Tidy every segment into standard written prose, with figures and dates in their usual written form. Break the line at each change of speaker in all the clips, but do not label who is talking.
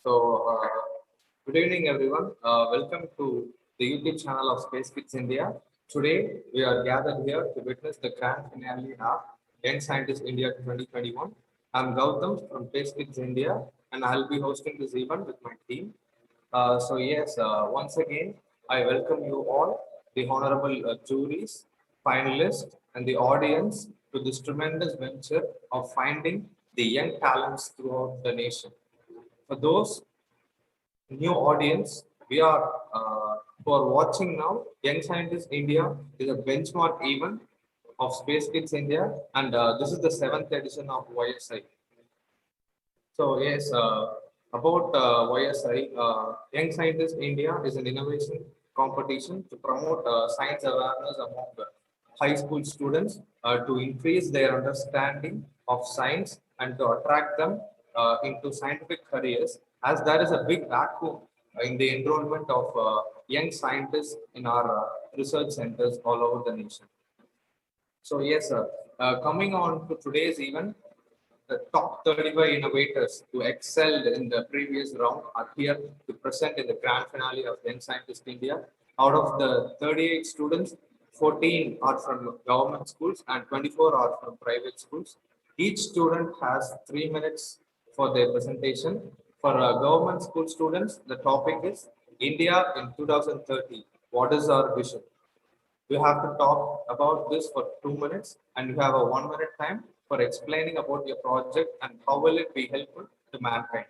So, good evening, everyone. Welcome to the YouTube channel of Space Kids India. Today, we are gathered here to witness the grand finale of Young Scientist India 2021. I'm Gautam from Space Kids India, and I'll be hosting this event with my team. Once again, I welcome you all, the honorable juries, finalists, and the audience to this tremendous venture of finding the young talents throughout the nation. For those new audience, we are for watching now. Young Scientist India is a benchmark event of Space Kids India, and this is the seventh edition of YSI. So yes, about YSI, Young Scientist India is an innovation competition to promote science awareness among the high school students to increase their understanding of science and to attract them into scientific careers, as there is a big vacuum in the enrollment of young scientists in our research centers all over the nation. So yes, sir. Coming on to today's event, the top 35 innovators who excelled in the previous round are here to present in the grand finale of Young Scientist India. Out of the 38 students, 14 are from government schools and 24 are from private schools. Each student has 3 minutes for their presentation. For government school students, the topic is India in 2030. What is our vision? You have to talk about this for 2 minutes, and you have a 1 minute time for explaining about your project and how will it be helpful to mankind.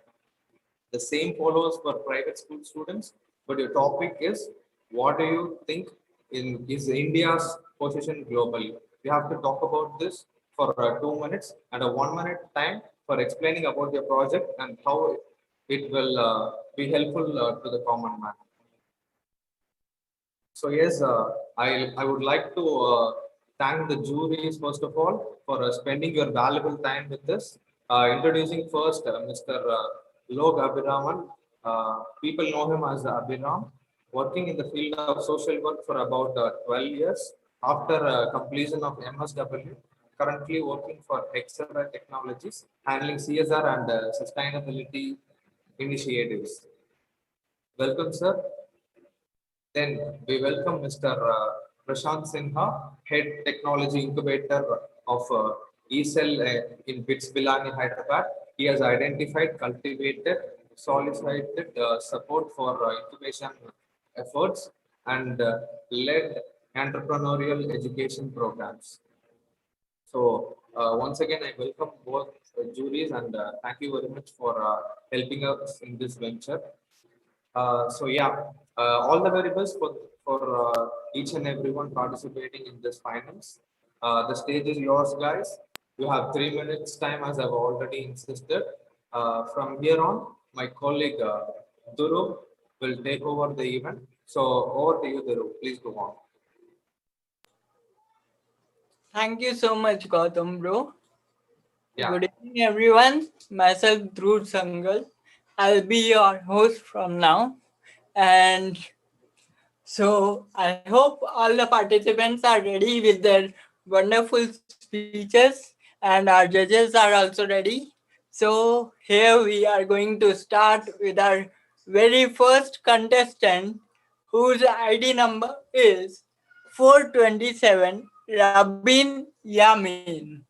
The same follows for private school students, but your topic is what do you think is India's position globally? You have to talk about this for 2 minutes and a 1 minute time for explaining about your project and how it will be helpful to the common man. So yes, I would like to thank the juries first of all for spending your valuable time with us. Introducing first Mr. Log Abhiraman. People know him as Abhiram, working in the field of social work for about 12 years. After completion of MSW, currently working for Excel Technologies, handling CSR and sustainability initiatives. Welcome, sir. Then we welcome Mr. Prashant Sinha, Head Technology Incubator of eCell in BITS Bilani, Hyderabad. He has identified, cultivated, solicited support for incubation efforts and led entrepreneurial education programs. So once again, I welcome both juries and thank you very much for helping us in this venture. All the very best for each and everyone participating in this finals. The stage is yours, guys. You have 3 minutes time, as I've already insisted. From here on, my colleague Duru will take over the event. So over to you, Duru. Please go on.
Thank you so much, Gautam, bro.
Yeah.
Good evening, everyone. Myself, Dhruv Sangal. I'll be your host from now. And so I hope all the participants are ready with their wonderful speeches, and our judges are also ready. So here we are going to start with our very first contestant, whose ID number is 427, Rabin Yamin.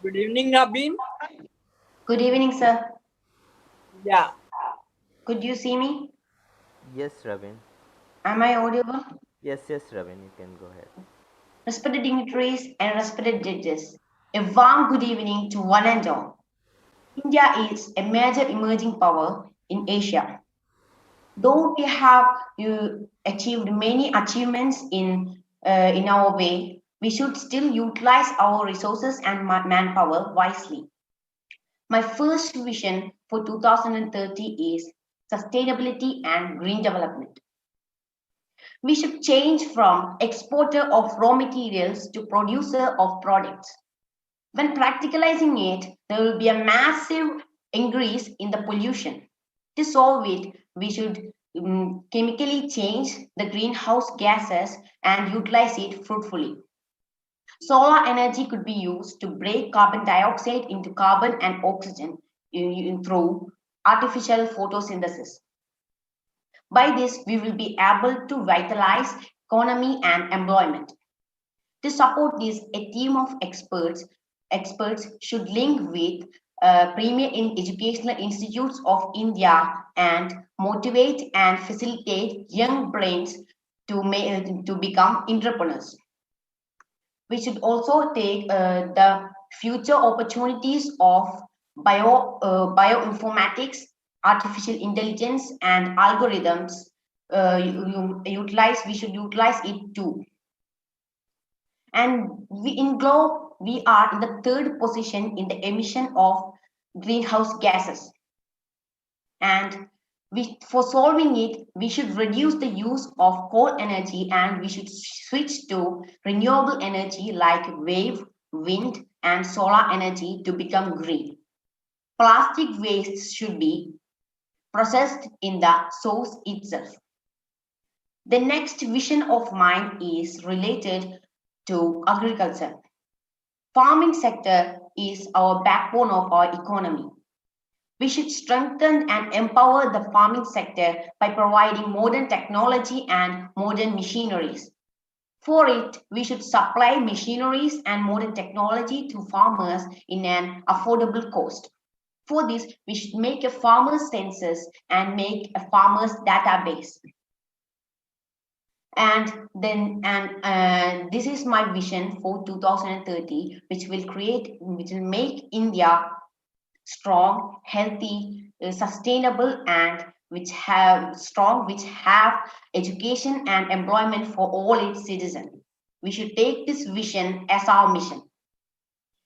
Good evening, Rabin.
Good evening, sir.
Yeah.
Could you see me?
Yes, Ravin.
Am I audible?
Yes, Ravin, you can go ahead.
Respected dignitaries and respected judges, a warm good evening to one and all. India is a major emerging power in Asia. Though we have achieved many achievements in our way, we should still utilize our resources and manpower wisely. My first vision for 2030 is sustainability and green development. We should change from exporter of raw materials to producer of products. When practicalizing it, there will be a massive increase in the pollution. To solve it, we should chemically change the greenhouse gases and utilize it fruitfully. Solar energy could be used to break carbon dioxide into carbon and oxygen through artificial photosynthesis. By this, we will be able to vitalize economy and employment. To support this, a team of experts should link with premier educational institutes of India and motivate and facilitate young brains to become entrepreneurs. We should also take the future opportunities of bioinformatics, artificial intelligence, and algorithms. We should utilize it too. And in globe, we are in the third position in the emission of greenhouse gases. And for solving it, we should reduce the use of coal energy and we should switch to renewable energy like wave, wind, and solar energy to become green. Plastic waste should be processed in the source itself. The next vision of mine is related to agriculture. Farming sector is our backbone of our economy. We should strengthen and empower the farming sector by providing modern technology and modern machineries. For it, we should supply machineries and modern technology to farmers in an affordable cost. For this, we should make a farmer's census and make a farmer's database. This is my vision for 2030, which will make India strong, healthy, sustainable, and which have education and employment for all its citizens. We should take this vision as our mission.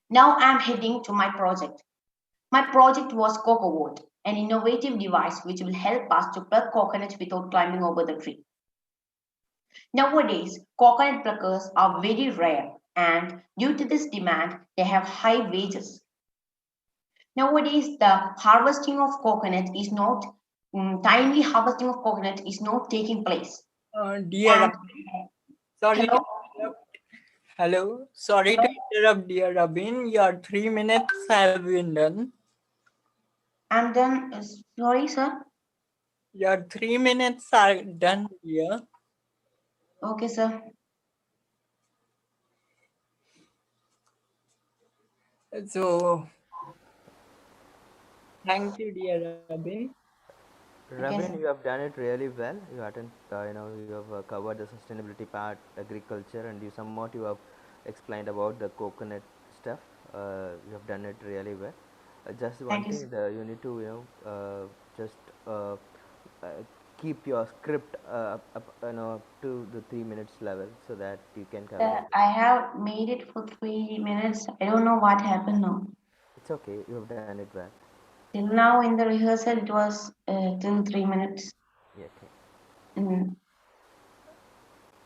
Now I'm heading to my project. My project was CocoWood, an innovative device which will help us to pluck coconuts without climbing over the tree. Nowadays, coconut pluckers are very rare, and due to this demand, they have high wages. Nowadays, the harvesting of coconut is not timely harvesting of coconut is not taking place.
Dear,
And,
sorry
hello?
to interrupt. Hello, sorry to interrupt, dear Rabin. Your 3 minutes have been done.
And then, sorry, sir.
Your 3 minutes are done, dear.
Okay, sir.
So, thank you, dear Rabin.
Okay,
Ravin,
sir.
you have done it really well. You hadn't, you have covered the sustainability part, agriculture, and you have explained about the coconut stuff. You have done it really well. Just one
Thank you,
thing,
sir.
you need to, just uh, keep your script to the 3 minutes level so that you can cover it.
I have made it for 3 minutes. I don't know what happened now.
It's okay. You have done it well.
Till now in the rehearsal, it was till 3 minutes.
Yeah, okay.
Mm.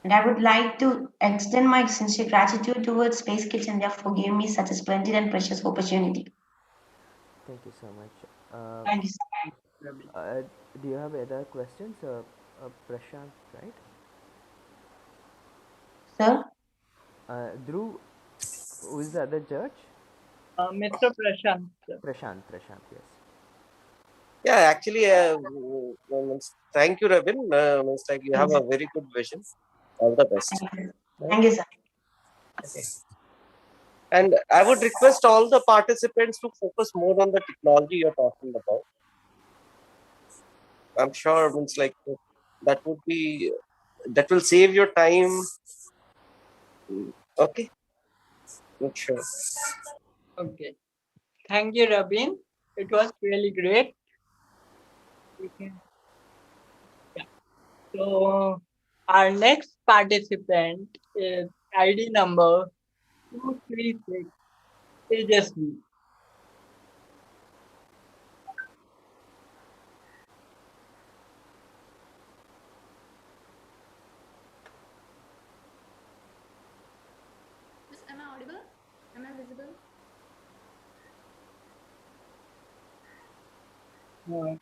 And I would like to extend my sincere gratitude towards Space Kids India for giving me such a splendid and precious opportunity.
Thank you so much.
Thank you, sir.
Rabin.
Do you have other questions, Prashant? Right?
Sir?
Dhruv, who is the other judge?
Mr. Prashant.
Prashant, yes.
Yeah, actually, thank you, Rabin. Means like you have
Thank
a
you.
very good vision. All the best.
Thank you.
Right?
Thank you, sir.
Okay. And I would request all the participants to focus more on the technology you're talking about. I'm sure means like that would be that will save your time. Okay, not sure.
Okay. Thank you, Rabin. It was really great. Okay. Yeah. So, our next participant is ID number 236, Tejasvi.
Miss, am I audible? Am I visible?
Uh,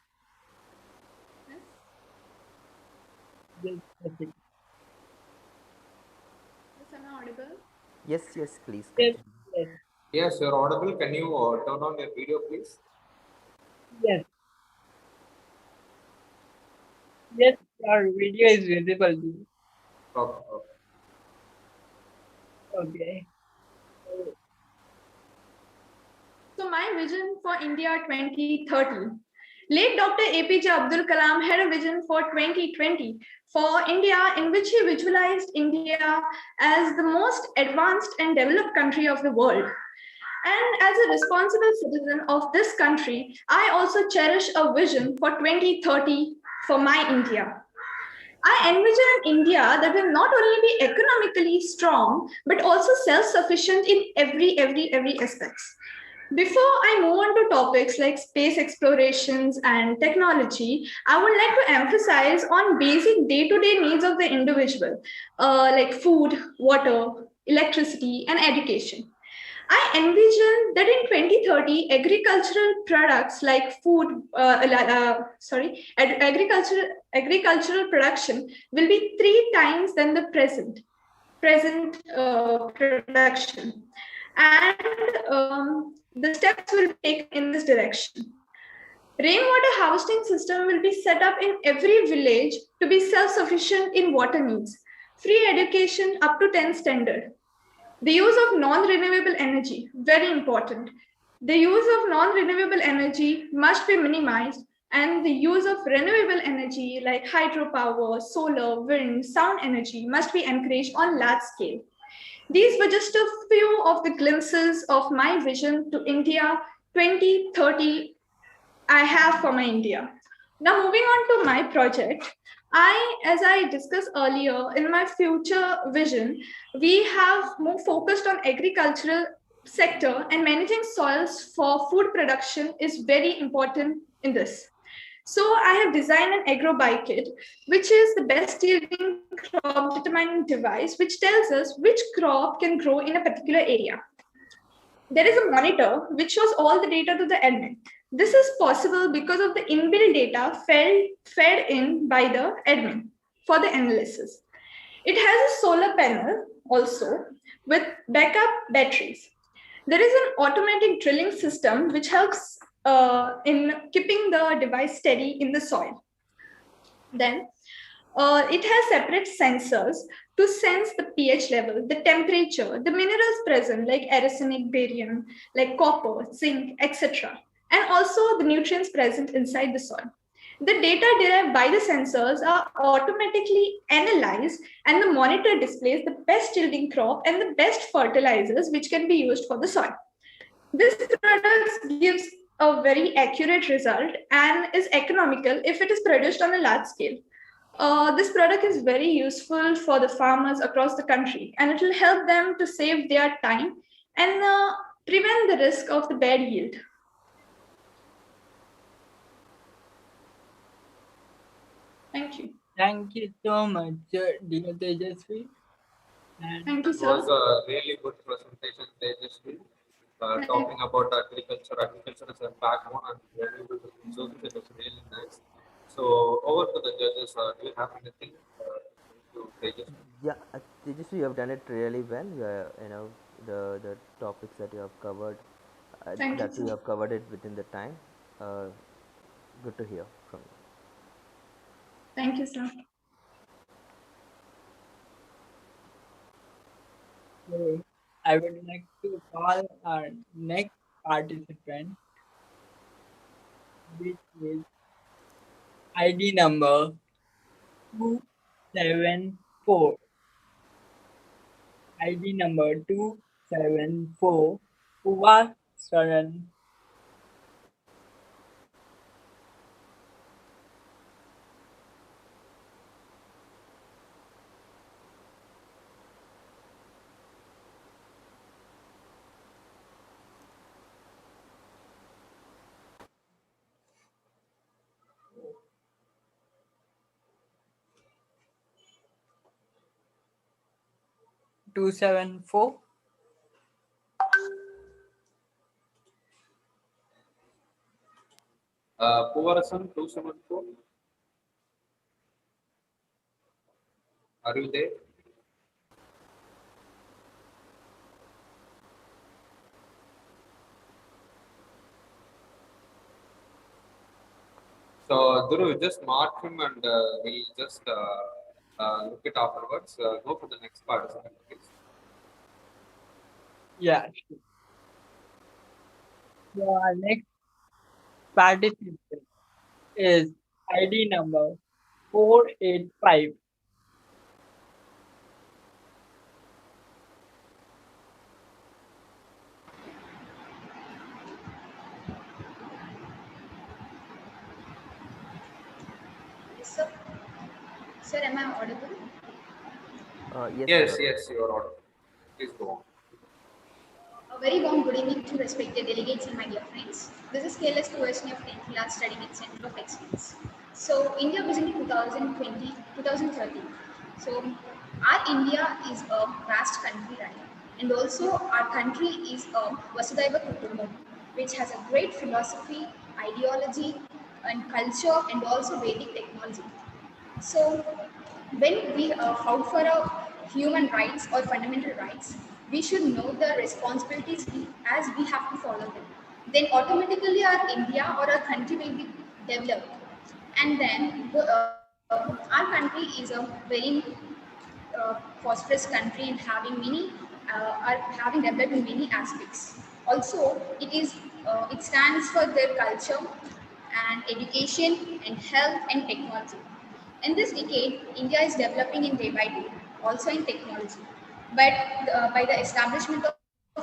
Miss?
Yes, okay.
Yes, am I audible?
Yes, yes, please
Yes,
continue.
yes,
Yes, you're audible. Can you turn on your video, please?
yes, yes, your video is visible.
Okay, okay.
Okay.
So my vision for India 2030. Late Dr. APJ Abdul Kalam had a vision for 2020 for India in which he visualized India as the most advanced and developed country of the world. And as a responsible citizen of this country, I also cherish a vision for 2030 for my India. I envision an India that will not only be economically strong, but also self-sufficient in every aspect. Before I move on to topics like space explorations and technology, I would like to emphasize on basic day-to-day needs of the individual, like food, water, electricity, and education. I envision that in 2030, agricultural products like food, agricultural production will be 3 times than the present production, and the steps will be taken in this direction. Rainwater harvesting system will be set up in every village to be self-sufficient in water needs. Free education up to 10 standard. The use of non-renewable energy, very important. The use of non-renewable energy must be minimized, and the use of renewable energy like hydropower, solar, wind, sound energy must be encouraged on large scale. These were just a few of the glimpses of my vision to India 2030 I have for my India. Now, moving on to my project, as I discussed earlier, in my future vision, we have more focused on agricultural sector, and managing soils for food production is very important in this. So I have designed an agrobio kit, which is the best yielding crop determining device, which tells us which crop can grow in a particular area. There is a monitor which shows all the data to the admin. This is possible because of the inbuilt data fed in by the admin for the analysis. It has a solar panel also with backup batteries. There is an automatic drilling system which helps in keeping the device steady in the soil. Then it has separate sensors to sense the pH level, the temperature, the minerals present like arsenic, barium, like copper, zinc, etc., and also the nutrients present inside the soil. The data derived by the sensors are automatically analyzed, and the monitor displays the best yielding crop and the best fertilizers which can be used for the soil. This product gives a very accurate result and is economical if it is produced on a large scale. This product is very useful for the farmers across the country, and it will help them to save their time and prevent the risk of the bad yield. Thank you.
Thank you so much, dear Tejasvi. And
Thank you,
It was
sir.
a really good presentation, Tejasvi. Talking about agriculture. Agriculture is a backbone and renewable resources. It was really nice. So over to the judges. Do you have anything to Tejasvi?
Yeah, Tejasvi, you have done it really well. You know, the topics that you have covered,
Thank you,
that you
sir.
have covered it within the time. Uh, Good to hear from you.
Thank you, sir.
so I would like to call our next participant, which is ID number 274. ID number 274. Uva Saran. Two seven four.
Puvarasan 274. Are you there? So, Dhruv, just mark him and we'll just look it afterwards. Go for the next participant, please.
Yeah. Sure. So our next participant is ID number 485.
Yes, sir. Sir, am I audible?
Yes,
Yes,
sir.
yes, you are on. Please go on.
A very warm good evening to respected delegates and my dear friends. This is Kailash Kuvarsini of 10th class studying at Center of Excellence. So, India Vision 2020 2030. So, our India is a vast country, right? And also, our country is a Vasudhaiva Kutumbam, which has a great philosophy, ideology, and culture, and also Vedic technology. So, when we fought for our human rights or fundamental rights, we should know the responsibilities as we have to follow them. Then automatically our India or our country will be developed. And then our country is a very prosperous country and having many are having developed in many aspects. Also, it stands for their culture and education and health and technology. In this decade, India is developing in day by day, also in technology. But by the establishment of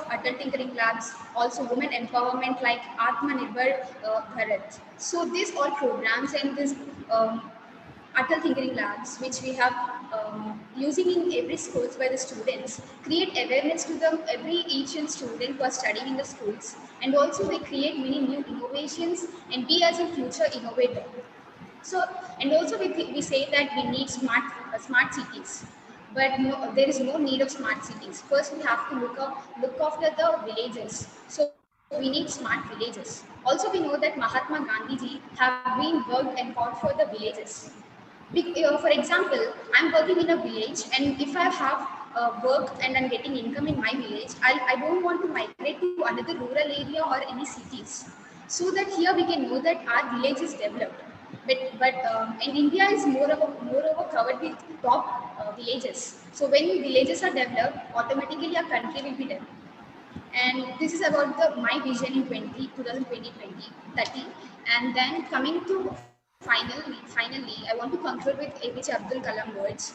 Atal Tinkering Labs, also women empowerment like Atmanirbhar Bharat. So these all programs and this Atal Tinkering Labs, which we have using in every schools by the students, create awareness to the every each and student who are studying in the schools, and also they create many new innovations and be as a future innovator. So, and also we say that we need smart cities, but no, there is no need of smart cities. First, we have to look after the villages. So we need smart villages. Also, we know that Mahatma Gandhi ji have been worked and fought for the villages. For example, I'm working in a village, and if I have work and I'm getting income in my village, I don't want to migrate to another rural area or any cities. So that here we can know that our village is developed. But and India is moreover covered with top villages. So when villages are developed, automatically our country will be developed. And this is about the my vision in 2020 30. And then coming to finally I want to conclude with APJ Abdul Kalam words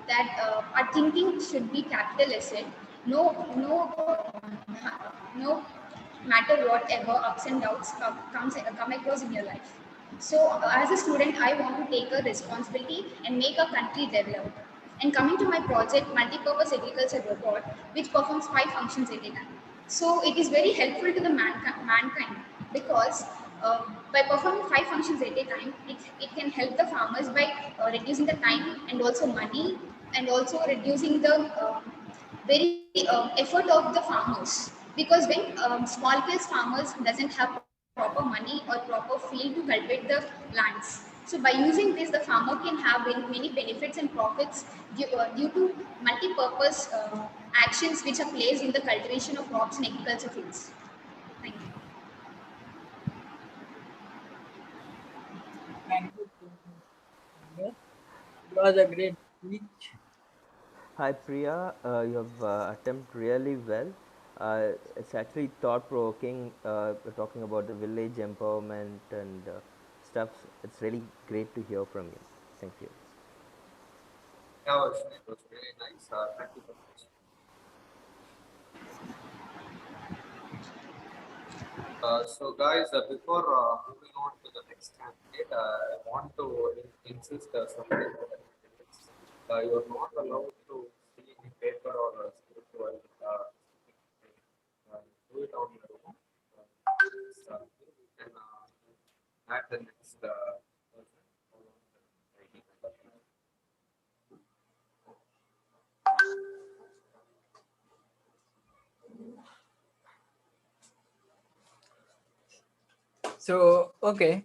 that our thinking should be capital asset. No matter whatever ups and downs come across in your life. So, as a student, I want to take a responsibility and make a country develop. And coming to my project, multi-purpose agriculture robot, which performs 5 functions at a time. So, it is very helpful to the mankind because by performing 5 functions at a time, it can help the farmers by reducing the time and also money and also reducing the very effort of the farmers because when small scale farmers doesn't have proper money or proper field to cultivate the lands. So by using this, the farmer can have many benefits and profits due to multi-purpose actions which are placed in the cultivation of crops and agriculture fields. Thank you.
Thank you so much. It was a great speech.
Hi Priya, you have attempted really well. It's actually thought provoking. Talking about the village empowerment and stuff. It's really great to hear from you. Thank you.
Yeah, Varshini, it was really nice. Thank you so much. So, guys, before moving on to the next candidate, I want to insist something. You are not allowed to see the paper or script while do it on your own. You can add the next person.
So, okay.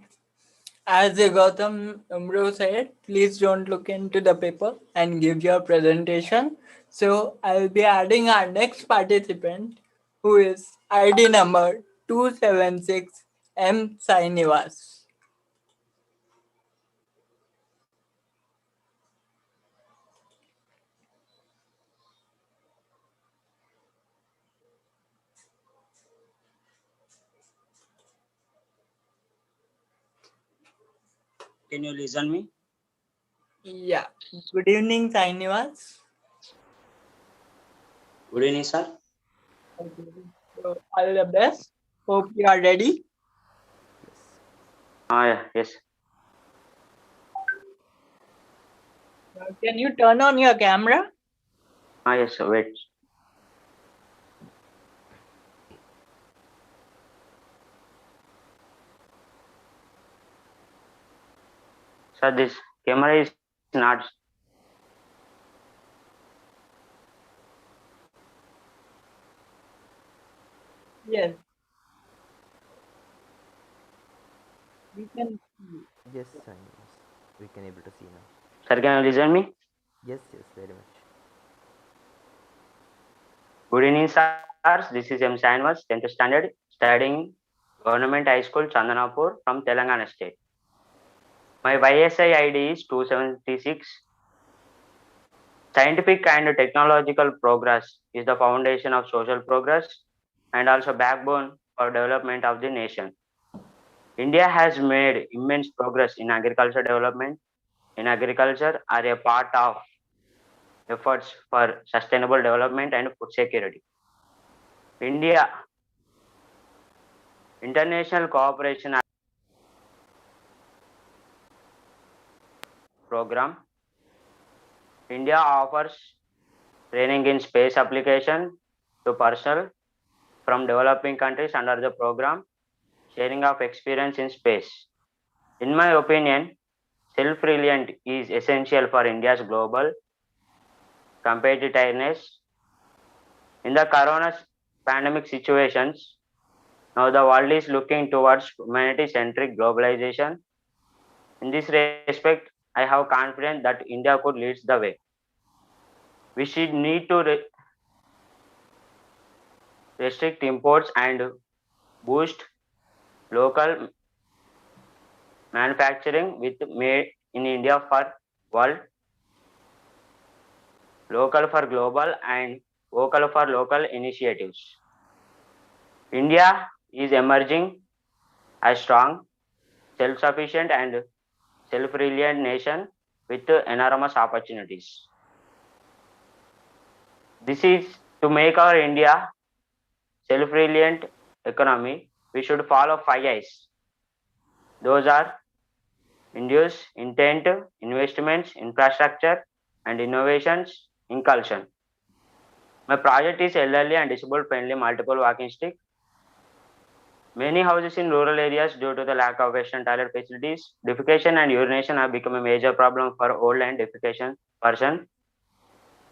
As Gautam Bro said, please don't look into the paper and give your presentation. So I'll be adding our next participant, who is ID number 276 M Sainivas.
Can you listen me?
Yeah. Good evening, Sainivas.
Good evening, sir.
Okay. So all the best. Hope you are ready.
Yes.
Now, can you turn on your camera?
Yes, wait. Sir, this camera is not.
Yes. We can see.
Yes, Srinivas. We can able to see now.
Sir, can you listen me?
Yes, very much.
Good evening, sirs. This is M. Srinivas, 10th standard, studying Government High School, Chandanapur from Telangana State. My YSI ID is 276. Scientific and technological progress is the foundation of social progress and also backbone for development of the nation. India has made immense progress in agriculture development. In agriculture are a part of efforts for sustainable development and food security. India International Cooperation Program. India offers training in space application to personnel from developing countries under the program, sharing of experience in space. In my opinion, self-reliant is essential for India's global competitiveness. In the corona pandemic situations, now the world is looking towards humanity-centric globalization. In this respect, I have confidence that India could lead the way. We should need to restrict imports and boost local manufacturing with made in India for world, local for global, and vocal for local initiatives. India is emerging as strong, self-sufficient, and self-reliant nation with enormous opportunities. This is to make our India self-reliant economy. We should follow 5 I's. Those are induce, intent, investments, infrastructure, and innovations, inculcation. My project is elderly and disabled friendly multiple walking stick. Many houses in rural areas, due to the lack of Western toilet facilities, defecation and urination have become a major problem for old and defecation person.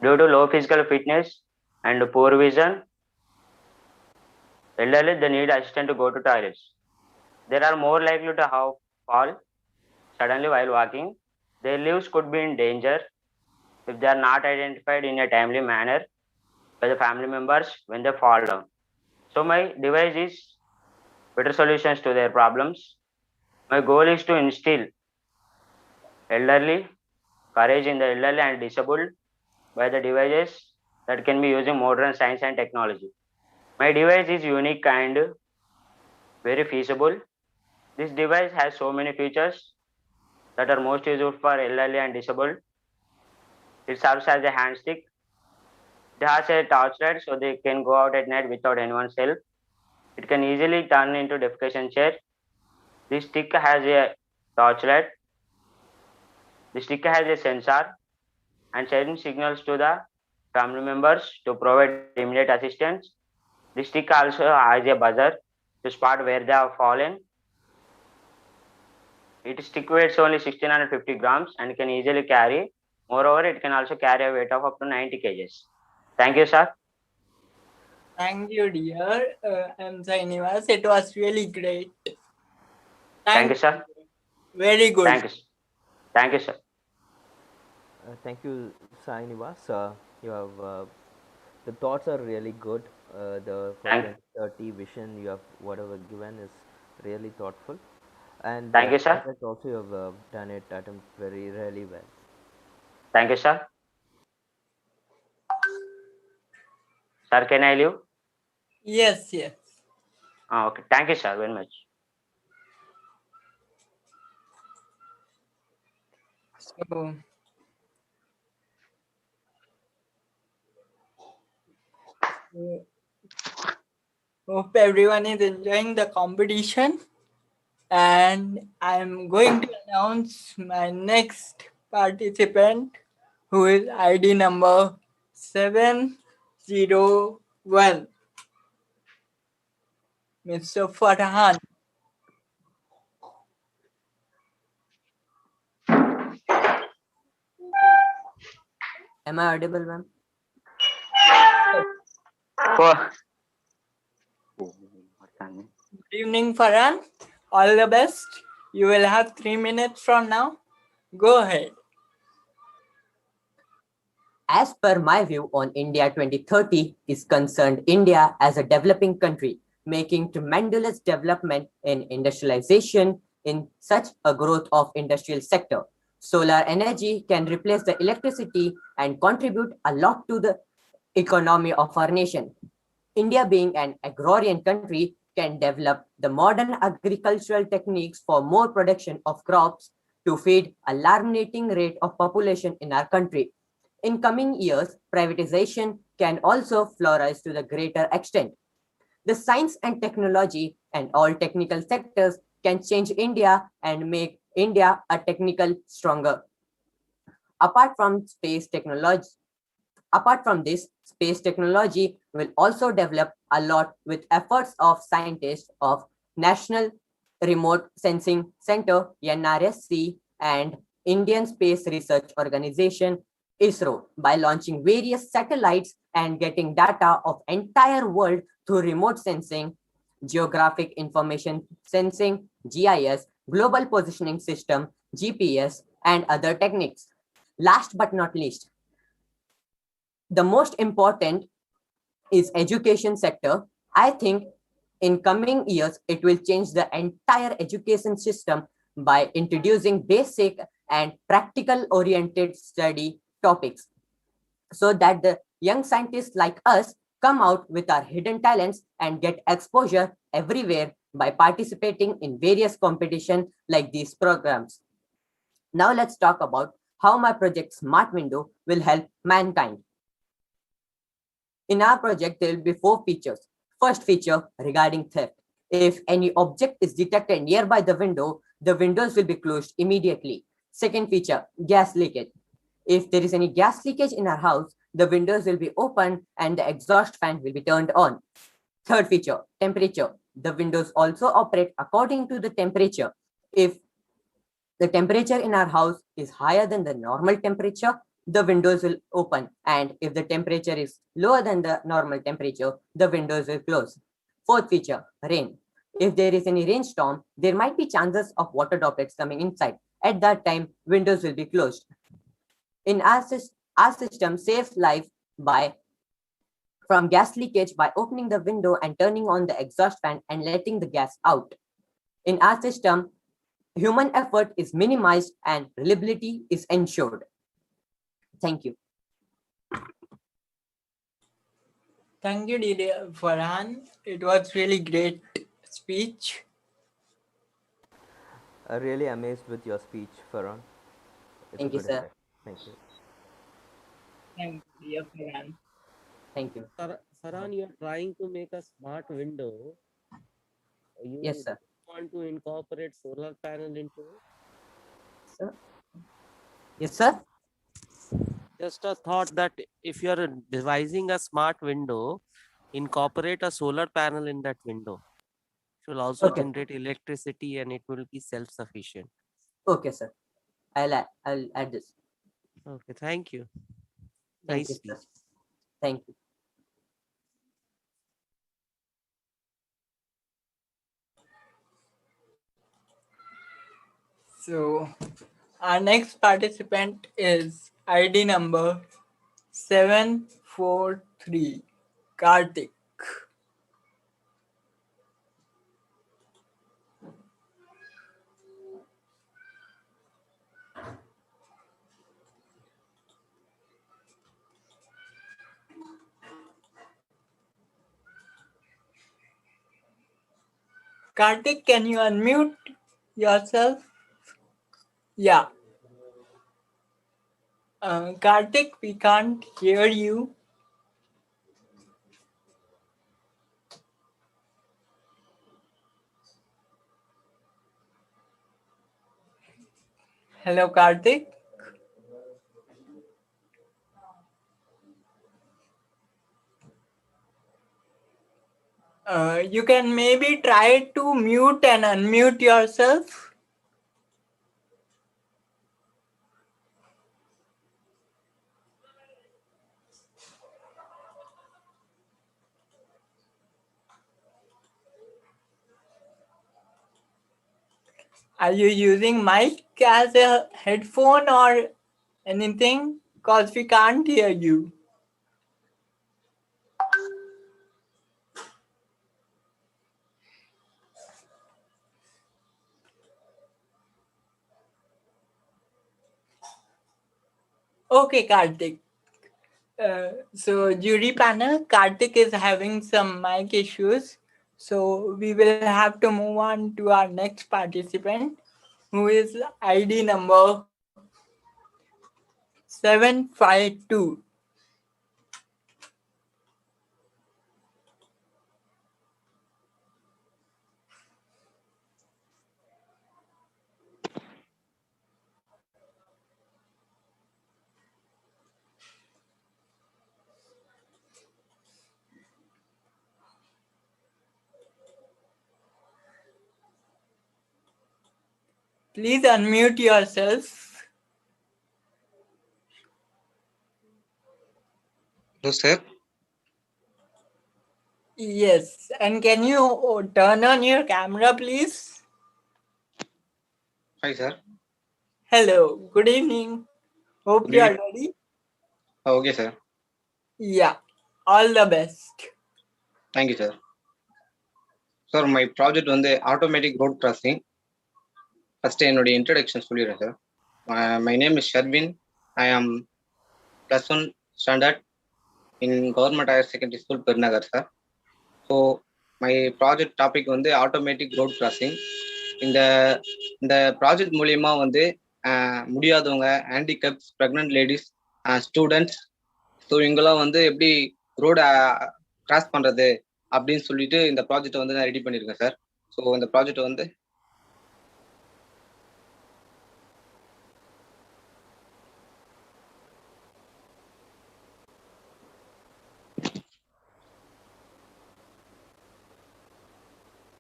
Due to low physical fitness and poor vision, elderly they need assistance to go to toilets. They are more likely to have fall suddenly while walking. Their lives could be in danger if they are not identified in a timely manner by the family members when they fall down. So my device is better solutions to their problems. My goal is to instill elderly courage in the elderly and disabled by the devices that can be using modern science and technology. My device is unique and very feasible. This device has so many features that are most useful for elderly and disabled. It serves as a hand stick. It has a torchlight so they can go out at night without anyone's help. It can easily turn into defecation chair. This stick has a torchlight. The stick has a sensor and sends signals to the family members to provide immediate assistance. The stick also has a buzzer to spot where they have fallen. Its stick weighs only 1650 grams and can easily carry. Moreover, it can also carry a weight of up to 90 kgs. Thank you, sir.
Thank you, dear M. Sainivas. It was really great.
Thank you, sir.
Very good.
Thank you. Thank you, sir.
Thank you, Sai Nivas. You have the thoughts are really good. The for
Thank,
2030 vision you have whatever given is really thoughtful, and
thank you, sir.
project also you have done it attempt very really well.
Thank you, sir. Sir, can I leave?
Yes, yes.
Okay. Thank you, sir, very much.
So, hope everyone is enjoying the competition. And I'm going to announce my next participant, who is ID number 701, Mr. Farhan.
Am I audible, ma'am?
For
Good evening, Farhan. All the best. You will have 3 minutes from now. Go ahead.
As per my view on India 2030 is concerned India as a developing country, making tremendous development in industrialization in such a growth of industrial sector. Solar energy can replace the electricity and contribute a lot to the economy of our nation. India being an agrarian country can develop the modern agricultural techniques for more production of crops to feed a alarming rate of population in our country. In coming years, privatization can also flourish to the greater extent. The science and technology and all technical sectors can change India and make India a technical stronger. Apart from space technology, Apart from this, space technology will also develop a lot with efforts of scientists of National Remote Sensing Center (NRSC) and Indian Space Research Organization (ISRO) by launching various satellites and getting data of entire world through remote sensing, geographic information sensing (GIS), global positioning system (GPS), and other techniques. Last but not least, the most important is education sector. I think in coming years, it will change the entire education system by introducing basic and practical oriented study topics so that the young scientists like us come out with our hidden talents and get exposure everywhere by participating in various competition like these programs. Now let's talk about how my project Smart Window will help mankind. In our project, there will be 4 features. First feature regarding theft. If any object is detected nearby the windows will be closed immediately. Second feature, gas leakage. If there is any gas leakage in our house, the windows will be open and the exhaust fan will be turned on. Third feature, temperature. The windows also operate according to the temperature. If the temperature in our house is higher than the normal temperature, the windows will open, and if the temperature is lower than the normal temperature, the windows will close. Fourth feature, rain. If there is any rainstorm, there might be chances of water droplets coming inside. At that time, windows will be closed. In our system saves life from gas leakage by opening the window and turning on the exhaust fan and letting the gas out. In our system, human effort is minimized and reliability is ensured. Thank you.
Thank you, dear Farhan. It was really great speech.
Really amazed with your speech, Farhan. It's
Thank
a
you,
good
sir.
effect. Thank you.
Thank you, dear Farhan.
Thank you.
Farhan, you are trying to make a smart window. You
Yes, sir.
want to incorporate solar panel into it?
Sir? Yes, sir.
Just a thought that if you are devising a smart window, incorporate a solar panel in that window. It will also
Okay.
generate electricity and it will be self-sufficient.
Okay, sir. I'll add this.
Okay, thank you.
Thank
Nice
you, sir.
speech.
Thank you.
So our next participant is ID number 743, Karthik. Karthik, can you unmute yourself? Yeah. Karthik, we can't hear you. Hello, Karthik. You can maybe try to mute and unmute yourself. Are you using mic as a headphone or anything? Because we can't hear you. Okay, Karthik. So jury panel, Karthik is having some mic issues. So we will have to move on to our next participant, who is ID number 752. Please unmute yourself.
Hello, sir.
Yes, and can you turn on your camera, please?
Hi, sir.
Hello, good evening. Hope
Good
you are
evening.
ready.
Okay, sir.
Yeah, all the best.
Thank you, sir. Sir, my project வந்து automatic road crossing. First, என்னுடைய introduction சொல்லிடுறேன், sir. My name is Sharvin. I am +1 standard in Government Higher Secondary School, Pernagar, sir. So, my project topic வந்து automatic road crossing. இந்த project மூலியமா வந்து முடியாதவங்க, handicaps, pregnant ladies, students, so இவங்கெல்லாம் வந்து எப்படி ரோடை கிராஸ் பண்றது அப்படின்னு சொல்லிட்டு இந்த ப்ராஜெக்ட் வந்து நான் ரெடி பண்ணியிருக்கேன் சார். ஸோ இந்த ப்ராஜெக்ட் வந்து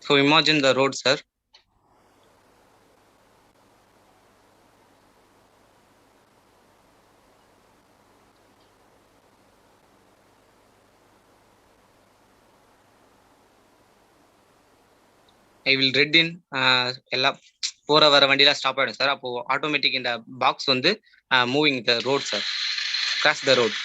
So imagine the road, sir. I will read in எல்லாம் போற வர வண்டியெல்லாம் ஸ்டாப் ஆகிடும் சார். அப்போ ஆட்டோமேட்டிக் இந்த பாக்ஸ் வந்து moving the road sir, cross the road.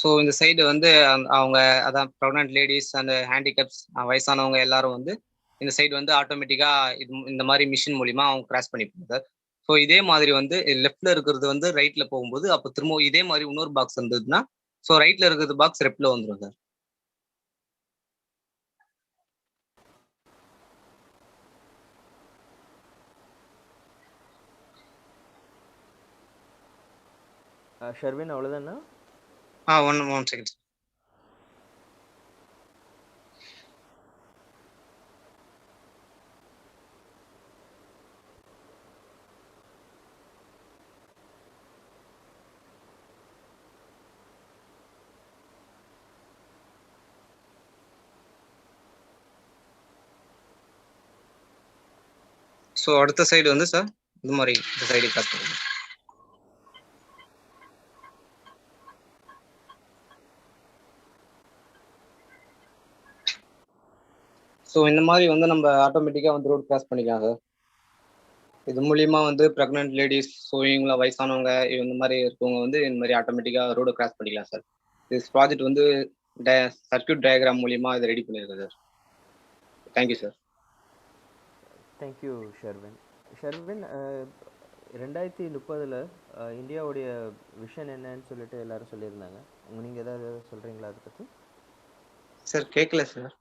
So இந்த சைடு வந்து அவங்க அதான் ப்ரெக்னென்ட் லேடிஸ் அந்த ஹேண்டிகேப்ஸ் வயசானவங்க எல்லாரும் வந்து இந்த சைடு வந்து ஆட்டோமேட்டிக்காக இந்த மாதிரி மிஷின் மூலிமா அவங்க கிராஸ் பண்ணிப்பாங்க சார். ஸோ இதே மாதிரி வந்து லெஃப்ட்ல இருக்கிறது வந்து ரைட்ல போகும்போது அப்போ திரும்ப இதே மாதிரி இன்னொரு பாக்ஸ் இருந்ததுன்னா ஸோ ரைட்ல இருக்கிறது பாக்ஸ் லெஃப்ட்ல வந்துடும் சார்.
ஷர்வின் அவ்வளோதானா?
One second. ஸோ அடுத்த சைடு வந்து சார் இது மாதிரி இந்த சைடு கிராஸ் பண்ணுங்க. ஸோ இந்த மாதிரி வந்து நம்ம ஆட்டோமேட்டிக்காக வந்து ரோடு கிராஸ் பண்ணிக்கலாம் சார். இது மூலியமா வந்து ப்ரெக்னென்ட் லேடிஸ், ஸோ இவங்கள வயசானவங்க இந்த மாதிரி இருக்கவங்க வந்து இந்த மாதிரி ஆட்டோமேட்டிக்காக ரோடு கிராஸ் பண்ணிக்கலாம் சார். திஸ் ப்ராஜெக்ட் வந்து சர்க்யூட் டயக்ராம் மூலியமா இதை ரெடி பண்ணியிருக்கேன் sir. Thank you sir.
Thank you Sharvin. Sharvin, 2030 இந்தியாவுடைய விஷன் என்னன்னு சொல்லிட்டு எல்லாரும் சொல்லியிருந்தாங்க. நீங்கள் ஏதாவது சொல்கிறீங்களா அதை பற்றி?
சார் கேட்கல சார்.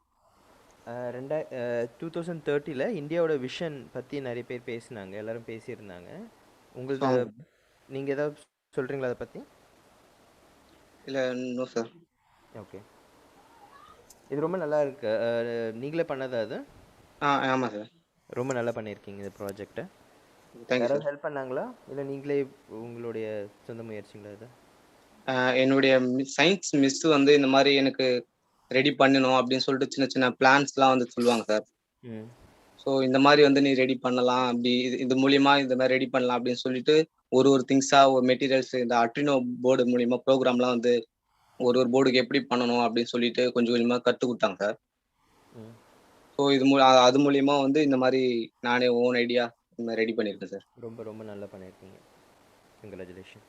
2030 இந்தியாவோட விஷன் பற்றி நிறைய பேர் பேசினாங்க, எல்லாரும் பேசியிருந்தாங்க. உங்களது நீங்கள் ஏதாவது சொல்கிறீங்களா அதை பற்றி?
இல்லை, நோ சார்.
ஓகே, இது ரொம்ப நல்லா இருக்கு. நீங்களே பண்ணதா அது?
ஆமாம் சார்.
ரொம்ப நல்லா பண்ணியிருக்கீங்க இந்த ப்ராஜெக்டை.
தேங்க்யூ.
ஹெல்ப் பண்ணாங்களா இல்லை நீங்களே உங்களுடைய சொந்த முயற்சிங்களா இது?
என்னுடைய சயின்ஸ் மிஸ் வந்து இந்த மாதிரி எனக்கு ரெடி பண்ணணும் அப்படின்னு சொல்லிட்டு சின்ன சின்ன பிளான்ஸ்லாம் வந்து சொல்லுவாங்க சார். ஸோ இந்த மாதிரி வந்து நீ ரெடி பண்ணலாம், அப்படி இது மூலியமா இந்த மாதிரி ரெடி பண்ணலாம் அப்படின்னு சொல்லிட்டு ஒரு திங்ஸாக ஒரு மெட்டீரியல்ஸ் இந்த அட்ரினோ போர்டு மூலியமா ப்ரோக்ராம்லாம் வந்து ஒரு போர்டுக்கு எப்படி பண்ணணும் அப்படின்னு சொல்லிட்டு கொஞ்சம் கொஞ்சமாக கற்றுக் கொடுத்தாங்க சார். ஸோ அது மூலியமா வந்து இந்த மாதிரி நானே ஓன் ஐடியா இந்த மாதிரி ரெடி பண்ணியிருக்கேன் சார்.
ரொம்ப ரொம்ப நல்லா பண்ணியிருக்கீங்க. Congratulation.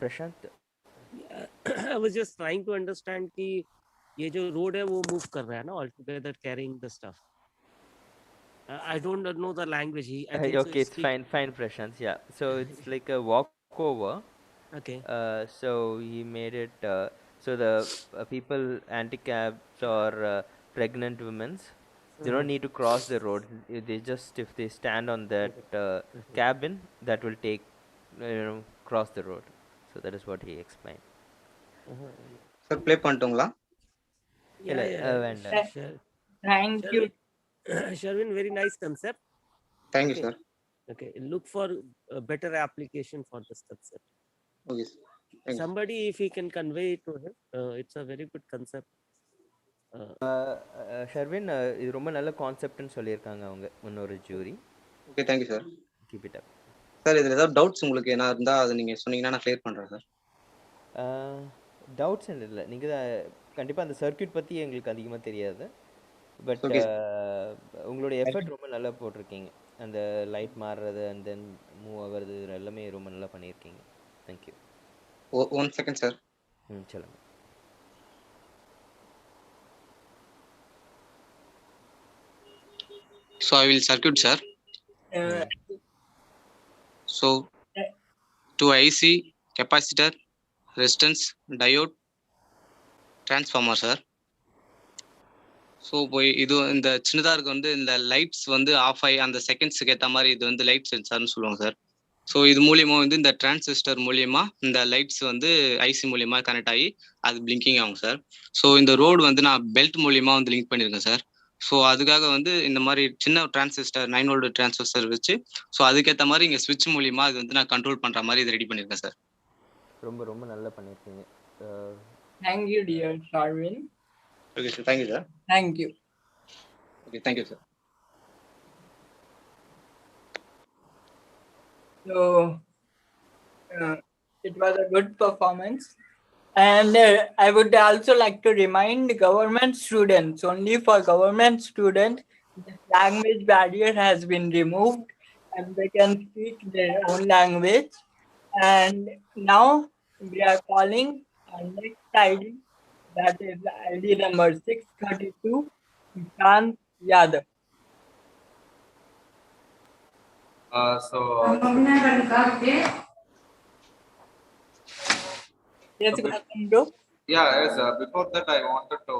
Prashant,
I was just trying to understand कि ये जो road है वो move कर रहा है ना, all together carrying the stuff. I don't know the language. I think
okay, it's fine Prashant. Yeah, so it's like a walkover.
Okay.
So he made it so the people, handicapped or pregnant women, they don't need to cross the road. They just, if they stand on that cabin, that will take cross the road. So that is what he explained.
Sir play பண்ணிட்டோங்களா?
இல்லை, வேண்டாம்.
Thank you.
Sharvin, very nice concept.
Thank you, sir.
Okay, look for a better application for this concept.
Okay, sir.
Somebody, if he can convey it to him, it's a very good concept.
Sharvin, இது ரொம்ப நல்ல கான்செப்ட்னு சொல்லியிருக்காங்க அவங்க முன்னொரு jury.
Okay, thank you sir.
Keep it up.
Sir, இதில் ஏதாவது doubts உங்களுக்கு என்ன இருந்தால் அதை நீங்கள் சொன்னீங்கன்னா நான் கிளியர் பண்ணுறேன் சார்.
டவுட்ஸ் இல்லை, நீங்கள் கண்டிப்பாக அந்த சர்க்யூட் பற்றி எங்களுக்கு அதிகமாக தெரியாது. பட் உங்களுடைய எஃபர்ட் ரொம்ப நல்லா போட்டிருக்கீங்க. அந்த லைட் மாறுறது அண்ட் தென் மூவ் ஆகிறது எல்லாமே ரொம்ப நல்லா பண்ணியிருக்கீங்க. தேங்க்யூ.
1 second sir.
சொல்லுங்கள்.
So I will circuit, sir. So to IC, capacitor, resistance, diode, transformer, sir. So போய் இது இந்த சின்னதாக இருக்க வந்து இந்த லைட்ஸ் வந்து ஆஃப் ஆகி அந்த செகண்ட்ஸுக்கு ஏற்ற மாதிரி இது வந்து லைட் சென்சார்னு சொல்லுவாங்க சார். ஸோ இது மூலியமா வந்து இந்த டிரான்சிஸ்டர் மூலியமா இந்த லைட்ஸ் வந்து ஐசி மூலியமா கனெக்ட் ஆகி அது பிளிங்கிங் ஆகும் சார். ஸோ இந்த ரோடு வந்து நான் பெல்ட் மூலியமா வந்து லிங்க் பண்ணியிருக்கேன் சார். ஸோ அதுக்காக வந்து இந்த மாதிரி சின்ன டிரான்சிஸ்டர் 9 வோல்ட் டிரான்சிஸ்டர் வச்சு ஸோ அதுக்கேற்ற மாதிரி இங்கே ஸ்விட்ச் மூலியமா அது வந்து நான் கண்ட்ரோல் பண்ணுற மாதிரி இது ரெடி பண்ணியிருக்கேன் சார்.
ரொம்ப ரொம்ப நல்லா பண்ணியிருக்கீங்க.
Thank you, dear Sharvin.
Okay, sir. Thank you, sir.
Thank you.
Okay, thank you, sir.
So it was a good performance, and I would also like to remind government students, only for government students, the language barrier has been removed and they can speak their own language. And now we are calling our next ID, that is ID number 632, Nishant Yadav. Yes, bro.
Yeah, yes. Before that, I wanted to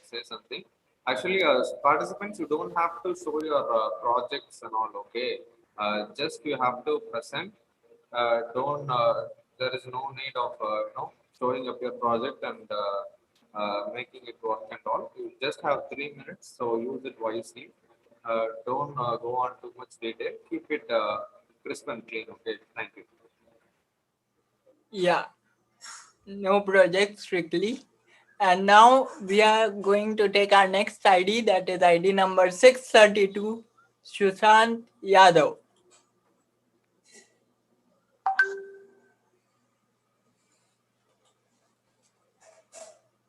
say something. Actually, participants, you don't have to show your projects and all. Okay, just you have to present. Don't. There is no need of showing up your project and making it work and all. You just have 3 minutes, so use it wisely. Don't go on too much detail. Keep it crisp and clean. Okay, thank you.
Yeah, no project strictly. And now we are going to take our next ID, that is ID number 632, Sushant Yadav.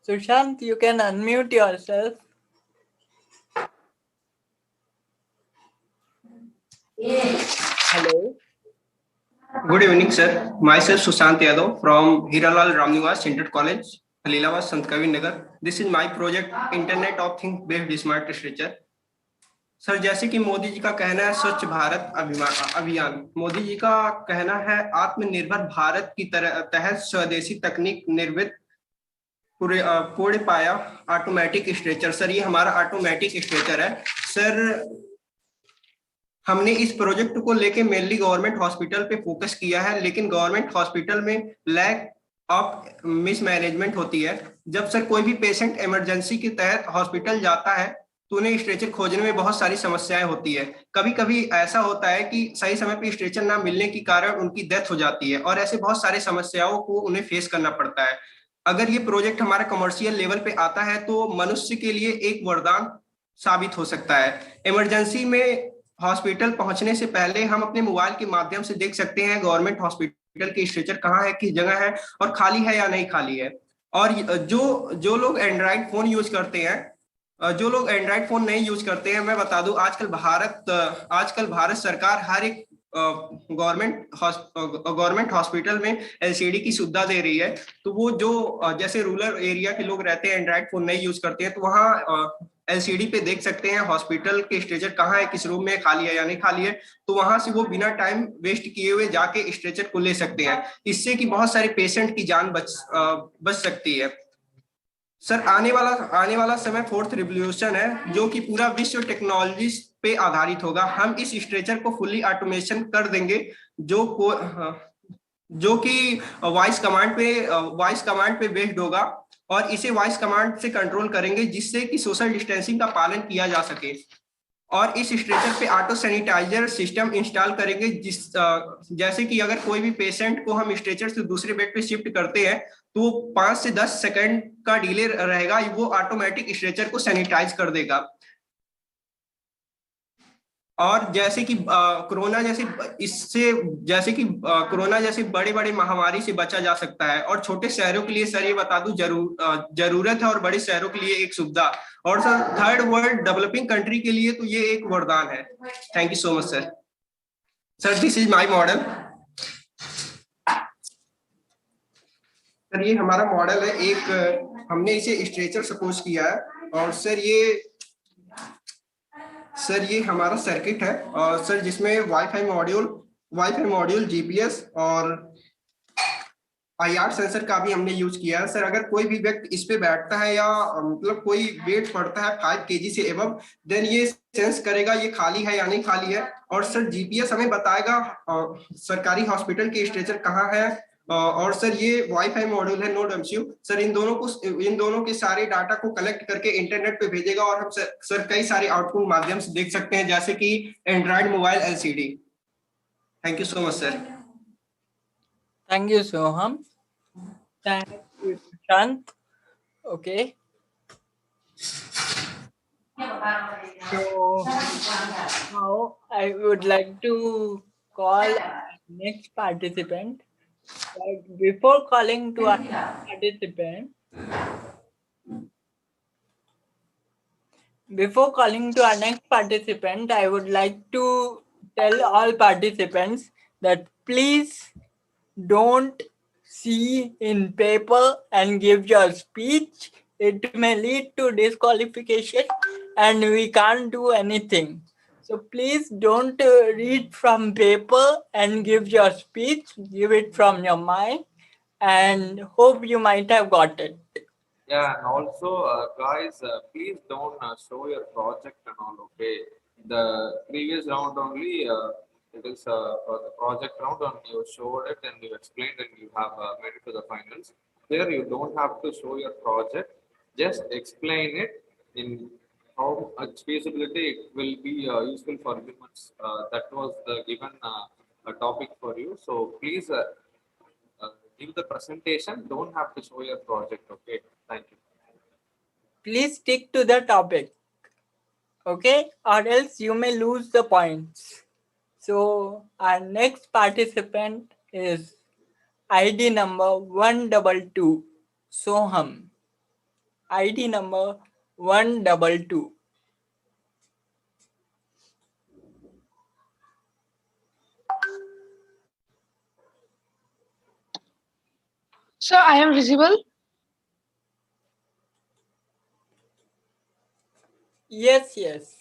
Sushant, you can unmute yourself. Hello.
Good evening, sir. Myself Sushant Yadav from Hiralal Ramniwas Center College, Halilawad, Sant Kavir Nagar. This is my project, Internet of Things Based Smart Structure. Sir जैसे कि मोदी जी का कहना है स्वच्छ भारत अभियान, मोदी जी का कहना है आत्मनिर्भर भारत की तहत स्वदेशी तकनीक निर्मित पूरे पाया ऑटोमेटिक स्ट्रेचर। सर ये हमारा ऑटोमेटिक स्ट्रेचर है। सर हमने इस प्रोजेक्ट को लेके मेनली गवर्नमेंट हॉस्पिटल पे फोकस किया है, लेकिन गवर्नमेंट हॉस्पिटल में लैक ऑफ मिसमैनेजमेंट होती है। जब सर कोई भी पेशेंट इमरजेंसी के तहत हॉस्पिटल जाता है तो उन्हें स्ट्रेचर खोजने में बहुत सारी समस्याएं होती है। कभी कभी ऐसा होता है कि सही समय पे स्ट्रेचर ना मिलने के कारण उनकी डेथ हो जाती है और ऐसे बहुत सारे समस्याओं को उन्हें फेस करना पड़ता है। अगर ये प्रोजेक्ट हमारा कमर्शियल लेवल पे आता है तो मनुष्य के लिए एक वरदान साबित हो सकता है। इमरजेंसी में हॉस्पिटल पहुंचने से पहले हम अपने मोबाइल के माध्यम से देख सकते हैं गवर्नमेंट हॉस्पिटल की स्ट्रेचर कहाँ है, किस जगह है और खाली है या नहीं खाली है। और जो लोग एंड्रॉइड फोन यूज करते हैं, जो लोग एंड्रॉइड फोन नहीं यूज करते हैं, मैं बता दूं आजकल भारत सरकार हर एक गवर्नमेंट हॉस्पिटल में एलसीडी की सुविधा दे रही है। तो वो जो जैसे रूरल एरिया के लोग रहते हैं, एंड्रॉइड फोन नहीं यूज करते हैं, तो वहाँ एलसीडी पे देख सकते हैं हॉस्पिटल के स्ट्रेचर कहाँ है, किस रूम में खाली है या नहीं खाली है। तो वहां से वो बिना टाइम वेस्ट किए हुए जाके स्ट्रेचर को ले सकते हैं। इससे कि बहुत सारे पेशेंट की जान बच सकती है। सर आने वाला समय फोर्थ रिवोल्यूशन है जो कि पूरा विश्व टेक्नोलॉजी पे आधारित होगा। हम इस स्ट्रेचर को फुली ऑटोमेशन कर देंगे जो कि वॉइस कमांड पे बेस्ड होगा और इसे वॉइस कमांड से कंट्रोल करेंगे जिससे कि सोशल डिस्टेंसिंग का पालन किया जा सके। और इस स्ट्रेचर पे ऑटो सैनिटाइजर सिस्टम इंस्टॉल करेंगे जैसे कि अगर कोई भी पेशेंट को हम स्ट्रेचर से दूसरे बेड पे शिफ्ट करते हैं तो 5 से 10 सेकंड का डिले रहेगा, वो ऑटोमेटिक स्ट्रेचर को सैनिटाइज कर देगा। और जैसे कि कोरोना जैसे बड़े बड़े महामारी से बचा जा सकता है। और छोटे शहरों के लिए सर ये बता दूं जरूरत है और बड़े शहरों के लिए एक सुविधा। और sir third world developing country के लिए तो ये एक वरदान है। Thank you so much sir. Sir this is my model. Sir ये हमारा मॉडल है, एक हमने इसे स्ट्रेचर सपोज किया है। और सर ये हमारा सर्किट है और सर जिसमें वाईफाई मॉड्यूल जीपीएस और आईआर सेंसर का भी हमने यूज किया है। सर अगर कोई भी व्यक्ति इस पे बैठता है या मतलब कोई वेट पड़ता है 5 kg से एबव, देन ये सेंस करेगा ये खाली है या नहीं खाली है। और सर जीपीएस हमें बताएगा सरकारी हॉस्पिटल के स्ट्रेचर कहाँ है। और सर ये वाईफाई मॉड्यूल है नोड एमसीयू। सर इन दोनों के सारे डाटा को कलेक्ट करके इंटरनेट पे भेजेगा और हम सर कई सारे आउटपुट माध्यम से देख सकते हैं जैसे कि Android mobile LCD. Thank you so much sir.
Thank you, Soham. Thank you, Shant. Okay. So now I would like to call next participant. But before calling to our next participant, I would like to tell all participants that please don't see in paper and give your speech. It may lead to disqualification and we can't do anything. So please don't read from paper and give your speech. Give it from your mind and hope you might have got it.
Yeah, and also, guys, please don't show your project and all, okay? The previous round only, it is for the project round, and you showed it and you explained and you have made it to the finals. Here, you don't have to show your project, just explain it in how much feasibility it will be useful for humans. That was the given topic for you. So please give the presentation, don't have to show your project, okay? Thank you.
Please stick to the topic, okay? Or else you may lose the points. So our next participant is ID number 122, Soham. ID number 122.
Sir, I am visible.
Yes, yes.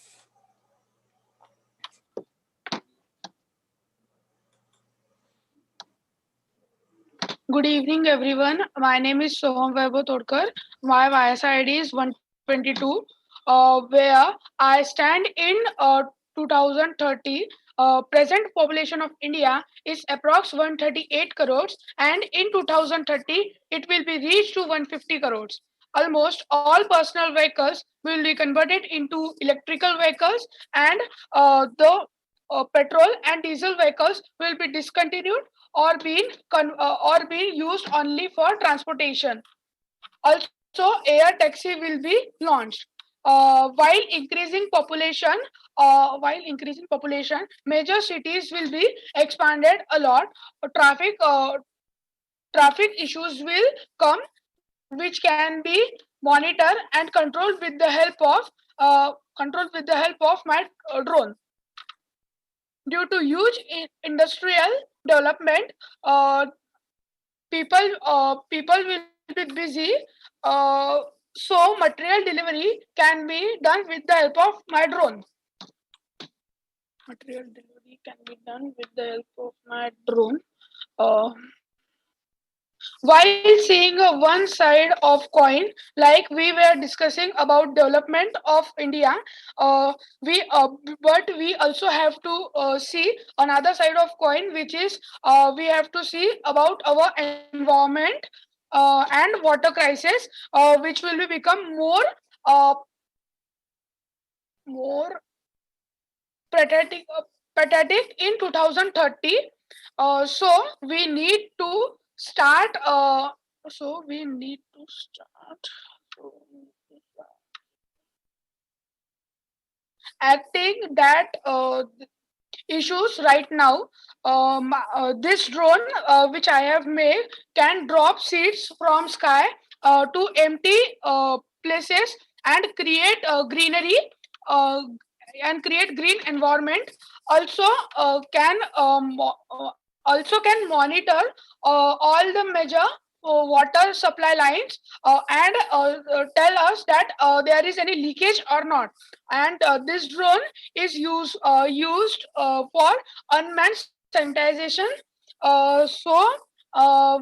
Good evening, everyone. My name is Soham Vaibhav Todkar. My YSI ID is 122, where I stand in 2030. Present population of India is approx 138 crores, and in 2030 it will be reached to 150 crores. Almost all personal vehicles will be converted into electrical vehicles, and the petrol and diesel vehicles will be discontinued or being used only for transportation. Also, air taxi will be launched. While increasing population, major cities will be expanded a lot. Traffic issues will come, which can be monitored and controlled with the help of my drone. Due to huge industrial development, people will be busy. So material delivery can be done with the help of my drone. Material delivery can be done with the help of my drone. While seeing one side of coin, like we were discussing about development of India, but we also have to see another side of coin, which is we have to see about our environment and water crisis, which will be become more pathetic in 2030. So we need to start. Acting that issues right now. This drone, which I have made, can drop seeds from sky to empty places and create greenery and create green environment. Also, also can monitor all the major water supply lines and tell us that there is any leakage or not. And this drone is used for unmanned sanitization.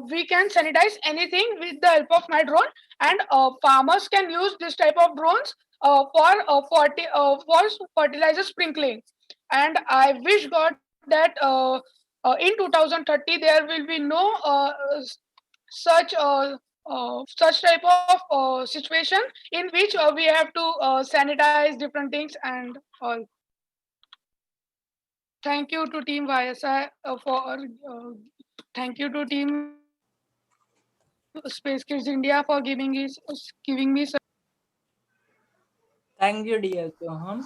We can sanitize anything with the help of my drone, and farmers can use this type of drones for fertilizer sprinkling. And I wish God that in 2030 there will be no such such type of situation in which we have to sanitize different things and all. Thank you to Team YSI thank you to Team Space Kids India for giving me.
Thank you, dear Soham.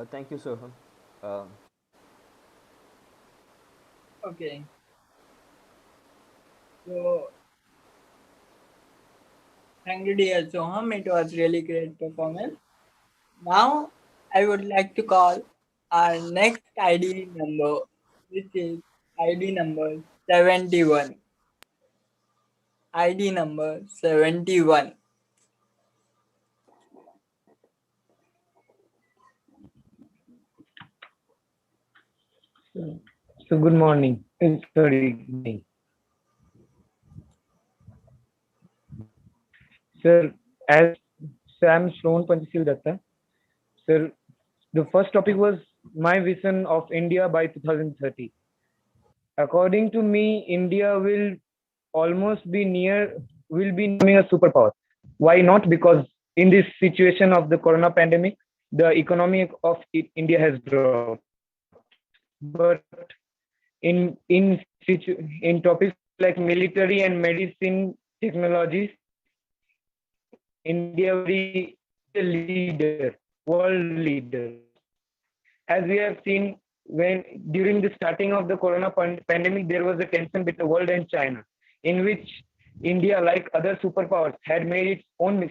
Thank you, Soham.
Okay. So, thank you, dear Soham. It was really great performance. Now, I would like to call our next ID number, which is ID number 71. ID number 71.
So good morning. Sorry, good evening. Sir, as Sam Shrovan Panchashil Datta, sir, the first topic was my vision of India by 2030. According to me, India will be becoming a superpower. Why not? Because in this situation of the corona pandemic, the economy of India has dropped. But in topics like military and medicine technologies, India will be the leader, world leader. As we have seen, when during the starting of the corona pandemic, there was a tension between the world and China, in which India, like other superpowers, had made its own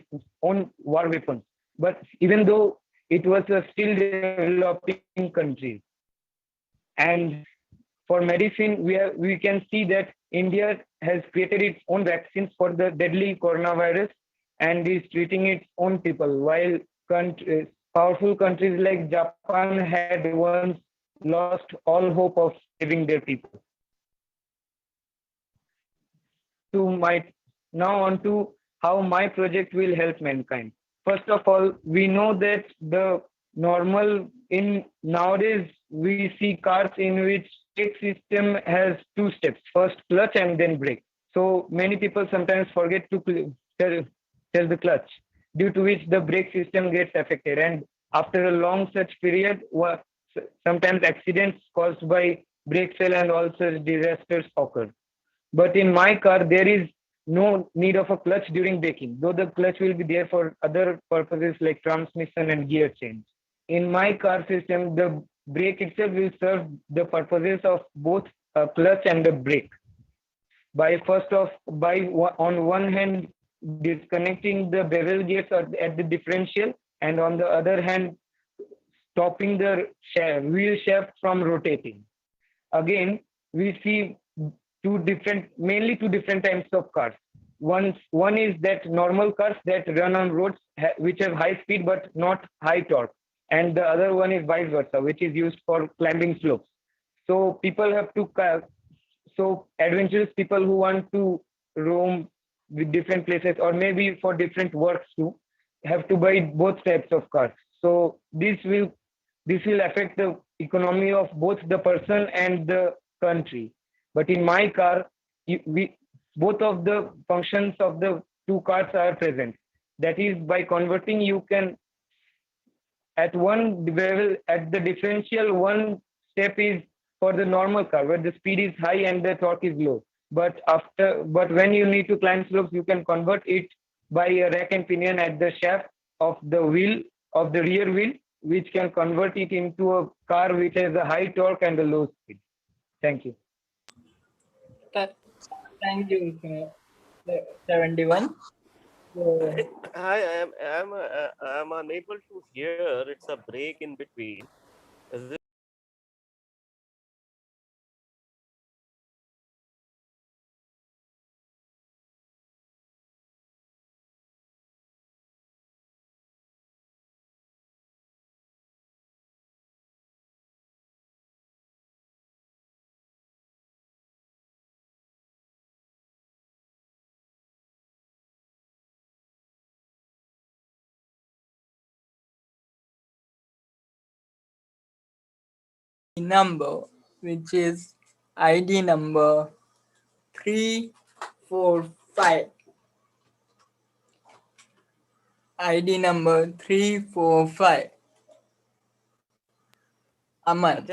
war weapons. But even though it was a still developing country, and for medicine, we can see that India has created its own vaccines for the deadly coronavirus and is treating its own people, while powerful countries like Japan had once lost all hope of saving their people. To my Now on to how my project will help mankind. First of all, we know that the normal in nowadays we see cars in which brake system has two steps: first clutch and then brake. So many people sometimes forget to tell the clutch, due to which the brake system gets affected. And after a long such period, sometimes accidents caused by brake fail and also disasters occur. But in my car, there is no need of a clutch during braking, though the clutch will be there for other purposes like transmission and gear change. In my car system, the brake itself will serve the purposes of both a clutch and a brake. On one hand disconnecting the bevel gears at the differential, and on the other hand stopping the wheel shaft from rotating. Again, we see mainly two different types of cars. One is that normal cars that run on roads which have high speed but not high torque, and the other one is vice versa, which is used for climbing slopes. So people have to so adventurous people who want to roam with different places, or maybe for different works too, have to buy both types of cars. So this will affect the economy of both the person and the country. But in my car, both of the functions of the two cars are present. That is, by converting, you can at one level, at the differential, one step is for the normal car where the speed is high and the torque is low. But when you need to climb slopes, you can convert it by a rack and pinion at the shaft of the wheel of the rear wheel, which can convert it into a car which has a high torque and a low speed. Thank you.
Thank you, 71.
Hi, I'm unable to hear. It's a break in between. Is this
number, which is ID number 345. ID number 345. Aman.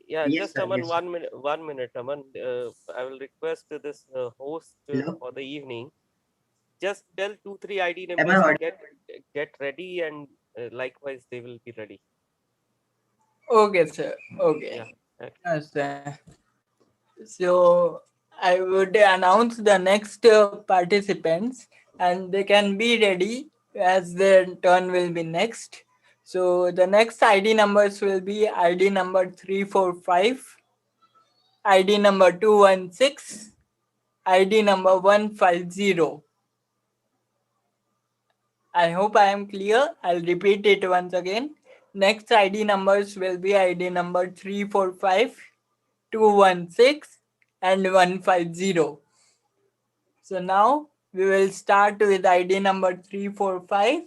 Yes, just Aman, 1 minute, 1 minute, Aman. I will request this host for the evening. Just tell 2-3 ID numbers and get ready, and likewise they will be ready.
Okay, sir. Okay. Yes, sir. So I would announce the next participants, and they can be ready as their turn will be next. So the next ID numbers will be ID number 345, ID number 216, ID number 150. I hope I am clear. I'll repeat it once again. Next ID numbers will be ID number 345, 216, and 150. So now we will start with ID number 345.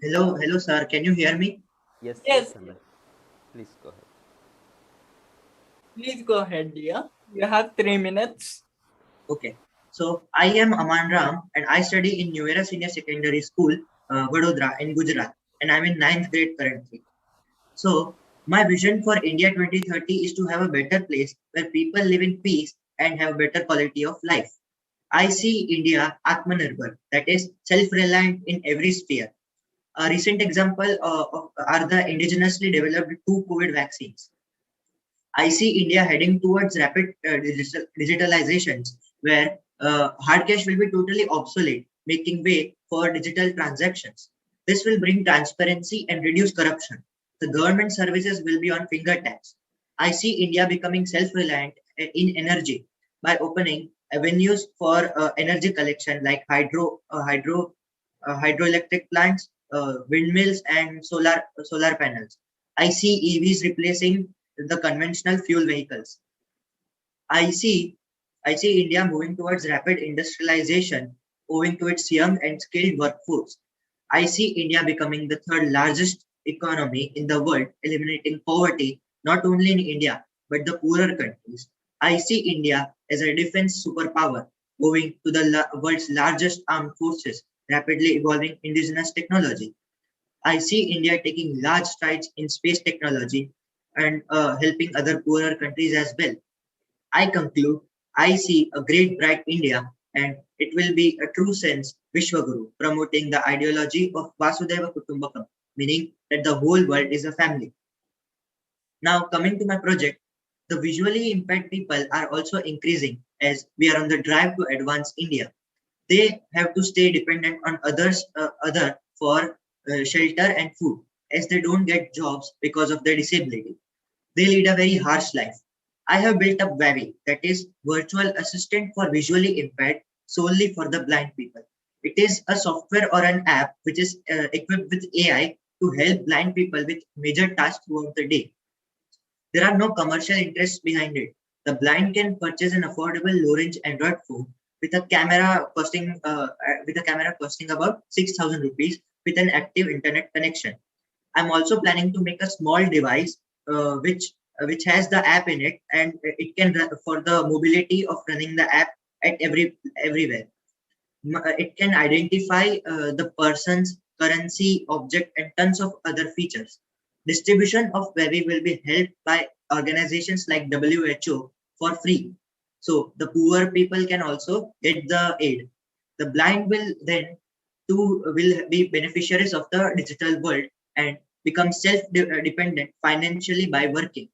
Hello, sir. Can you hear me?
Yes.
Yes.
Aman. Please go ahead.
Please go ahead, dear. You have 3 minutes.
Okay. So I am Aman Ram, and I study in New Era Senior Secondary School, Vadodara in Gujarat, and I'm in 9th grade currently. So my vision for India 2030 is to have a better place where people live in peace and have better quality of life. I see India Atmanirbhar, that is self-reliant in every sphere. A recent example are the indigenously developed 2 COVID vaccines. I see India heading towards rapid digitalizations, where hard cash will be totally obsolete, making way for digital transactions. This will bring transparency and reduce corruption. The government services will be on fingertips. I see India becoming self-reliant in energy by opening avenues for energy collection like hydroelectric plants, windmills, and solar panels. I see EVs replacing the conventional fuel vehicles. I see India moving towards rapid industrialization owing to its young and skilled workforce. I see India becoming the third largest economy in the world, eliminating poverty not only in India but the poorer countries. I see India as a defense superpower owing to the world's largest armed forces, rapidly evolving indigenous technology. I see India taking large strides in space technology and helping other poorer countries as well. I conclude, I see a great bright India and it will be a true sense Vishwaguru, promoting the ideology of Vasudeva Kutumbakam, meaning that the whole world is a family. Now coming to my project, the visually impaired people are also increasing as we are on the drive to advance India. They have to stay dependent on other for shelter and food as they don't get jobs because of their disability. They lead a very harsh life. I have built up Vavi, that is virtual assistant for visually impaired solely for the blind people. It is a software or an app which is equipped with AI to help blind people with major tasks throughout the day. There are no commercial interests behind it. The blind can purchase an affordable low-range Android phone with a camera costing about 6,000 rupees with an active internet connection. I'm also planning to make a small device which has the app in it, and it can run for the mobility of running the app at everywhere. It can identify the person's currency, object, and tons of other features. Distribution of Webby will be held by organizations like WHO for free. So the poor people can also get the aid. The blind will then will be beneficiaries of the digital world and become self-dependent financially by working.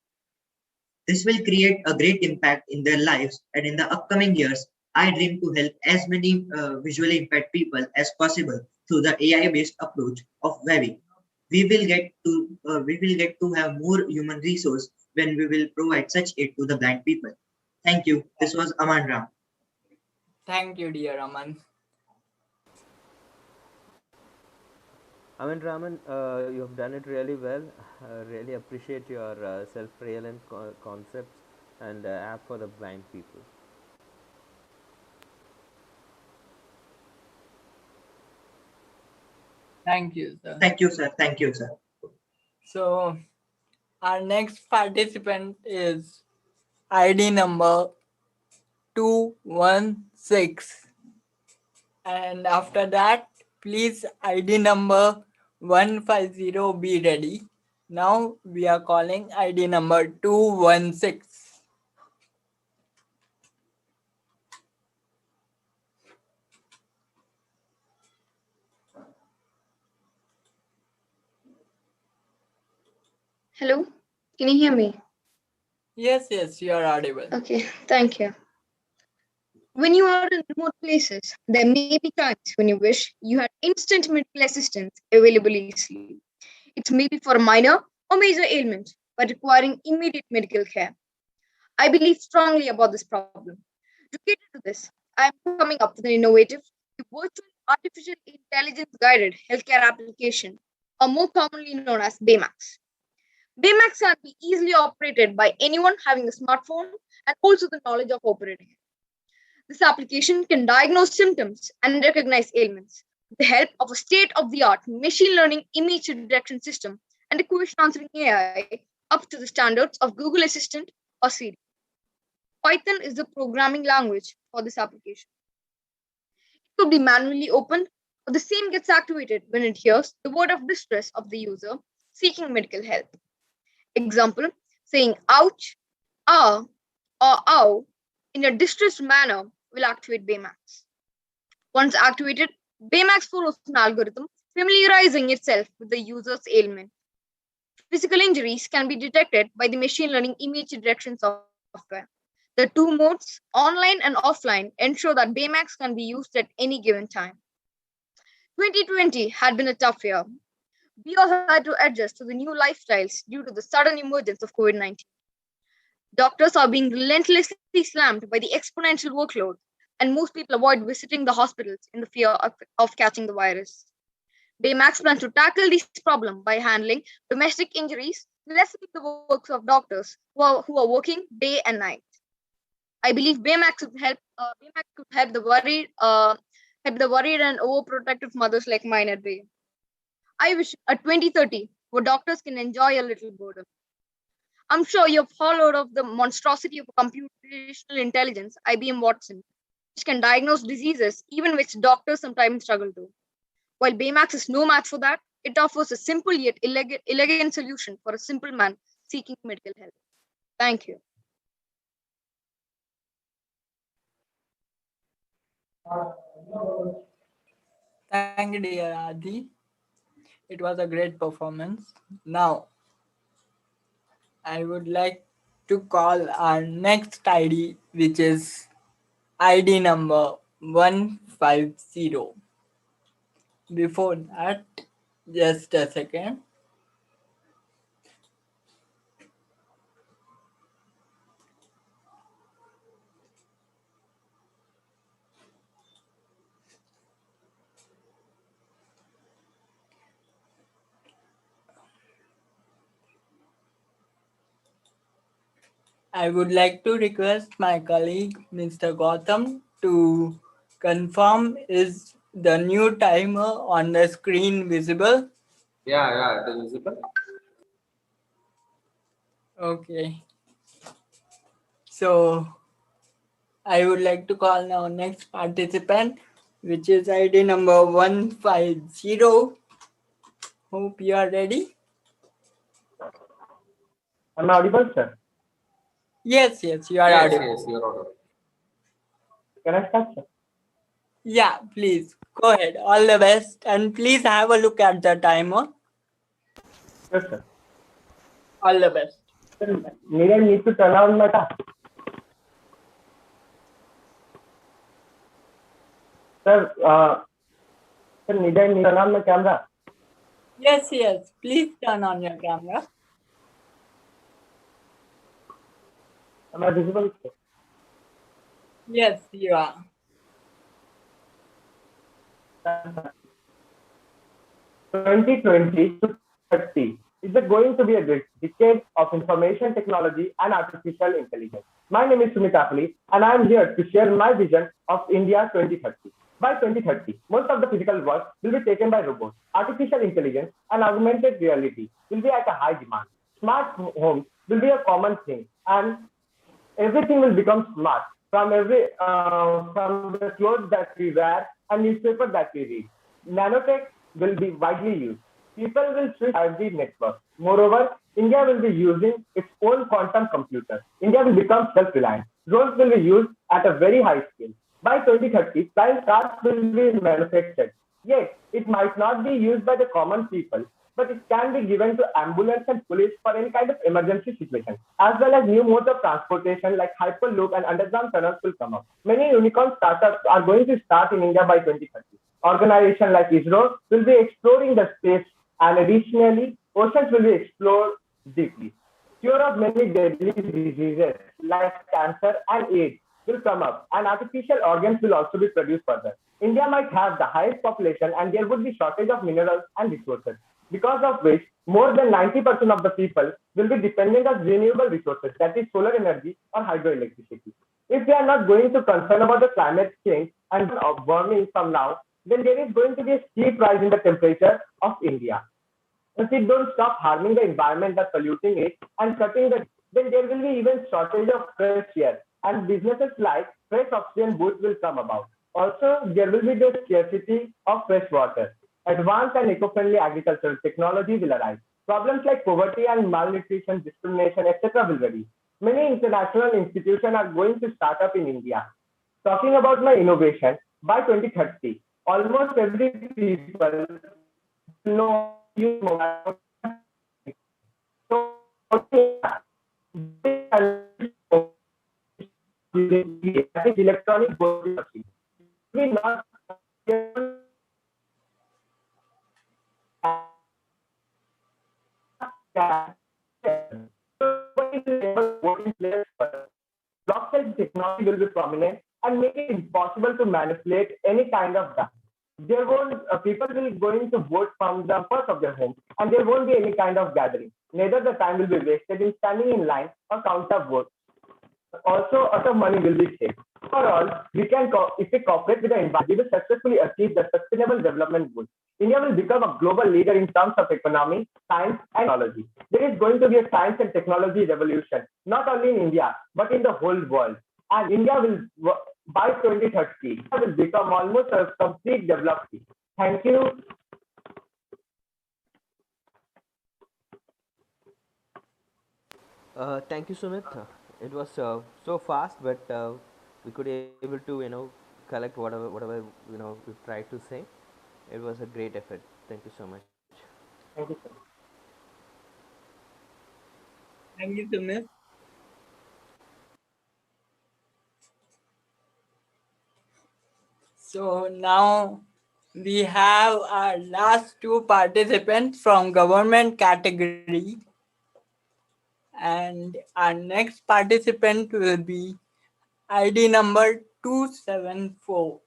This will create a great impact in their lives, and in the upcoming years, I dream to help as many visually impaired people as possible through the AI-based approach of Webby. We will get to have more human resource when we will provide such aid to the blind people. Thank you. This was Aman Ram.
Thank you, dear Aman.
Aman Raman, you have done it really well. Really appreciate your self-reliant concepts and app for the blind people.
Thank you, sir.
Thank you, sir. Thank you, sir.
So, our next participant is ID number 216. And after that, please ID number 150 be ready. Now we are calling ID number 216.
Hello, can you hear me?
Yes, you are audible.
Okay, thank you. When you are in remote places, there may be times when you wish you had instant medical assistance available easily. It may be for a minor or major ailment, but requiring immediate medical care. I believe strongly about this problem. To cater to this, I am coming up with an innovative, virtual artificial intelligence guided healthcare application, or more commonly known as Baymax. Baymax can be easily operated by anyone having a smartphone and also the knowledge of operating it. This application can diagnose symptoms and recognize ailments with the help of a state-of-the-art machine learning image detection system and a question answering AI up to the standards of Google Assistant or Siri. Python is the programming language for this application. It could be manually opened, or the same gets activated when it hears the word of distress of the user seeking medical help. Example, saying ouch, or ow in a distressed manner will activate Baymax. Once activated, Baymax follows an algorithm familiarizing itself with the user's ailment.
Physical injuries can be detected by the machine learning image detection software. The two modes, online and offline, ensure that Baymax can be used at any given time. 2020 had been a tough year. We all had to adjust to the new lifestyles due to the sudden emergence of COVID-19. Doctors are being relentlessly slammed by the exponential workload, and most people avoid visiting the hospitals in the fear of catching the virus. Baymax plans to tackle this problem by handling domestic injuries, lessening the works of doctors who are working day and night. I believe Baymax could help. Baymax could help the worried and overprotective mothers like mine at bay. I wish at 2030, where doctors can enjoy a little boredom. I'm sure you've heard of the monstrosity of computational intelligence, IBM Watson, which can diagnose diseases even which doctors sometimes struggle to. While Baymax is no match for that, it offers a simple yet elegant solution for a simple man seeking medical help. Thank you.
Thank you, dear Adi. It was a great performance. Now, I would like to call our next ID, which is ID number 150. Before that, just a second. I would like to request my colleague, Mr. Gautam, to confirm is the new timer on the screen visible?
Yeah, it is visible.
Okay. So, I would like to call now next participant, which is ID number 150. Hope you are ready.
Am I audible, sir?
Yes, you are audible.
Yes, you are audible.
Can I start, sir?
Yeah, please go ahead. All the best, and please have a look at the timer.
Yes, sir.
All the best.
Sir, may I need to turn on my task? Sir, need I turn on my camera?
Yes, please turn on your camera.
Am I visible, sir?
Yes, you are.
2020 to 30 is going to be a decade of information technology and artificial intelligence. My name is Sumit Apli, and I am here to share my vision of India 2030. By 2030, most of the physical work will be taken by robots. Artificial intelligence and augmented reality will be at a high demand. Smart homes will be a common thing, and everything will become smart, from the clothes that we wear and newspaper that we read. Nanotech will be widely used. People will switch 5G network. Moreover, India will be using its own quantum computer. India will become self-reliant. Drones will be used at a very high scale. By 2030, flying cars will be manufactured. Yes, it might not be used by the common people, but it can be given to ambulance and police for any kind of emergency situation, as well as new modes of transportation like hyperloop and underground tunnels will come up. Many unicorn startups are going to start in India by 2030. Organizations like ISRO will be exploring the space, and additionally, oceans will be explored deeply. Cure of many deadly diseases like cancer and AIDS will come up, and artificial organs will also be produced further. India might have the highest population, and there would be shortage of minerals and resources, because of which more than 90% of the people will be dependent on renewable resources, that is solar energy or hydroelectricity. If they are not going to concern about the climate change and warming from now, then there is going to be a steep rise in the temperature of India. If we don't stop harming the environment by polluting it and cutting the, then there will be even shortage of fresh air, and businesses like fresh oxygen booths will come about. Also, there will be the scarcity of fresh water. Advanced and eco-friendly agricultural technology will arise. Problems like poverty and malnutrition, discrimination, etc. will reduce. Many international institutions are going to start up in India. Talking about my innovation, by 2030, almost every people know use mobile. electronic voting machine. We not blockchain technology will be prominent and make it impossible to manipulate any kind of data. There won't people will going to vote from the first of their home, and there won't be any kind of gathering. Neither the time will be wasted in standing in line or count of votes. Also, a lot of money will be saved. Overall, we can, if we cooperate with the environment, we will successfully achieve the sustainable development goals. India will become a global leader in terms of economy, science, and technology. There is going to be a science and technology revolution, not only in India, but in the whole world. And India will, by 2030, will become almost a complete developed. Thank you.
Thank you, Sumit. It was so fast, but we could able to collect whatever we tried to say. It was a great effort. Thank you so much.
Thank you, sir.
Thank you, Sumit. So now we have our last two participants from government category. And our next participant will be ID number 274.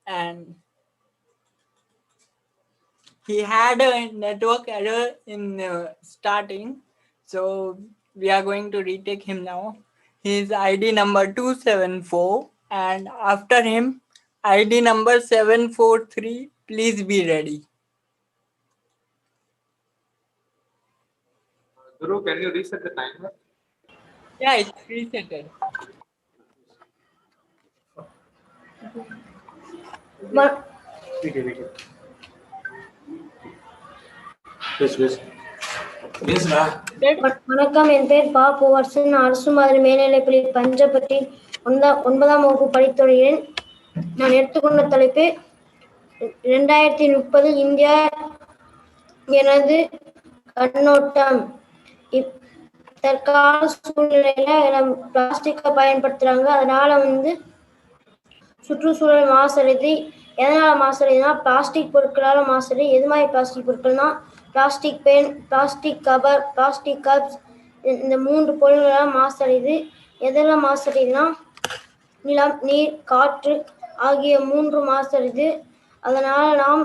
And he had a network error in starting. So we are going to retake him now. His ID number 274. And after him, ID number 743. Please be ready.
Guru, can you reset the timer?
Yeah, it's resetted.
வணக்கம், என் பேர் பா பூவரசன். அரசு மாதிரி மேல்நிலைப்பள்ளி பஞ்சப்பட்டி 9ஆம் வகுப்பு படித்துறையின். நான் எடுத்துக்கொண்ட தலைப்பு 2030 இந்தியா எனது கண்ணோட்டம். தற்கால சூழ்நிலையில பிளாஸ்டிக்கை பயன்படுத்துறாங்க. அதனால சுற்றுச்சூழல் மாசடைது. எதனால மாசடைதுன்னா பிளாஸ்டிக் பொருட்களால் மாசடைது. எது மாதிரி பிளாஸ்டிக் பொருட்கள்னா plastic pen, plastic cover, plastic cups, இந்த 3 பொருட்களால் மாசடைது. எதெல்லாம் மாசடைதுன்னா நிலம், நீர், காற்று ஆகிய 3 மாசடைது. அதனால நாம்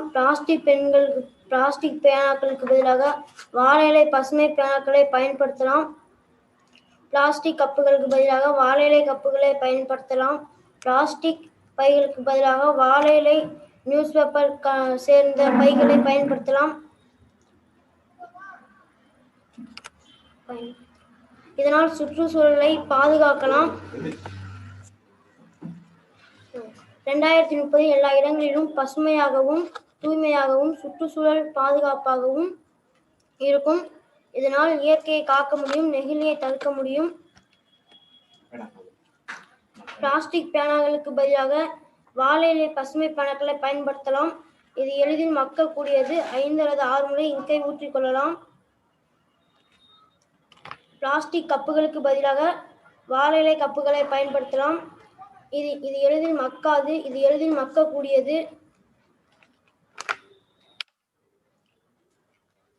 பிளாஸ்டிக் பேனாக்களுக்கு பதிலாக வாழை இலை பசுமை பேனாக்களை பயன்படுத்தலாம். பிளாஸ்டிக் கப்புகளுக்கு பதிலாக வாழை இலை கப்புகளை பயன்படுத்தலாம். பிளாஸ்டிக் பைகளுக்கு பதிலாக வாழை இலை நியூஸ் பேப்பர் சேர்ந்த பைகளை பயன்படுத்தலாம். இதனால் சுற்றுச்சூழலை பாதுகாக்கலாம். 2030 எல்லா இடங்களிலும் பசுமையாகவும் தூய்மையாகவும் சுற்றுச்சூழல் பாதுகாப்பாகவும் இருக்கும். இதனால் இயற்கையை காக்க முடியும், நெகிழியை தடுக்க முடியும். பிளாஸ்டிக் பேனாக்களுக்கு பதிலாக வாழை இலை பசுமை பேனாக்களை பயன்படுத்தலாம். இது எளிதில் மக்கக்கூடியது. 5 அல்லது 6 முறை இங்கை ஊற்றிக்கொள்ளலாம். பிளாஸ்டிக் கப்புகளுக்கு பதிலாக வாழை இலை கப்புகளை பயன்படுத்தலாம். இது எளிதில் மக்காது. இது எளிதில் மக்கக்கூடியது.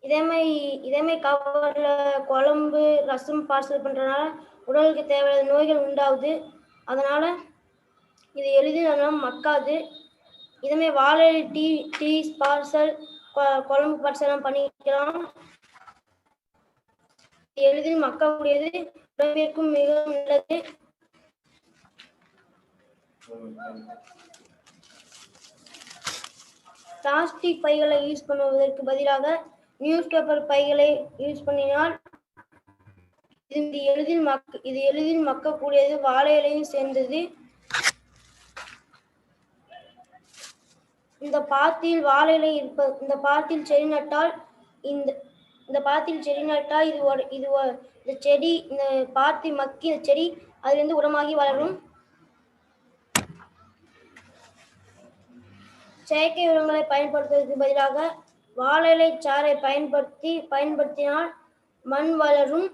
இதேமாதிரி கவர்ல குழம்பு, ரசம் பார்சல் பண்றதுனால உடலுக்கு தேவையான நோய்கள் உண்டாகுது. அதனால இது எளிதில் மக்காது. இதேமாதிரி வாழை டீ பார்சல், குழம்பு பார்சல் பண்ணிக்கலாம். எளிதில் மக்கக்கூடியது, உடம்பிற்கும் மிகவும் நல்லது. பிளாஸ்டிக் பைகளை யூஸ் பண்ணுவதற்கு பதிலாக நியூஸ் பேப்பர் பைகளை யூஸ் பண்ணினால் இது எளிதில் மக்கக்கூடியது, வாழை இலையும் சேர்ந்தது. இந்த பாத்தியில் வாழை இலை இந்த பாத்தியில் செடி நட்டால் இந்த செடி, இந்த பாத்தி மக்கி இந்த செடி அதிலிருந்து உரமாகி வளரும். செயற்கை உரங்களை பயன்படுத்துவதற்கு பதிலாக வாழை இலை சாறை பயன்படுத்தினால் மண் வளரும்,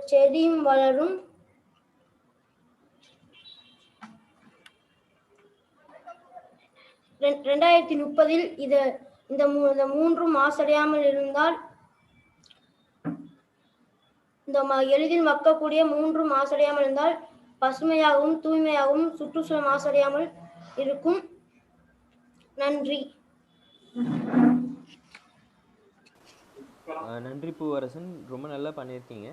செடியும் வளரும். 2030 இந்த மூன்றும் மாசடையாமல் இருந்தால் எளிதில் மக்கக்கூடிய மூன்றும் மாசடையாமல் இருந்தால் பசுமையாகவும் தூய்மையாகவும் சுற்றுச்சூழல் மாசடையாமல் இருக்கும். நன்றி.
நன்றி பூவரசன், ரொம்ப நல்லா பண்ணியிருக்கீங்க.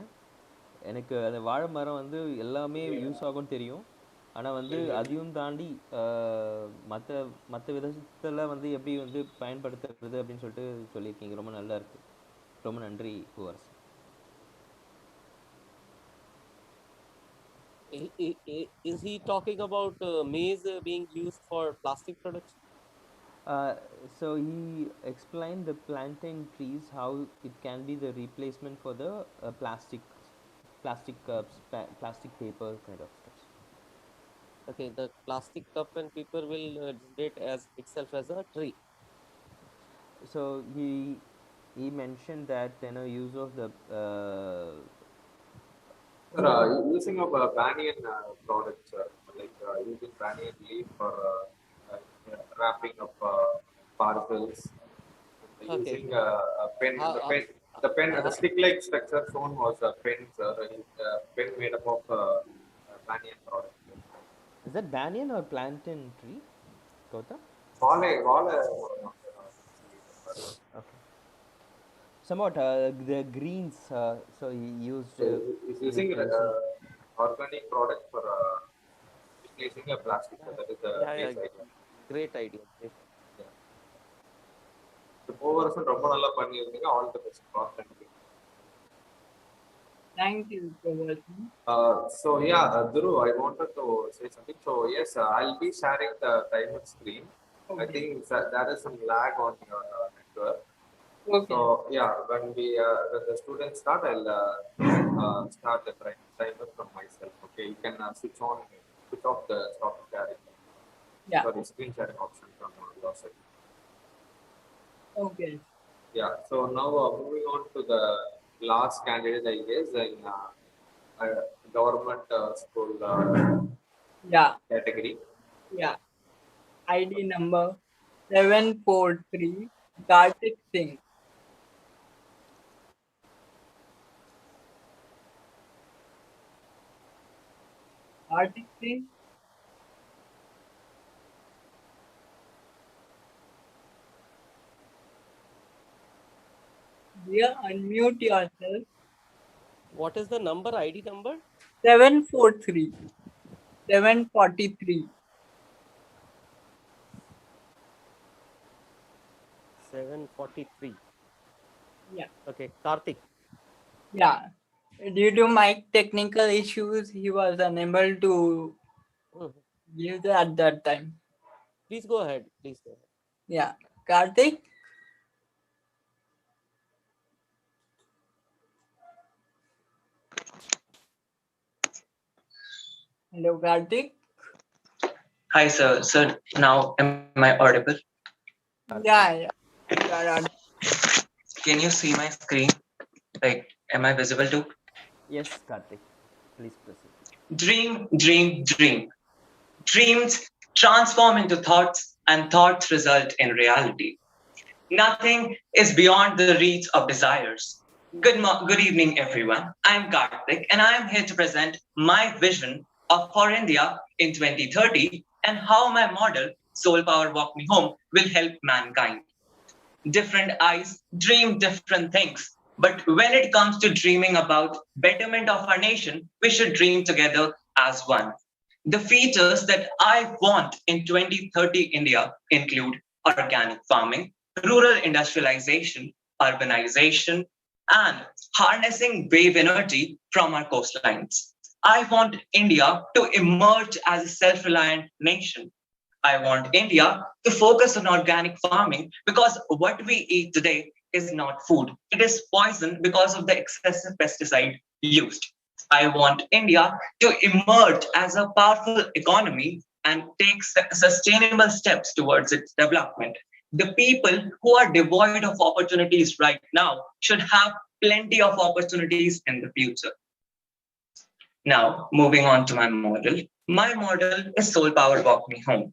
எனக்கு அந்த வாழை மரம் வந்து எல்லாமே யூஸ் ஆகும்னு தெரியும். ஆனால் வந்து அதையும் தாண்டி மற்ற விதத்தில் வந்து எப்படி வந்து பயன்படுத்துறது அப்படின்னு சொல்லியிருக்கீங்க. ரொம்ப நல்லா இருக்கு. ரொம்ப நன்றி Poovarasan.
Is he talking about maize being used for plastic production?
So he explained the plantain trees, how it can be the replacement for the plastic cups, plastic paper kind of stuff.
Okay, the plastic cup and paper will generate as itself as a tree.
So he mentioned that use of the
using of banyan products, like using banyan leaf for wrapping of parcels.
Okay.
Using a pen, the stick-like structure shown was a pen, pen made up of banyan product.
Is that banyan or plantain tree, Gautam?
Vale.
Okay. Somewhat the greens. So he used.
He's using organic product for replacing a plastic. So that is the base idea.
Great idea.
All the best.
Thank you, Prabhatan.
So yeah, Dhuru, I wanted to say something. So yes, I'll be sharing the timer screen. Okay. I think there is some lag on your network. Okay. So yeah, when the students start, I'll start the timer from myself. Okay, you can switch off the stop sharing.
Yeah.
Sorry, screen sharing option from your side.
Okay.
Yeah. So now moving on to the last candidate, I guess, in government school category.
Yeah. ID number 743, Kartik Singh. Kartik Singh? Dear, unmute yourself.
What is the number, ID number?
743. 743.
743.
Yeah.
Okay, Kartik.
Yeah. Due to mic technical issues, he was unable to give at that time.
Please go ahead.
Yeah. Kartik? Hello, Kartik.
Hi, sir. Sir, now am I audible?
Yeah.
Can you see my screen? Like, am I visible too?
Yes, Kartik. Please proceed.
Dream, dream, dream. Dreams transform into thoughts, and thoughts result in reality. Nothing is beyond the reach of desires. Good evening, everyone. I'm Kartik, and I'm here to present my vision for India in 2030 and how my model, Soul Power Walk Me Home, will help mankind. Different eyes dream different things, but when it comes to dreaming about betterment of our nation, we should dream together as one. The features that I want in 2030 India include organic farming, rural industrialization, urbanization, and harnessing wave energy from our coastlines. I want India to emerge as a self-reliant nation. I want India to focus on organic farming because what we eat today is not food. It is poison because of the excessive pesticide used. I want India to emerge as a powerful economy and take sustainable steps towards its development. The people who are devoid of opportunities right now should have plenty of opportunities in the future. Now, moving on to my model. My model is Soul Power Walk Me Home.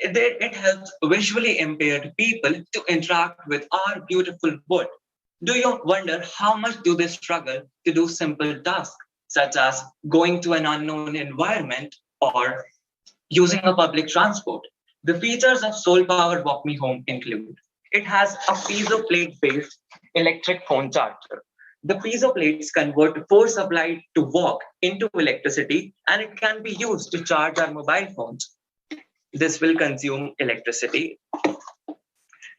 It helps visually impaired people to interact with our beautiful world. Do you wonder how much do they struggle to do simple tasks, such as going to an unknown environment or using a public transport? The features of Soul Powered Walk Me Home include: it has a piezo plate based electric phone charger. The piezo plates convert force applied to walk into electricity, and it can be used to charge our mobile phones. This will consume electricity.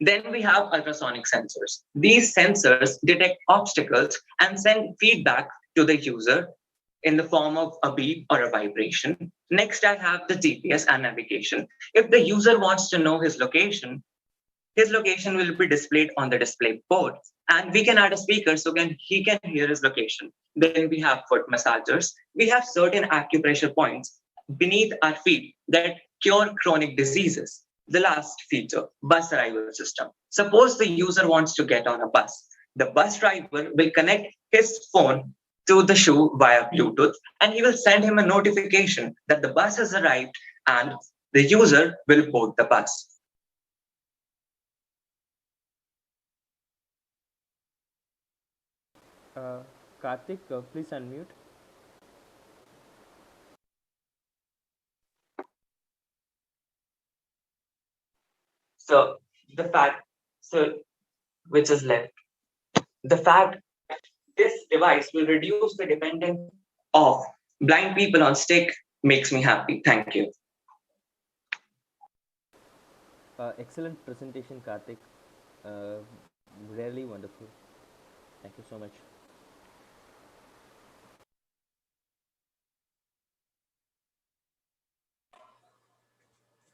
Then we have ultrasonic sensors. These sensors detect obstacles and send feedback to the user in the form of a beep or a vibration. Next, I have the GPS and navigation. If the user wants to know his location will be displayed on the display board, and we can add a speaker so he can hear his location. Then we have foot massagers. We have certain acupressure points beneath our feet that cure chronic diseases. The last feature, bus arrival system. Suppose the user wants to get on a bus. The bus driver will connect his phone to the shoe via Bluetooth, and he will send him a notification that the bus has arrived and the user will board the bus.
Karthik, please unmute.
So which is left. The fact this device will reduce the dependence of blind people on stick makes me happy. Thank you.
Excellent presentation, Karthik. Really wonderful. Thank you so much.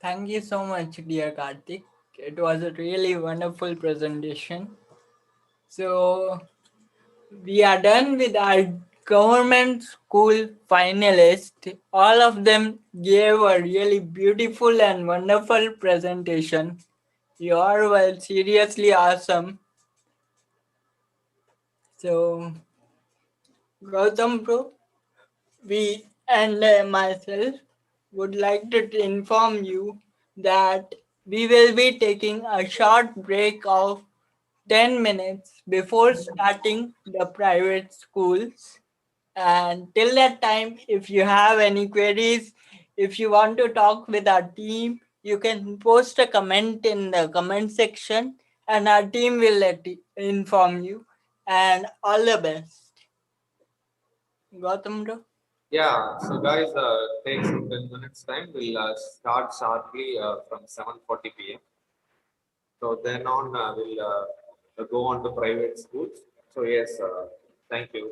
Thank you so much, dear Karthik. It was a really wonderful presentation. So, we are done with our government school finalists. All of them gave a really beautiful and wonderful presentation. You are well, seriously awesome. So, Gautam bro, we and myself would like to inform you that we will be taking a short break of 10 minutes before starting the private schools. And till that time, if you have any queries, if you want to talk with our team, you can post a comment in the comment section and our team will inform you. And all the best. Gautam bro?
Yeah, so guys, take some 10 minutes time. We'll start sharply from 7:40 p.m. So then on, we'll go on to private schools. So yes, thank you.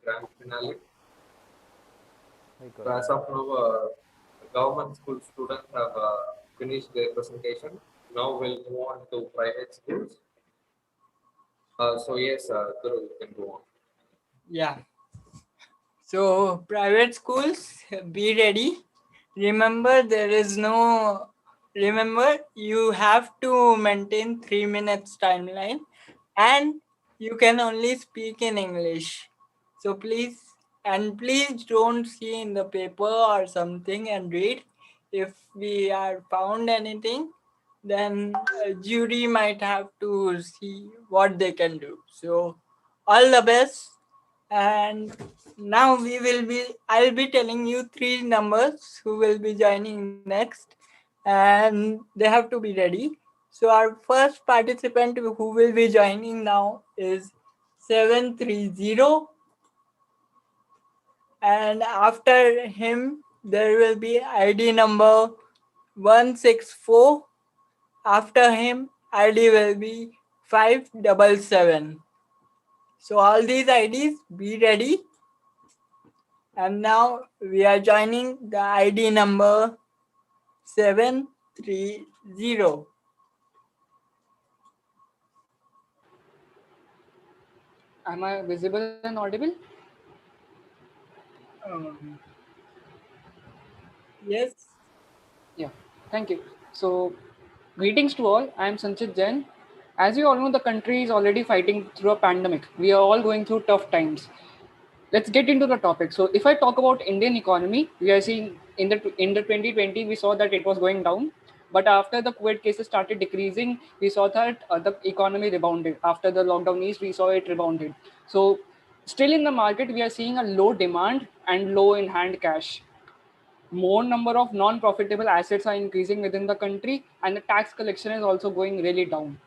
grand finale.
Hi,
So as of now, government school students have finished their presentation. Now we'll move on to private schools. So yes, Guru, you can go on.
Yeah. So private schools, be ready. Remember, remember you have to maintain 3 minutes timeline and you can only speak in English. So please don't see in the paper or something and read. If we are found anything, then a jury might have to see what they can do. So all the best. And now I'll be telling you 3 numbers who will be joining next, and they have to be ready. So our first participant who will be joining now is 730, and after him there will be ID number 164. After him ID will be 577. So all these IDs, be ready. And now we are joining the ID number 730.
Am I visible and audible?
Yes.
Yeah, thank you. So, greetings to all. I am Sanchit Jain. As you all know, the country is already fighting through a pandemic. We are all going through tough times. Let's get into the topic. So, if I talk about Indian economy, we are seeing in the 2020 we saw that it was going down, but after the COVID cases started decreasing, we saw that the economy rebounded. After the lockdown eased, we saw it rebounded. So, still in the market, we are seeing a low demand and low in hand cash. More number of non-profitable assets are increasing within the country, and the tax collection is also going really down.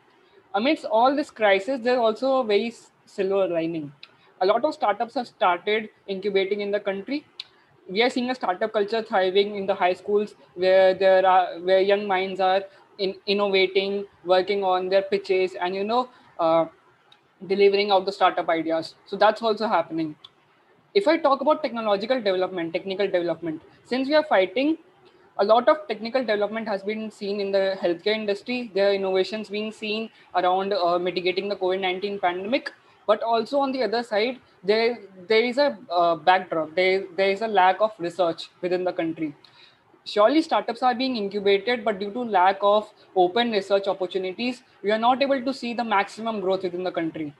Amidst all this crisis, there's also a very silver lining. A lot of startups have started incubating in the country. We are seeing a startup culture thriving in the high schools where young minds are innovating, working on their pitches, and delivering out the startup ideas. So that's also happening. If I talk about technical development, since we are fighting, a lot of technical development has been seen in the healthcare industry. There are innovations being seen around mitigating the COVID-19 pandemic. But also on the other side, there is a backdrop. There is a lack of research within the country. Surely startups are being incubated, but due to lack of open research opportunities, we are not able to see the maximum growth within the country.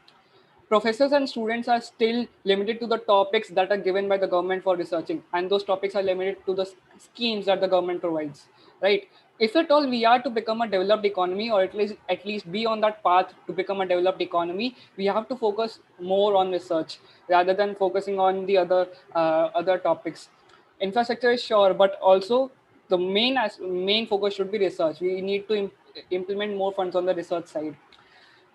Professors and students are still limited to the topics that are given by the government for researching, and those topics are limited to the schemes that the government provides, right? If at all we are to become a developed economy, or at least be on that path to become a developed economy, we have to focus more on research rather than focusing on the other topics. Infrastructure is sure, but also the main focus should be research. We need to implement more funds on the research side.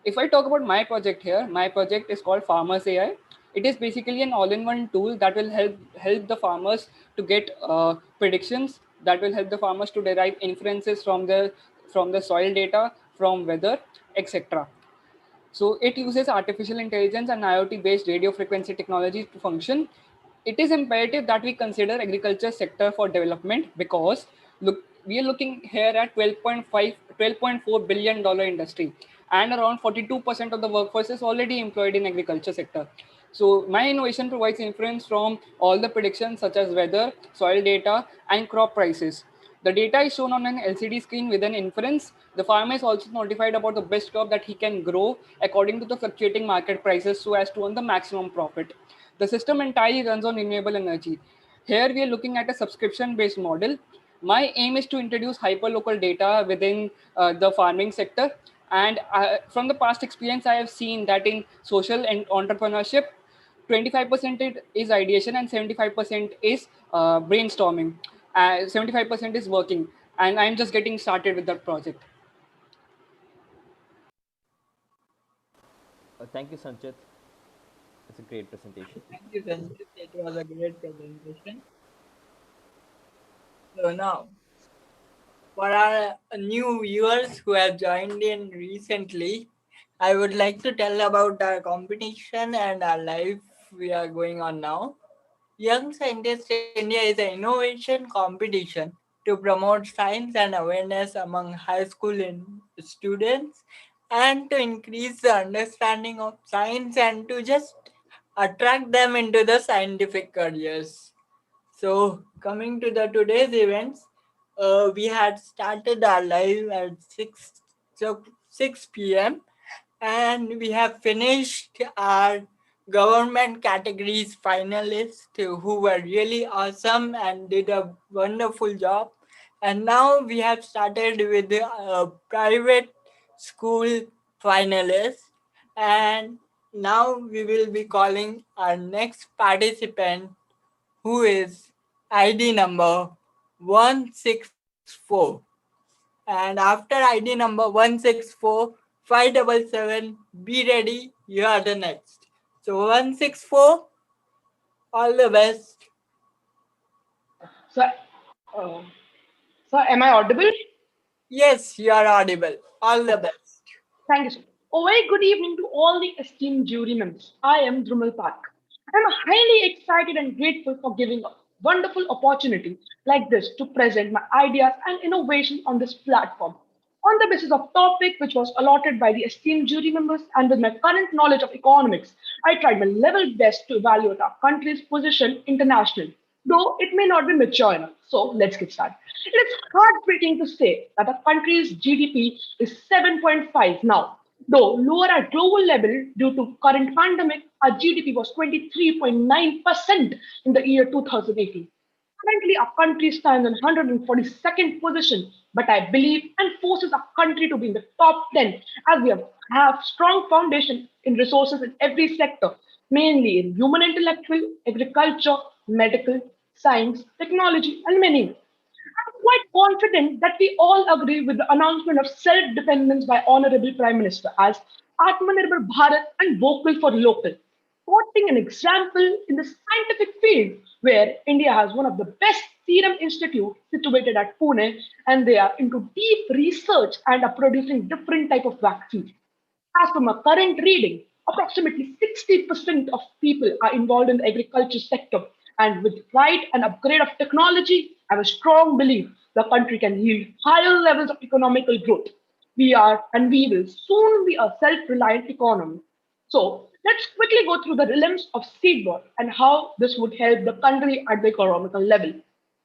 If I talk about my project here, my project is called Farmers AI. It is basically an all-in-one tool that will help the farmers to get predictions, that will help the farmers to derive inferences from the soil data, from weather, etc. So it uses artificial intelligence and IoT-based radio frequency technology to function. It is imperative that we consider agriculture sector for development, because we are looking here at $12.4 billion industry, and around 42% of the workforce is already employed in agriculture sector. So my innovation provides inference from all the predictions such as weather, soil data, and crop prices. The data is shown on an LCD screen with an inference. The farmer is also notified about the best crop that he can grow according to the fluctuating market prices so as to earn the maximum profit. The system entirely runs on renewable energy. Here we are looking at a subscription-based model. My aim is to introduce hyperlocal data within the farming sector. And from the past experience, I have seen that in social and entrepreneurship, 25% is ideation and 75% is brainstorming. 75% is working, and I'm just getting started with that project.
Thank you, Sanchit. It's a great presentation.
Thank you, Sanjit. It was a great presentation. So now, for our new viewers who have joined in recently, I would like to tell about our competition and our live we are going on now. Young Scientist India is an innovation competition to promote science and awareness among high school students and to increase the understanding of science and to just attract them into the scientific careers. So coming to the today's events, we had started our live at 6 p.m. and we have finished our government categories finalists who were really awesome and did a wonderful job. And now we have started with the private school finalists. And now we will be calling our next participant, who is ID number 164. And after ID number 164, 577, be ready, you are the next. So 164, all the best.
So, uh, so am I audible?
Yes, you are audible. All the best.
Thank you, sir. A very good evening to all the esteemed jury members. I am Drumal Park. I'm highly excited and grateful for giving a wonderful opportunity like this to present my ideas and innovation on this platform. On the basis of topic which was allotted by the esteemed jury members and with my current knowledge of economics, I tried my level best to evaluate our country's position internationally, though it may not be mature enough. So let's get started. It is heartbreaking to say that our country's GDP is 7.5 now. Though lower at global level due to current pandemic, our GDP was 23.9% in the year 2018. Currently, our country stands on 142nd position, but I believe and forces our country to be in the top 10 as we have strong foundation in resources in every sector, mainly in human intellectual, agriculture, medical, science, technology, and many more. I'm quite confident that we all agree with the announcement of self-dependence by Honorable Prime Minister as Atmanirbhar Bharat and vocal for local, quoting an example in the scientific field where India has one of the best serum institute situated at Pune, and they are into deep research and are producing different type of vaccines. As per my current reading, approximately 60% of people are involved in the agriculture sector. And with right and upgrade of technology, I have a strong belief the country can yield higher levels of economical growth. We are and we will soon be a self-reliant economy. So let's quickly go through the realms of seedball and how this would help the country at the economical level.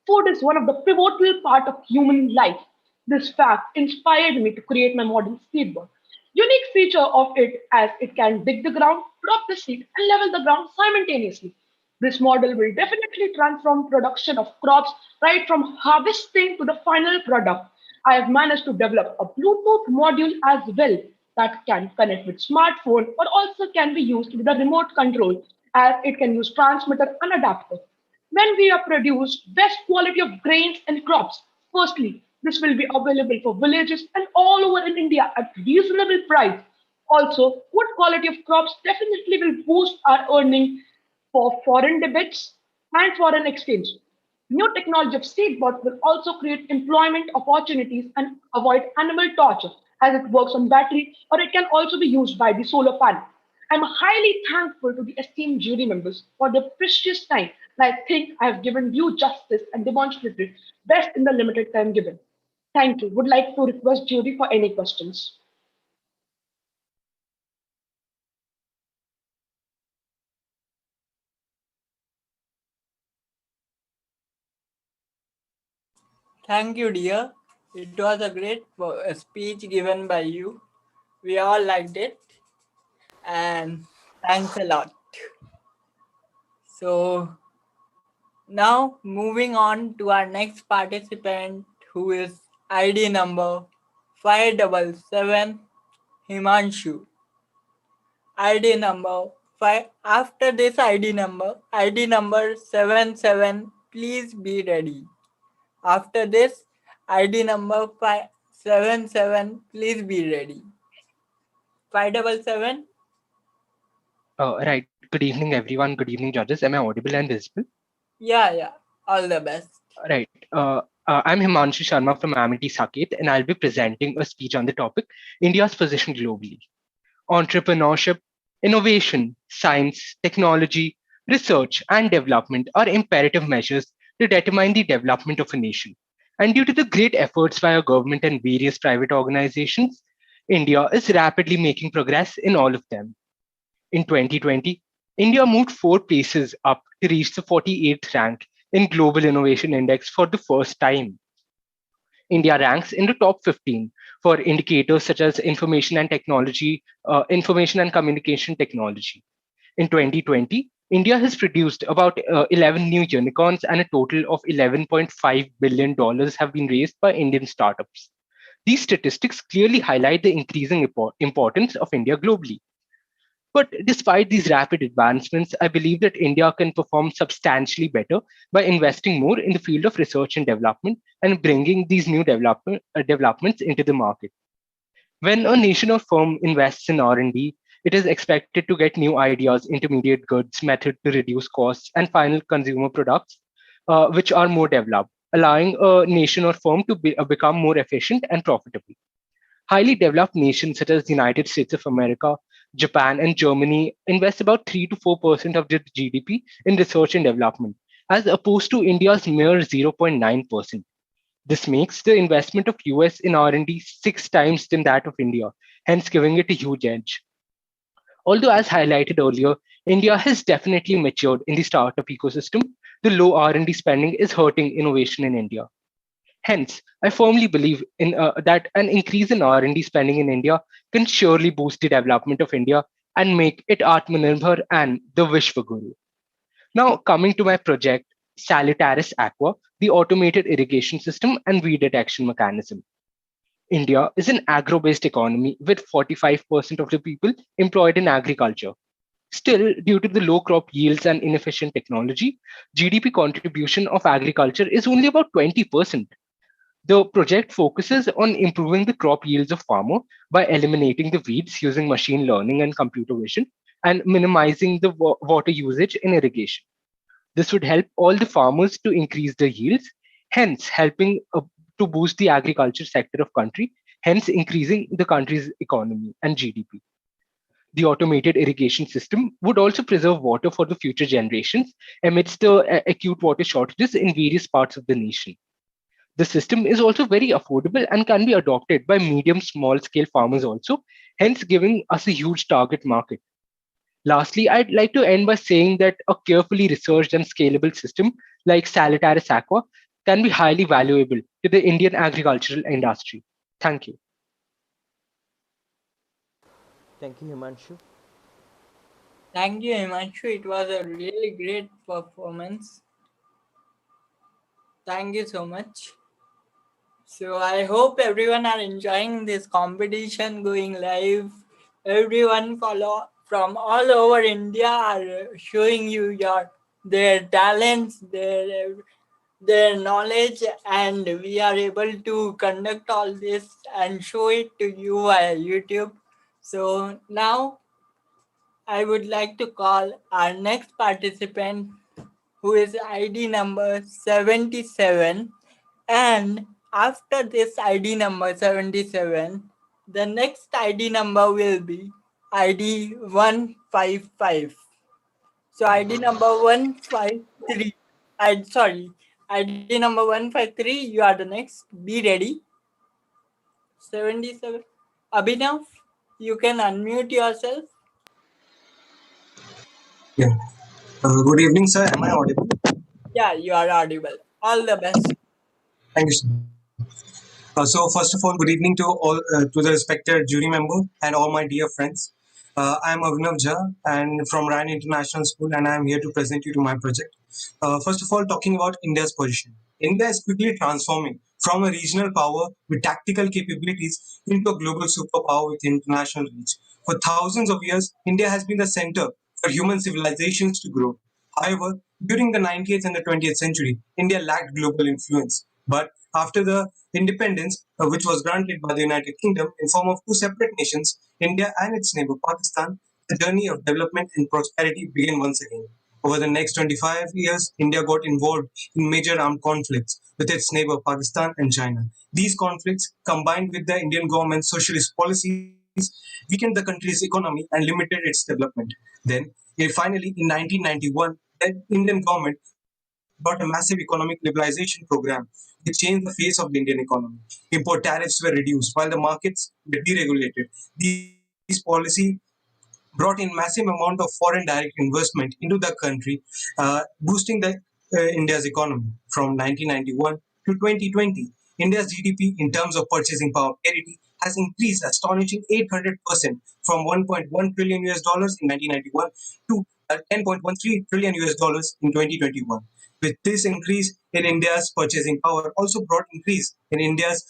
Food is one of the pivotal part of human life. This fact inspired me to create my model seedball. Unique feature of it as it can dig the ground, drop the seed, and level the ground simultaneously. This model will definitely transform production of crops right from harvesting to the final product. I have managed to develop a Bluetooth module as well that can connect with smartphone or also can be used with a remote control as it can use transmitter and adapter. When we have produced best quality of grains and crops, firstly, this will be available for villages and all over in India at reasonable price. Also, good quality of crops definitely will boost our earning for foreign debates and foreign exchange. New technology of seedbot will also create employment opportunities and avoid animal torture as it works on battery or it can also be used by the solar panel. I'm highly thankful to the esteemed jury members for their precious time and I think I have given due justice and demonstrated best in the limited time given. Thank you. Would like to request jury for any questions.
Thank you, dear. It was a great speech given by you. We all liked it. And thanks a lot. So now moving on to our next participant, who is ID number 577, Himanshu. ID number 5. After this ID number 77, please be ready. After this, ID number 577, please be ready. 577.
Right. Good evening, everyone. Good evening, judges. Am I audible and visible?
Yeah. All the best.
Right. I'm Himanshu Sharma from Amity Saket, and I'll be presenting a speech on the topic India's position globally. Entrepreneurship, Innovation, science, technology, research, and development are imperative measures to determine the development of a nation. And due to the great efforts by our government and various private organizations, India is rapidly making progress in all of them. In 2020, India moved 4 places up to reach the 48th rank in Global Innovation Index for the first time. India ranks in the top 15 for indicators such as information and communication technology. In 2020, India has produced about 11 new unicorns, and a total of $11.5 billion have been raised by Indian startups. These statistics clearly highlight the increasing importance of India globally. But despite these rapid advancements, I believe that India can perform substantially better by investing more in the field of research and development and bringing these new developments into the market. When a nation or firm invests in R&D, it is expected to get new ideas, intermediate goods, method to reduce costs, and final consumer products, which are more developed, allowing a nation or firm to become more efficient and profitable. Highly developed nations such as the United States of America, Japan, and Germany invest about 3 to 4% of their GDP in research and development, as opposed to India's mere 0.9%. This makes the investment of US in R&D 6 times than that of India, hence giving it a huge edge. Although, as highlighted earlier, India has definitely matured in the startup ecosystem, the low R&D spending is hurting innovation in India. Hence, I firmly believe that an increase in R&D spending in India can surely boost the development of India and make it Atmanirbhar and the Vishwaguru. Now, coming to my project, Salutaris Aqua, the automated irrigation system and weed detection mechanism. India is an agro-based economy with 45% of the people employed in agriculture. Still, due to the low crop yields and inefficient technology, GDP contribution of agriculture is only about 20%. The project focuses on improving the crop yields of farmer by eliminating the weeds using machine learning and computer vision and minimizing the water usage in irrigation. This would help all the farmers to increase their yields, hence helping to boost the agriculture sector of country, hence increasing the country's economy and GDP. The automated irrigation system would also preserve water for the future generations amidst the acute water shortages in various parts of the nation. The system is also very affordable and can be adopted by medium small scale farmers also, hence giving us a huge target market. Lastly, I'd like to end by saying that a carefully researched and scalable system like Salutaris Aqua can be highly valuable to the Indian agricultural industry. Thank you.
Thank you, Himanshu.
Thank you, Himanshu. It was a really great performance. Thank you so much. So I hope everyone are enjoying this competition going live. Everyone from all over India are showing you their talents, their knowledge, and we are able to conduct all this and show it to you via YouTube. So now I would like to call our next participant, who is ID number 77. And after this ID number 77, the next ID number will be ID 155. So ID number 153. ID number 153, you are the next. Be ready. 77. Abhinav, you can unmute yourself.
Yeah. Good evening, sir. Am I audible?
Yeah, you are audible. All the best.
Thank you, sir. So, first of all, good evening to all, to the respected jury member and all my dear friends. I am Avinav Jha and from Ryan International School, and I am here to present you to my project. First of all, talking about India's position. India is quickly transforming from a regional power with tactical capabilities into a global superpower with international reach. For thousands of years, India has been the center for human civilizations to grow. However, during the 19th and the 20th century, India lacked global influence. But after the independence, which was granted by the United Kingdom in form of two separate nations, India and its neighbor Pakistan, the journey of development and prosperity began once again. Over the next 25 years, India got involved in major armed conflicts with its neighbor Pakistan and China. These conflicts, combined with the Indian government's socialist policies, weakened the country's economy and limited its development. Then, finally, in 1991, the Indian government brought a massive economic liberalization program which changed the face of the Indian economy. Import tariffs were reduced while the markets were deregulated. These policies brought in massive amount of foreign direct investment into the country, boosting India's economy. From 1991 to 2020, India's GDP in terms of purchasing power parity has increased astonishing 800% from 1.1 trillion US dollars in 1991 to 10.13 trillion US dollars in 2021. With this increase in India's purchasing power, also brought increase in India's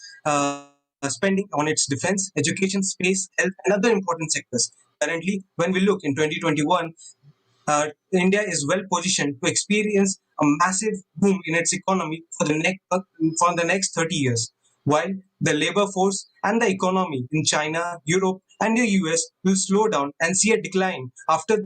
spending on its defense, education, space, health, and other important sectors. Currently, when we look in 2021, India is well positioned to experience a massive boom in its economy for the next 30 years. While the labor force and the economy in China, Europe, and the US will slow down and see a decline after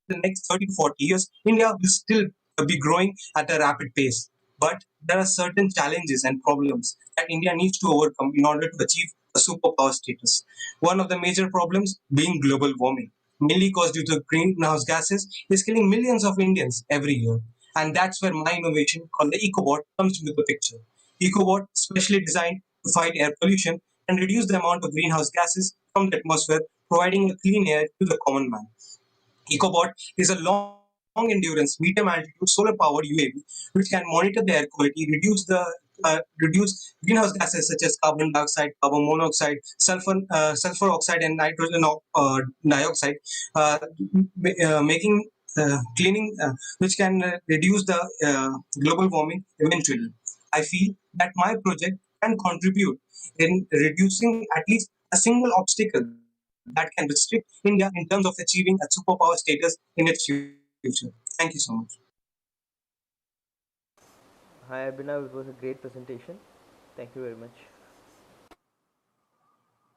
the next 30 to 40 years, India will still be growing at a rapid pace. But there are certain challenges and problems that India needs to overcome in order to achieve a superpower status. One of the major problems being global warming, mainly caused due to greenhouse gases, is killing millions of Indians every year. And that's where my innovation called the EcoBot comes into the picture. EcoBot, specially designed to fight air pollution and reduce the amount of greenhouse gases from the atmosphere, providing a clean air to the common man. EcoBot is a long endurance, medium altitude solar powered UAV which can monitor the air quality, reduce greenhouse gases such as carbon dioxide, carbon monoxide, sulfur oxide, and nitrogen dioxide, making cleaning, which can reduce the global warming eventually. I feel that my project can contribute in reducing at least a single obstacle that can restrict India in terms of achieving a superpower status in its future. Thank you so much.
Hi Abhinav, it was a great presentation. Thank you very much.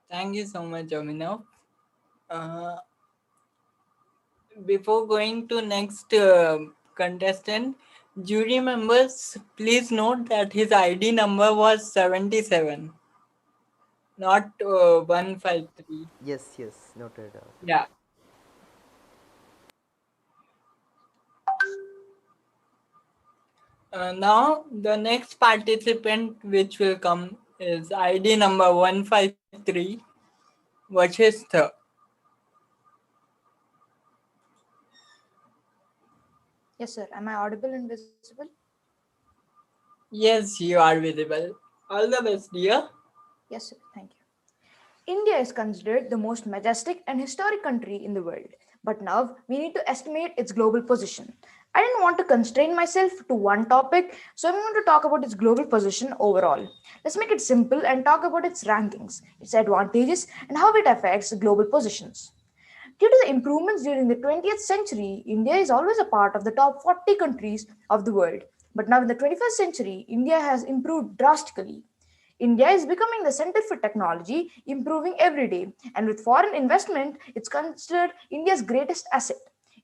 Thank you so much, Abhinav. Before going to next contestant, jury members, please note that his ID number was 77, not 153.
Yes, noted.
Yeah. Now, the next participant which will come is ID number 153, Vachistha.
Yes, sir. Am I audible and visible?
Yes, you are visible. All the best, dear.
Yes, sir. Thank you. India is considered the most majestic and historic country in the world, but now we need to estimate its global position. I didn't want to constrain myself to one topic, so I'm going to talk about its global position overall. Let's make it simple and talk about its rankings, its advantages, and how it affects global positions. Due to the improvements during the 20th century, India is always a part of the top 40 countries of the world. But now in the 21st century, India has improved drastically. India is becoming the center for technology, improving every day. And with foreign investment, it's considered India's greatest asset.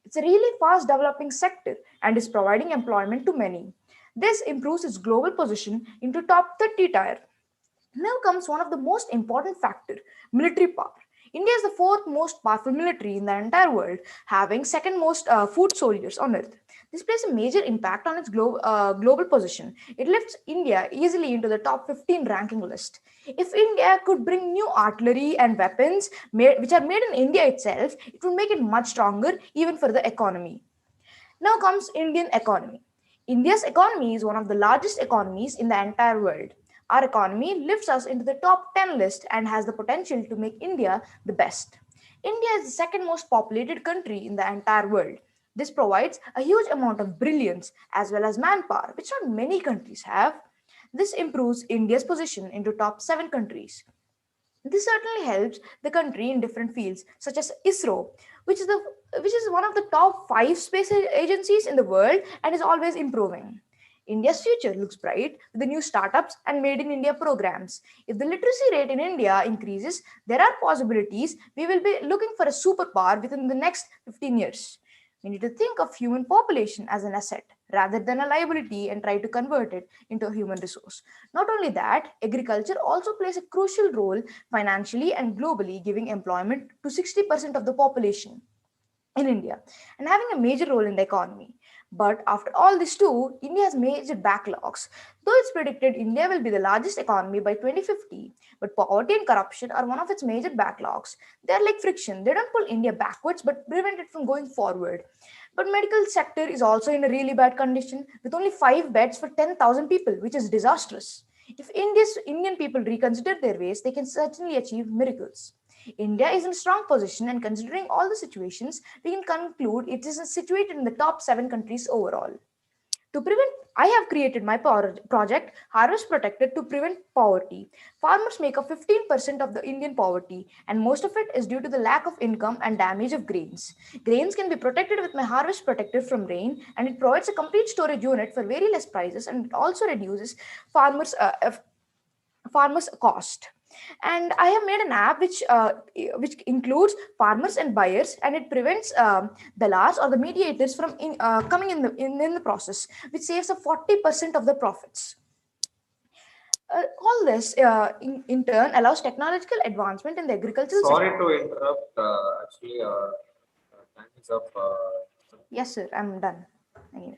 It's a really fast developing sector and is providing employment to many. This improves its global position into top 30 tier. Now comes one of the most important factor, military power. India is the fourth most powerful military in the entire world, having second most foot soldiers on earth. This plays a major impact on its global position. It lifts India easily into the top 15 ranking list. If India could bring new artillery and weapons which are made in India itself, it would make it much stronger even for the economy. Now comes Indian economy. India's economy is one of the largest economies in the entire world. Our economy lifts us into the top 10 list and has the potential to make India the best. India is the second most populated country in the entire world. This provides a huge amount of brilliance as well as manpower, which not many countries have. This improves India's position into top 7 countries. This certainly helps the country in different fields, such as ISRO, which is one of the top 5 space agencies in the world and is always improving. India's future looks bright with the new startups and made in India programs. If the literacy rate in India increases, there are possibilities we will be looking for a superpower within the next 15 years. We need to think of human population as an asset. rather than a liability and try to convert it into a human resource. Not only that, agriculture also plays a crucial role financially and globally, giving employment to 60% of the population in India and having a major role in the economy. But after all this too, India has major backlogs. Though it's predicted India will be the largest economy by 2050, but poverty and corruption are one of its major backlogs. They are like friction. They don't pull India backwards but prevent it from going forward. But medical sector is also in a really bad condition with only 5 beds for 10,000 people, which is disastrous. If Indian people reconsider their ways, they can certainly achieve miracles. India is in a strong position, and considering all the situations, we can conclude it is situated in the top 7 countries overall. To prevent, I have created my project, Harvest Protected, to prevent poverty. Farmers make up 15% of the Indian poverty, and most of it is due to the lack of income and damage of grains. Grains can be protected with my Harvest Protected from rain, and it provides a complete storage unit for very less prices, and it also reduces farmers cost. And I have made an app which includes farmers and buyers, and it prevents dallals or the mediators from coming in the process, which saves up 40% of the profits. All this in turn allows technological advancement in the agricultural
Sorry
sector.
to interrupt. Actually, time is up.
Yes, sir. I'm done. Anyway.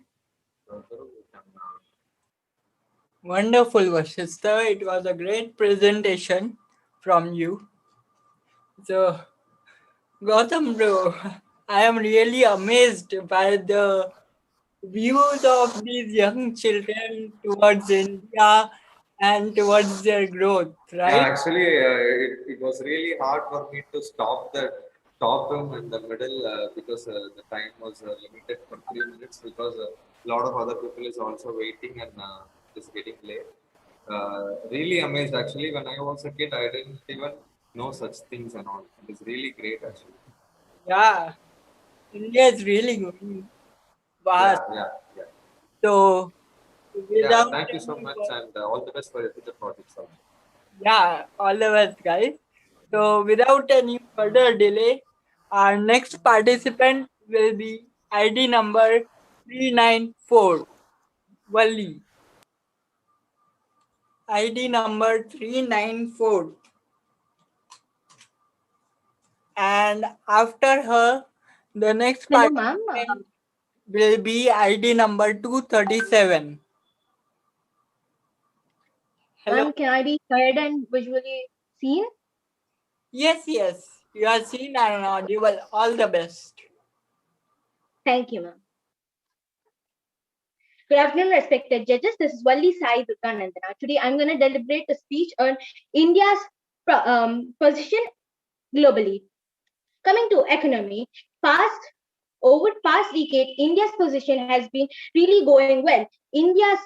Wonderful, Vashistha. It was a great presentation from you. So, Gautam bro, I am really amazed by the views of these young children towards India and towards their growth,
Yeah,
right?
actually, it was really hard for me to stop them in the middle because the time was limited for 3 minutes because a lot of other people is also waiting and it's getting late. Really amazed actually. When I was a kid, I didn't even know such things and all. It is really great actually.
Yeah, India is really going fast.
Yeah.
So,
Yeah,
without
thank you so
any
much
further,
and all the best for your future projects also.
yeah, all the best, guys. So, without any further delay, our next participant will be ID number 394, Wali. ID number 394. And after her, the next
Hello, ma'am.
participant will be ID number 237. Hello.
Ma'am, can I be heard and visually seen?
Yes. You are seen and audible. All the best.
Thank you, ma'am. Good afternoon, respected judges. This is Valli Sai Durganandana. Today, I'm going to deliberate a speech on India's position globally. Coming to economy, over past decade, India's position has been really going well. India's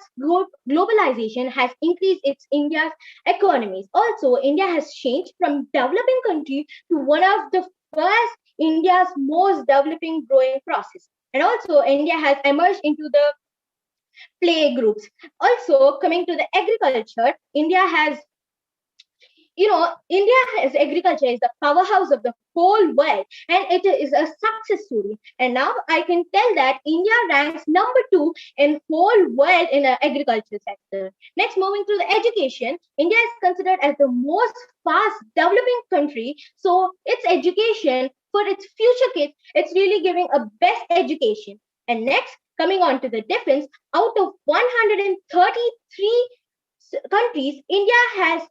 globalization has increased India's economies. Also, India has changed from developing country to one of the first India's most developing growing process. And also, India has emerged into the play groups. Also, coming to the agriculture, India has agriculture is the powerhouse of the whole world, and it is a success story. And now I can tell that India ranks number 2 in whole world in the agriculture sector. Next, moving to the education, India is considered as the most fast developing country. So its education for its future kids, it's really giving a best education. And next, coming on to the defense, out of 133 countries, India has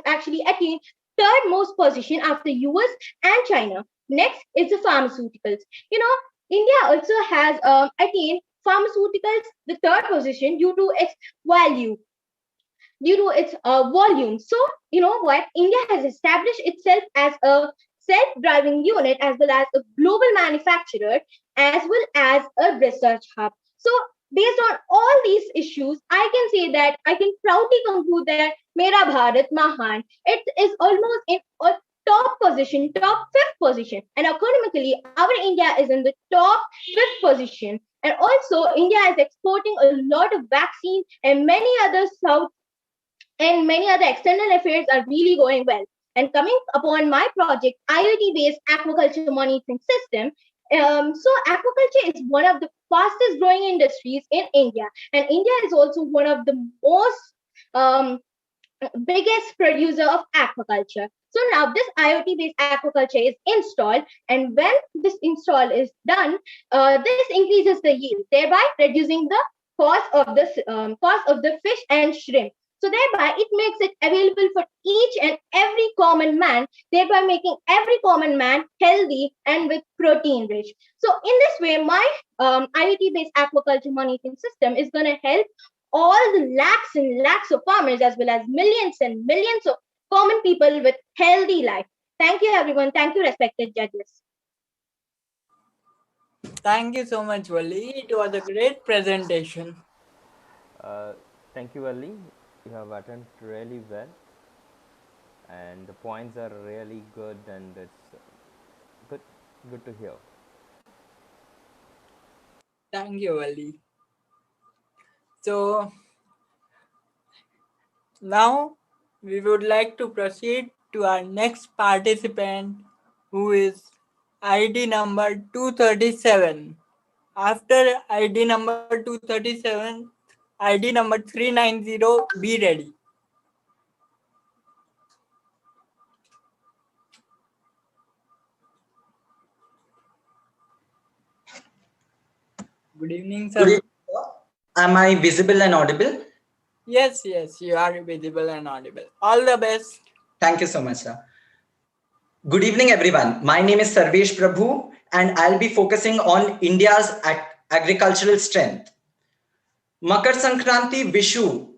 actually attained third most position after US and China. Next is the pharmaceuticals. India also has attained pharmaceuticals the third position due to its volume. So, you know what? India has established itself as a self-driving unit as well as a global manufacturer as well as a research hub. So, based on all these issues, I can say that I can proudly conclude that Mera Bharat Mahan, it is almost in a top position, top 5th position. And economically, our India is in the top 5th position. And also, India is exporting a lot of vaccines and many other external affairs are really going well. And coming upon my project, IoT-based aquaculture monitoring system, So aquaculture is one of the fastest growing industries in India, and India is also one of the most um, biggest producer of aquaculture. So now this IoT based aquaculture is installed, and when this install is done, this increases the yield, thereby reducing the cost of the fish and shrimp. So thereby it makes it available for each and every common man, thereby making every common man healthy and with protein rich. So in this way, my IoT based aquaculture monitoring system is going to help all the lakhs and lakhs of farmers as well as millions and millions of common people with healthy life. Thank you, everyone. Thank you, respected judges.
Thank you so much, Wali. It was a great presentation.
Thank you, Ali. You have attended really well, and the points are really good, and it's good to hear.
Thank you, Wali. So now we would like to proceed to our next participant, who is ID number 237. After ID number 237, ID number 390, be ready. Good evening, sir.
Good evening, sir. Am I visible and audible?
Yes, you are visible and audible. All the best.
Thank you so much, sir. Good evening, everyone. My name is Sarvesh Prabhu, and I'll be focusing on India's agricultural strength. Makar Sankranti, Vishu,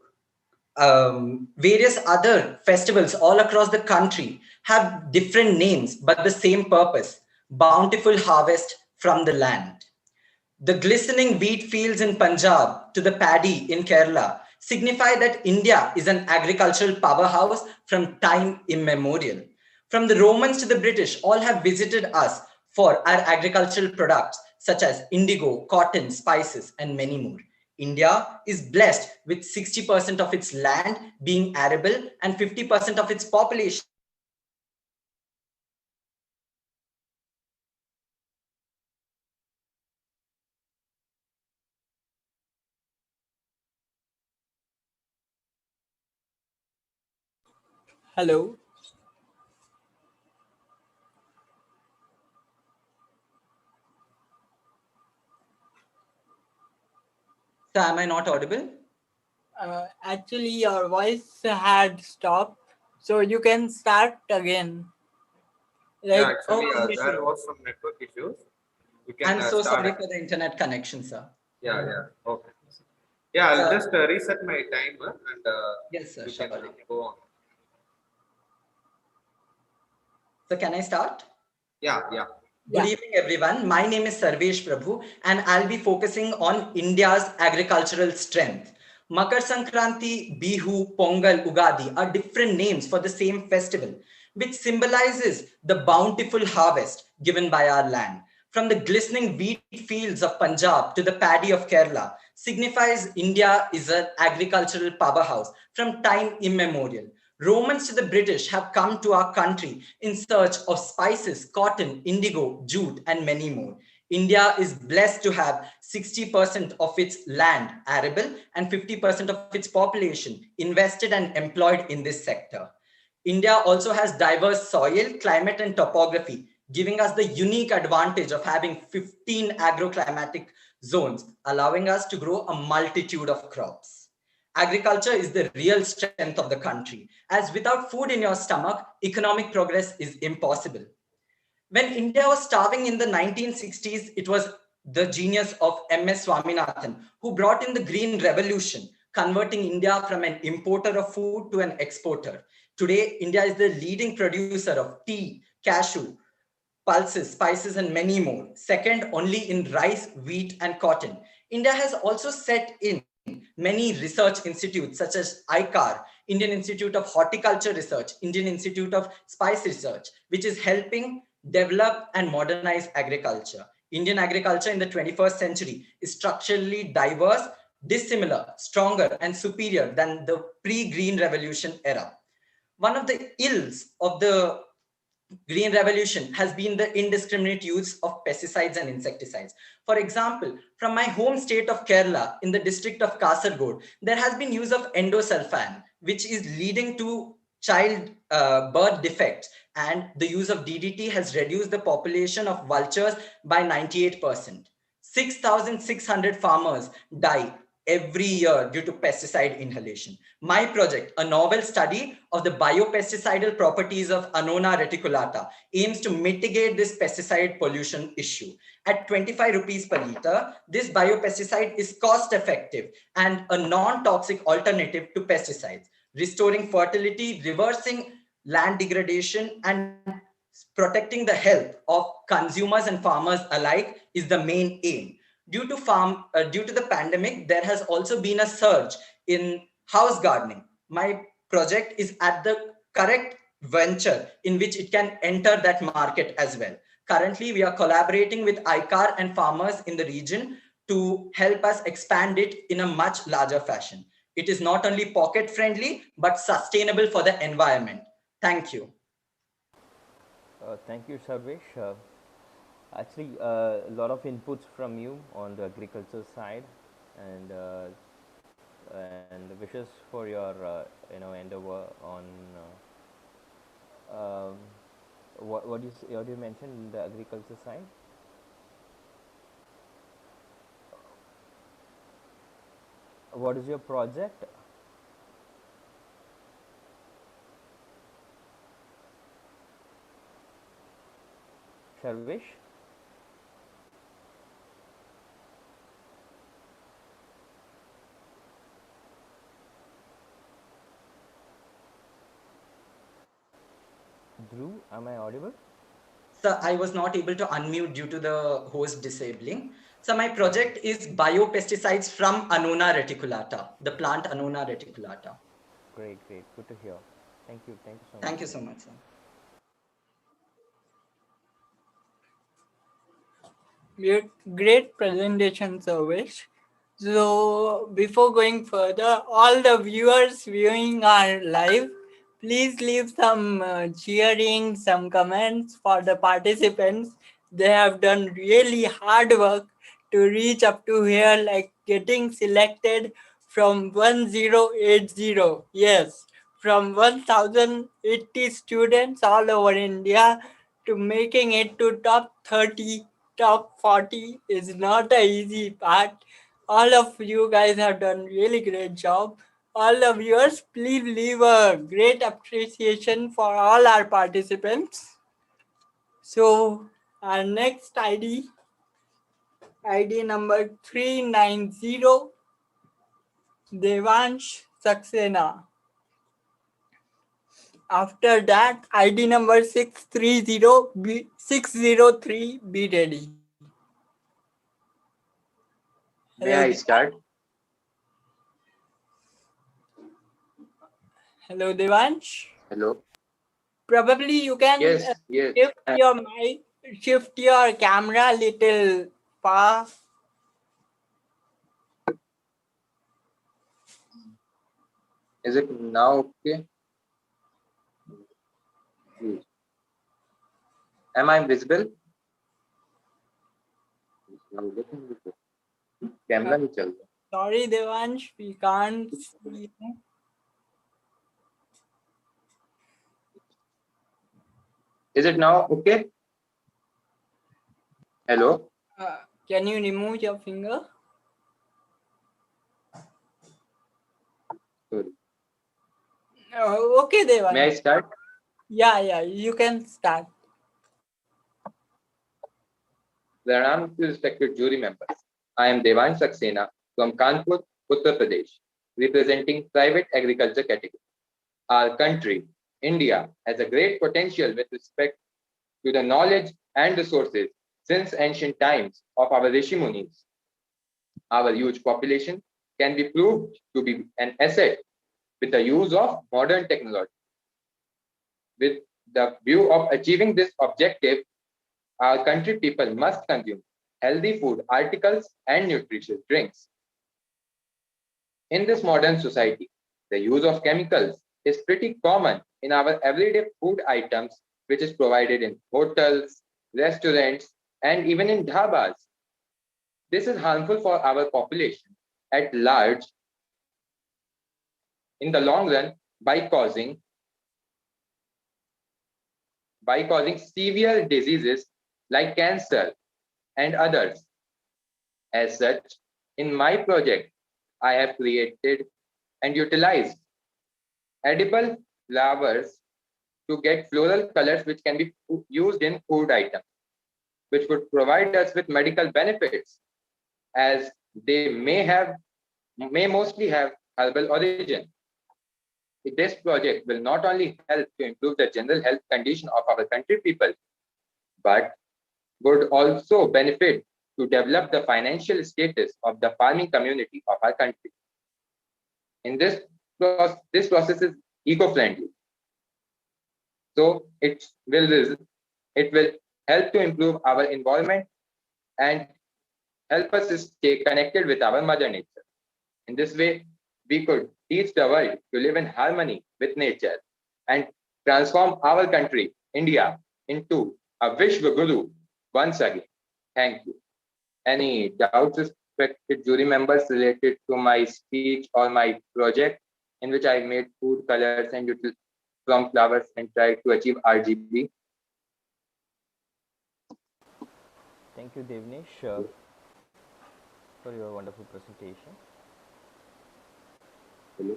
various other festivals all across the country have different names, but the same purpose: bountiful harvest from the land. The glistening wheat fields in Punjab to the paddy in Kerala signify that India is an agricultural powerhouse from time immemorial. From the Romans to the British, all have visited us for our agricultural products such as indigo, cotton, spices, and many more. India is blessed with 60% of its land being arable and 50% of its population.
Hello.
So am I not audible?
Actually, your voice had stopped, so you can start again.
Yeah, actually, there was some network issues.
I'm so sorry for the internet connection, sir.
Yeah. Okay. Yeah, I'll just reset my timer and
yes, sir,
you can go on.
So can I start?
Yeah.
Good evening, everyone. My name is Sarvesh Prabhu, and I'll be focusing on India's agricultural strength. Makar Sankranti, Bihu, Pongal, Ugadi are different names for the same festival, which symbolizes the bountiful harvest given by our land. From the glistening wheat fields of Punjab to the paddy of Kerala, signifies India is an agricultural powerhouse from time immemorial. Romans to the British have come to our country in search of spices, cotton, indigo, jute, and many more. India is blessed to have 60% of its land arable and 50% of its population invested and employed in this sector. India also has diverse soil, climate, and topography, giving us the unique advantage of having 15 agroclimatic zones, allowing us to grow a multitude of crops. Agriculture is the real strength of the country, as without food in your stomach, economic progress is impossible. When India was starving in the 1960s, it was the genius of M.S. Swaminathan who brought in the Green Revolution, converting India from an importer of food to an exporter. Today, India is the leading producer of tea, cashew, pulses, spices, and many more. Second only in rice, wheat, and cotton. India has also set in many research institutes such as ICAR, Indian Institute of Horticulture Research, Indian Institute of Spice Research, which is helping develop and modernize agriculture. Indian agriculture in the 21st century is structurally diverse, dissimilar, stronger, and superior than the pre-Green Revolution era. One of the ills of the Green revolution has been the indiscriminate use of pesticides and insecticides. For example, from my home state of Kerala, in the district of Kasargod, there has been use of endosulfan, which is leading to child birth defects, and the use of DDT has reduced the population of vultures by 98%. 6,600 farmers die every year due to pesticide inhalation. My project, a novel study of the biopesticidal properties of Annona reticulata, aims to mitigate this pesticide pollution issue. At 25 rupees per litre, this biopesticide is cost effective and a non-toxic alternative to pesticides, restoring fertility, reversing land degradation, and protecting the health of consumers and farmers alike is the main aim. Due to the pandemic, there has also been a surge in house gardening. My project is at the correct venture in which it can enter that market as well. Currently, we are collaborating with ICAR and farmers in the region to help us expand it in a much larger fashion. It is not only pocket friendly, but sustainable for the environment. Thank you.
Thank you, Sarvesh. Actually, a lot of inputs from you on the agriculture side, and wishes for your endeavor on what do you mention in the agriculture side? What is your project? Sarvesh? Dhruv, am I audible?
Sir, I was not able to unmute due to the host disabling. So my project is biopesticides from Annona reticulata, the plant Annona reticulata.
Great, great. Good to hear. Thank you. Thank you so much.
Thank you so much, sir.
Great presentation, Sarvesh. So before going further, all the viewers viewing our live, please leave some cheering, some comments for the participants. They have done really hard work to reach up to here, like getting selected from 1080. Yes, from 1080 students all over India to making it to top 30, top 40 is not an easy part. All of you guys have done really great job. All the viewers, please leave a great appreciation for all our participants. So our next ID number 390, Devansh Saxena. After that, ID number 603, be ready.
May I start?
Hello, Devansh.
Hello.
Probably you can shift your mic, shift your camera a little far.
Is it now okay? Am I visible? Camera नहीं चल रहा.
Sorry, Devansh, we can't see you.
Is it now okay? Hello.
Can you remove your finger?
Sorry.
Okay, Devansh.
May I start?
Yeah, you can start.
Pranam to respected jury members. I am Devansh Saxena from Kanpur, Uttar Pradesh, representing private agriculture category. Our country, India, has a great potential with respect to the knowledge and resources since ancient times of our Rishi Munis. Our huge population can be proved to be an asset with the use of modern technology. With the view of achieving this objective, our country people must consume healthy food articles and nutritious drinks. In this modern society, the use of chemicals is pretty common in our everyday food items which is provided in hotels, restaurants, and even in dhabas. This is harmful for our population at large in the long run by causing severe diseases like cancer and others. As such, in my project, I have created and utilized edible flowers to get floral colors which can be used in food items, which would provide us with medical benefits as they may mostly have herbal origin. This project will not only help to improve the general health condition of our country people, but would also benefit to develop the financial status of the farming community of our country. In this process is eco-friendly. So it will help to improve our environment and help us to stay connected with our mother nature. In this way, we could teach the world to live in harmony with nature and transform our country, India, into a Vishwa Guru once again. Thank you. Any doubts, respected jury members, related to my speech or my project in which I made food colors and from flowers and tried to achieve RGB?
Thank you, Devnish, for your wonderful presentation.
Hello.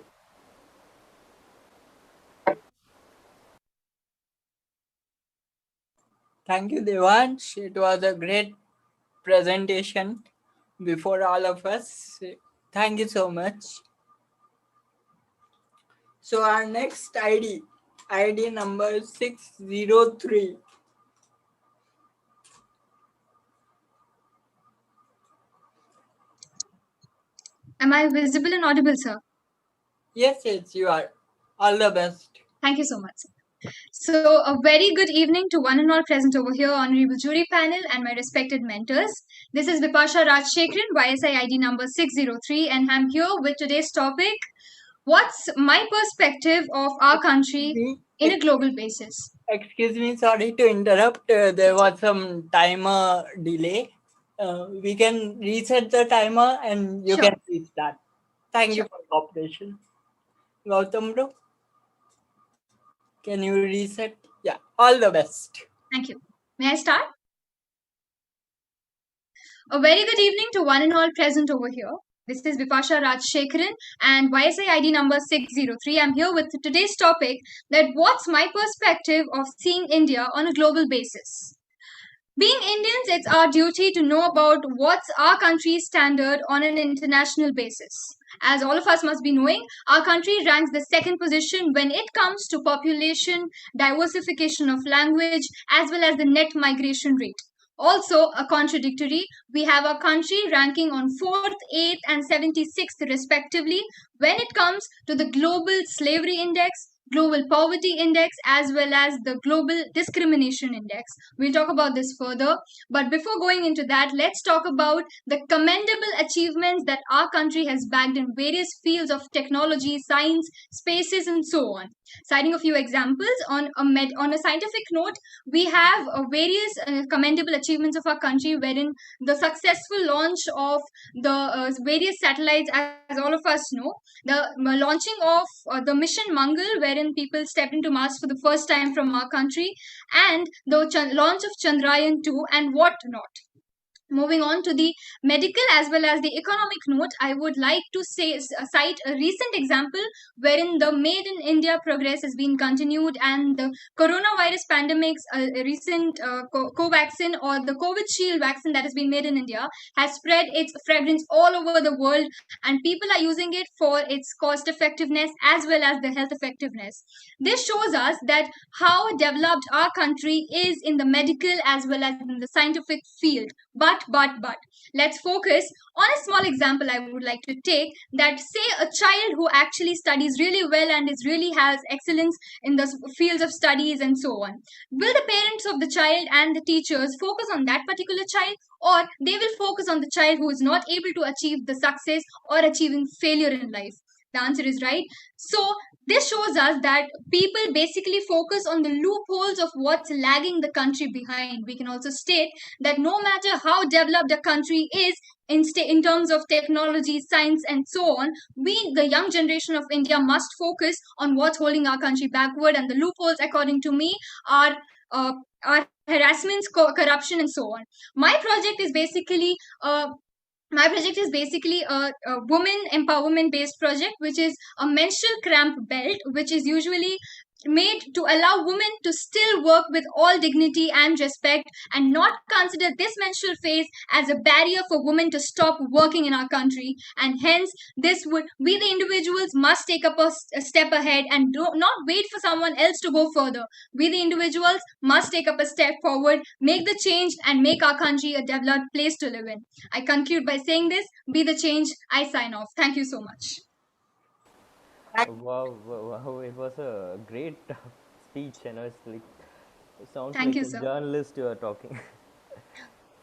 Thank you, Devansh. It was a great presentation before all of us. Thank you so much. So our next ID number 603.
Am I visible and audible, sir?
Yes, you are. All the best.
Thank you so much, sir. So, a very good evening to one and all present over here, honorable jury panel and my respected mentors. This is Vipasha Rajshekharan, YSI ID number 603, and I'm here with today's topic, what's my perspective of our country in a global basis?
Excuse me, sorry to interrupt. There was some timer delay. We can reset the timer and you can restart. Thank you for cooperation. Gautam bro, can you reset? Yeah, all the best.
Thank you. May I start? A very good evening to one and all present over here. This is Vipasha Rajshekharan and YSI ID number 603. I'm here with today's topic that what's my perspective of seeing India on a global basis. Being Indians, it's our duty to know about what's our country's standard on an international basis. As all of us must be knowing, our country ranks the second position when it comes to population, diversification of language, as well as the net migration rate. Also, a contradictory, we have our country ranking on 4th, 8th, and 76th respectively when it comes to the Global Slavery Index, Global Poverty Index, as well as the Global Discrimination Index. We'll talk about this further. But before going into that, let's talk about the commendable achievements that our country has bagged in various fields of technology, science, spaces, and so on. Citing a few examples, on a scientific note, we have various commendable achievements of our country, wherein the successful launch of the various satellites, as all of us know, the launching of the mission Mangal, wherein people stepped into Mars for the first time from our country, and the launch of Chandrayaan 2 and what not. Moving on to the medical as well as the economic note, I would like to cite a recent example wherein the Made in India progress has been continued and the coronavirus pandemic's recent Covaxin or the COVID Shield vaccine that has been made in India has spread its fragrance all over the world, and people are using it for its cost effectiveness as well as the health effectiveness. This shows us that how developed our country is in the medical as well as in the scientific field. But let's focus on a small example I would like to take, that say a child who actually studies really well and is really has excellence in the fields of studies and so on. Will the parents of the child and the teachers focus on that particular child, or they will focus on the child who is not able to achieve the success or achieving failure in life? The answer is right. So This shows us that people basically focus on the loopholes of what's lagging the country behind. We can also state that no matter how developed a country is in terms of technology, science, and so on, we, the young generation of India, must focus on what's holding our country backward. And the loopholes, according to me, are harassments, corruption, and so on. My project is basically a woman empowerment based project, which is a menstrual cramp belt, which is usually made to allow women to still work with all dignity and respect, and not consider this menstrual phase as a barrier for women to stop working in our country. And hence, we the individuals must take up a step ahead and not wait for someone else to go further. We the individuals must take up a step forward, make the change, and make our country a developed place to live in. I conclude by saying this: be the change. I sign off. Thank you so much.
Wow, it was a great speech, it's like, it sounds
Thank
like
you,
a
sir.
journalist you are talking.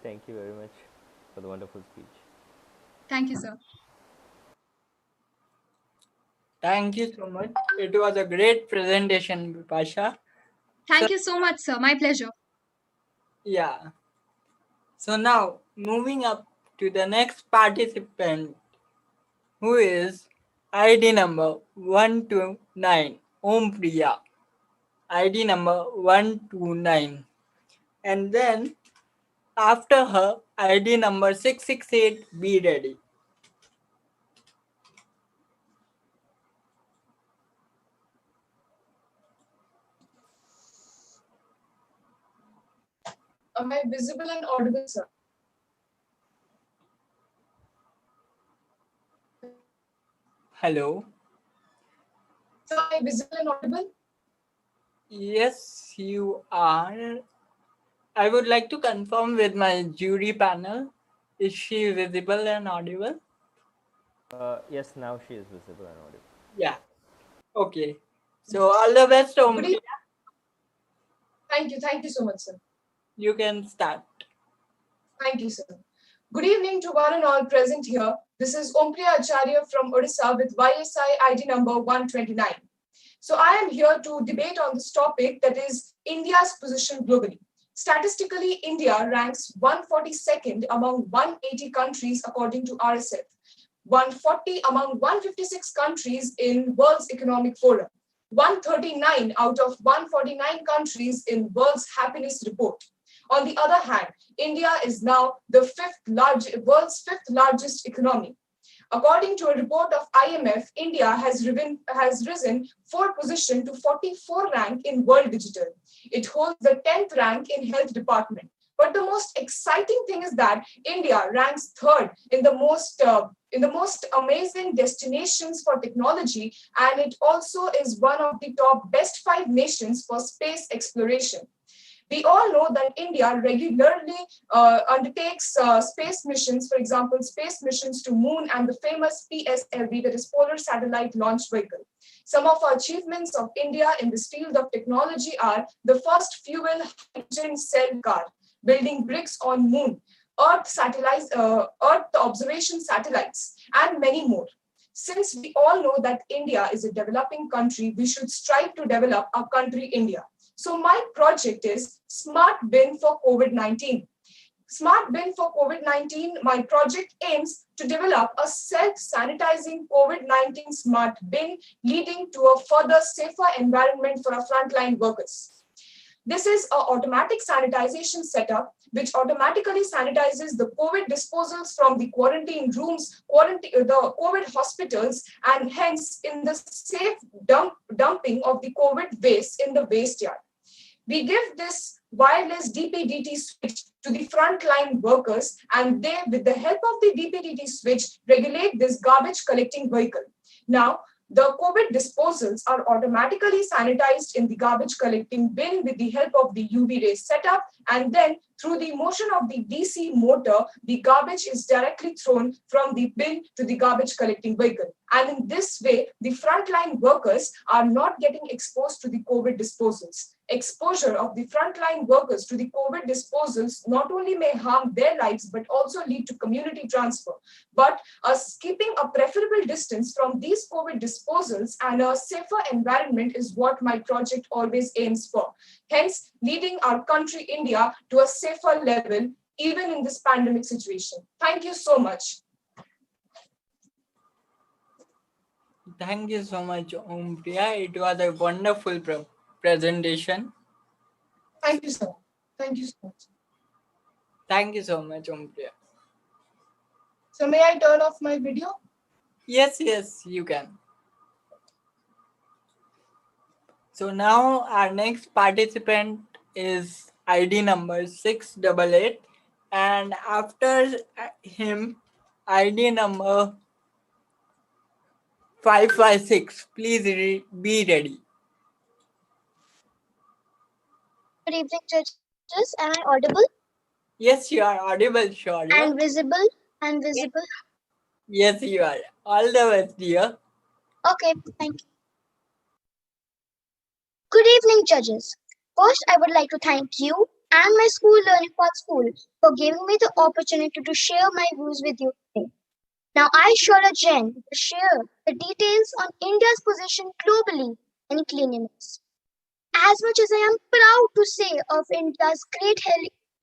Thank you very much for the wonderful speech.
Thank you, sir.
Thank you so much. It was a great presentation, Bipasha.
Thank you so much, sir. My pleasure.
Yeah. So now, moving up to the next participant, who is ID number 129, Om Priya. ID number 129. And then, after her, ID number 668, be ready.
Am I visible and audible, sir?
Hello.
Sir, am I visible and audible?
Yes, you are. I would like to confirm with my jury panel. Is she visible and audible?
Yes, now she is visible and audible.
Yeah. Okay. So all the best, Om.
Thank you so much, sir.
You can start.
Thank you, sir. Good evening to one and all present here. This is Ompriya Acharya from Odisha with YSI ID number 129. So I am here to debate on this topic, that is India's position globally. Statistically, India ranks 142nd among 180 countries according to RSF, 140 among 156 countries in World's Economic Forum, 139 out of 149 countries in World's Happiness Report. On the other hand, India is now the world's fifth largest economy. According to a report of IMF, India has risen 4 position to 44 rank in World Digital. It holds the 10th rank in Health Department. But the most exciting thing is that India ranks 3rd in the most amazing destinations for technology, and it also is one of the top best 5 nations for space exploration. We all know that India regularly undertakes space missions, for example, space missions to Moon and the famous PSLV, that is Polar Satellite Launch Vehicle. Some of our achievements of India in this field of technology are the first fuel hydrogen cell car, building bricks on Moon, Earth observation satellites, and many more. Since we all know that India is a developing country, we should strive to develop our country, India. So my project is Smart Bin for COVID-19. Smart Bin for COVID-19, my project aims to develop a self-sanitizing COVID-19 smart bin, leading to a further safer environment for our frontline workers. This is an automatic sanitization setup which automatically sanitizes the COVID disposals from the quarantine rooms, the COVID hospitals, and hence in the safe dumping of the COVID waste in the waste yard. We give this wireless DP-DT switch to the frontline workers, and they, with the help of the DP-DT switch, regulate this garbage collecting vehicle. Now, the COVID disposals are automatically sanitized in the garbage collecting bin with the help of the UV ray setup, and then through the motion of the DC motor, the garbage is directly thrown from the bin to the garbage collecting vehicle. And in this way, the frontline workers are not getting exposed to the COVID disposals. exposure of the frontline workers to the COVID disposals not only may harm their lives, but also lead to community transfer. But us keeping a preferable distance from these COVID disposals and a safer environment is what my project always aims for. Hence, leading our country, India, to a safer level, even in this pandemic situation. Thank you so much.
Thank you so much, Priya. It was a wonderful presentation.
Thank you, sir. Thank you so much.
Thank you so much, Priya.
So may I turn off my video?
Yes, you can. So now our next participant is ID number 688, and after him, ID number 556. Please be ready.
Good evening, judges. Am I audible?
Yes, you are audible, Shaurya.
And visible? And visible?
Yes, you are. All the best, dear.
Okay, thank you. Good evening, judges. First, I would like to thank you and my school, Learning Path School, for giving me the opportunity to share my views with you today. Now, I, Shaurya Jain, will share the details on India's position globally in cleanliness. As much as I am proud to say of India's great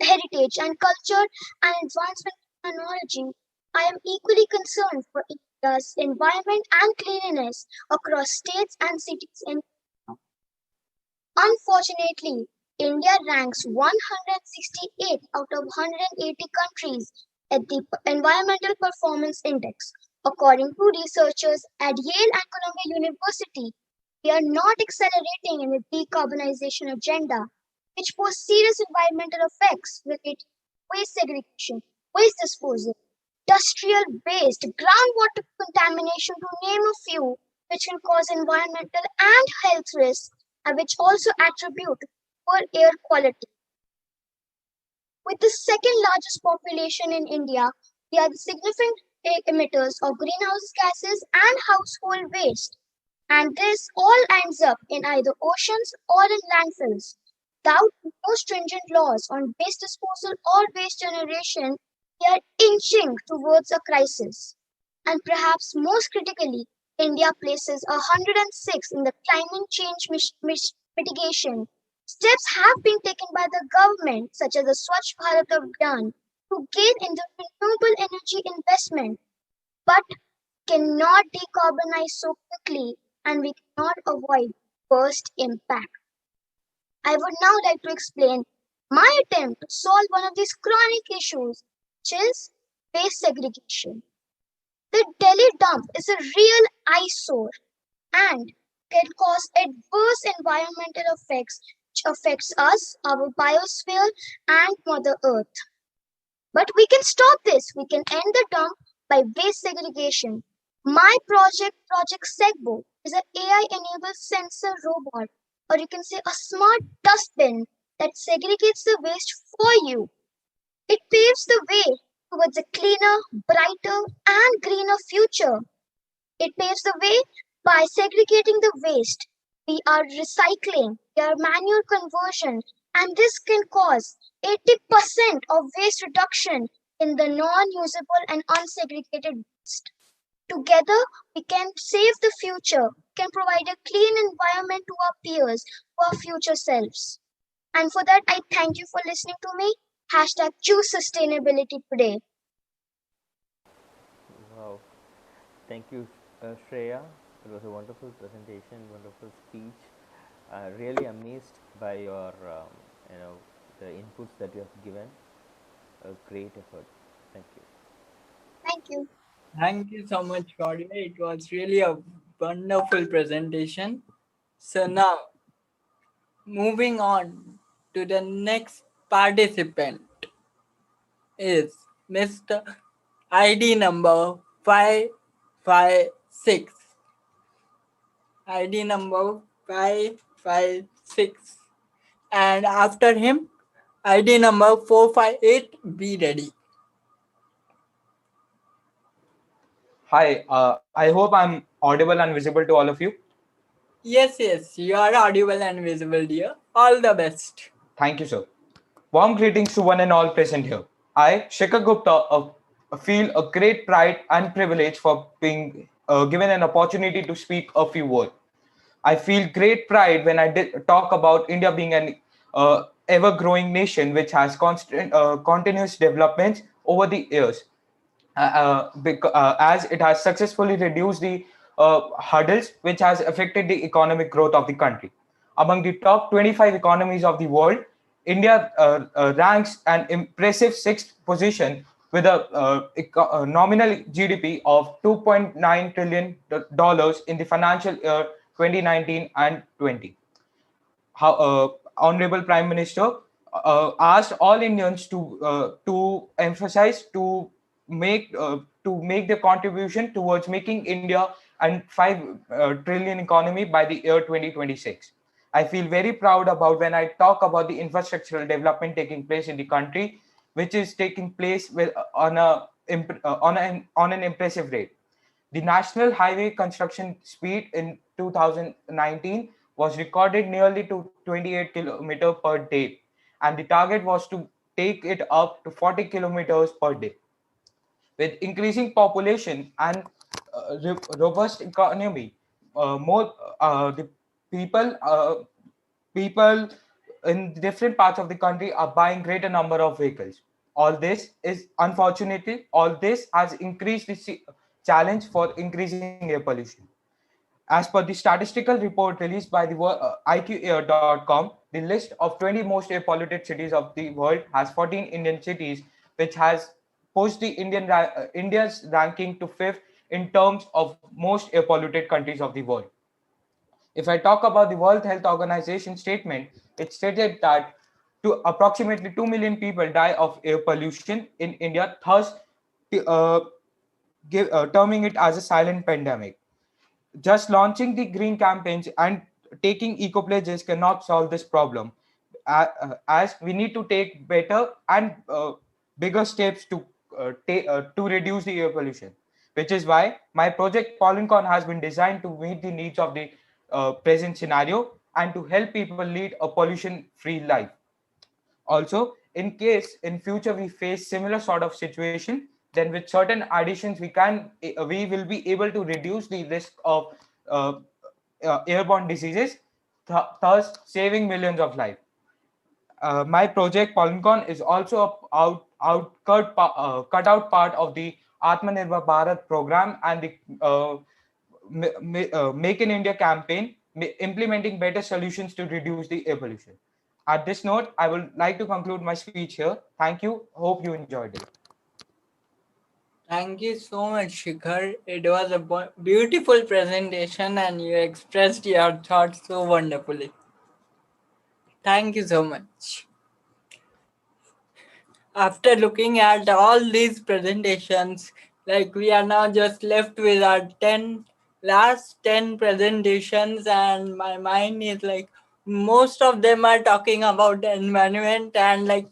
heritage and culture and advancement in technology, I am equally concerned for India's environment and cleanliness across states and cities in India. Unfortunately, India ranks 168 out of 180 countries at the Environmental Performance Index. According to researchers at Yale and Columbia University, we are not accelerating in the decarbonization agenda, which pose serious environmental effects related to waste segregation, waste disposal, industrial waste, groundwater contamination, to name a few, which can cause environmental and health risks, and which also attribute to poor air quality. With the second largest population in India, we are the significant emitters of greenhouse gases and household waste. And this all ends up in either oceans or in landfills. Without no stringent laws on waste disposal or waste generation, we are inching towards a crisis. And perhaps most critically, India places 106 in the climate change mitigation. Steps have been taken by the government, such as the Swachh Bharat Abhiyan, to gain in the renewable energy investment, but cannot decarbonize so quickly, and we cannot avoid first impact. I would now like to explain my attempt to solve one of these chronic issues, which is waste segregation. The Delhi dump is a real eyesore and can cause adverse environmental effects which affects us, our biosphere, and Mother Earth. But we can stop this. We can end the dump by waste segregation. My project, Project Segbo, is an AI-enabled sensor robot, or you can say a smart dustbin that segregates the waste for you. It paves the way towards a cleaner, brighter, and greener future. It paves the way by segregating the waste. We are recycling, we are manual conversion, and this can cause 80% of waste reduction in the non-usable and unsegregated waste. Together, we can save the future, can provide a clean environment to our peers, to our future selves. And for that, I thank you for listening to me. #Choose Sustainability today.
Wow. Thank you, Shreya. It was a wonderful presentation, wonderful speech. Really amazed by your, the inputs that you have given. A great effort. Thank you.
Thank you.
Thank you so much, Shaurya. It was really a wonderful presentation. So now, moving on to the next participant is Mr. ID number 556. ID number 556. And after him, ID number 458. Be ready.
Hi, I hope I'm audible and visible to all of you.
Yes, you are audible and visible, dear. All the best.
Thank you, sir. Warm greetings to one and all present here. I, Shikhar Gupta, feel a great pride and privilege for being given an opportunity to speak a few words. I feel great pride when I talk about India being an ever-growing nation which has continuous developments over the years, as it has successfully reduced the hurdles which has affected the economic growth of the country. Among the top 25 economies of the world, India ranks an impressive sixth position with a nominal GDP of $2.9 trillion in the financial year 2019 and 20. How Honorable Prime Minister asked all Indians to emphasize to make their contribution towards making India and 5 trillion economy by the year 2026. I feel very proud about when I talk about the infrastructural development taking place in the country, which is taking place on an impressive rate. The national highway construction speed in 2019 was recorded nearly to 28 kilometers per day, and the target was to take it up to 40 kilometers per day. With increasing population and robust economy, more the people people in different parts of the country are buying greater number of vehicles. All this has increased the challenge for increasing air pollution. As per the statistical report released by the IQAir.com, the list of 20 most air polluted cities of the world has 14 Indian cities, which has pushed the India's ranking to fifth in terms of most air polluted countries of the world. If I talk about the World Health Organization statement, it stated that approximately 2 million people die of air pollution in India, thus uh, terming it as a silent pandemic. Just launching the green campaigns and taking eco pledges cannot solve this problem, as we need to take better and bigger steps to reduce the air pollution. Which is why my project Pollencon has been designed to meet the needs of the present scenario and to help people lead a pollution-free life. Also, in case in future we face similar sort of situation, then with certain additions we will be able to reduce the risk of uh, airborne diseases, thus saving millions of lives. My project Pollencon is also cut out part of the Atmanirbhar Bharat program and the Make in India campaign, implementing better solutions to reduce the air pollution. At this note, I would like to conclude my speech here. Thank you. Hope you enjoyed it.
Thank you so much, Shikhar. It was a beautiful presentation and you expressed your thoughts so wonderfully. Thank you so much. After looking at all these presentations, like we are now just left with our last 10 presentations, and my mind is like most of them are talking about the environment, and like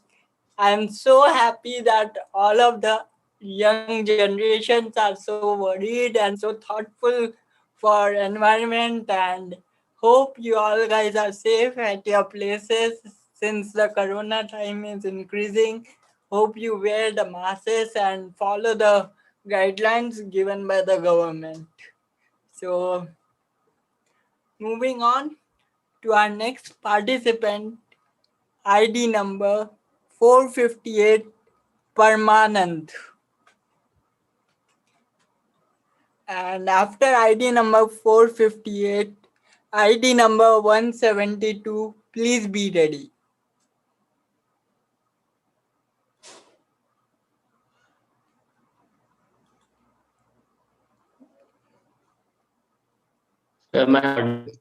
I'm so happy that all of the young generations are so worried and so thoughtful for environment, and hope you all guys are safe at your places since the corona time is increasing. Hope you wear the masks and follow the guidelines given by the government. So moving on to our next participant, ID number 458, Parmanand. And after ID number 458, ID number 172, please be ready.
Am I audible?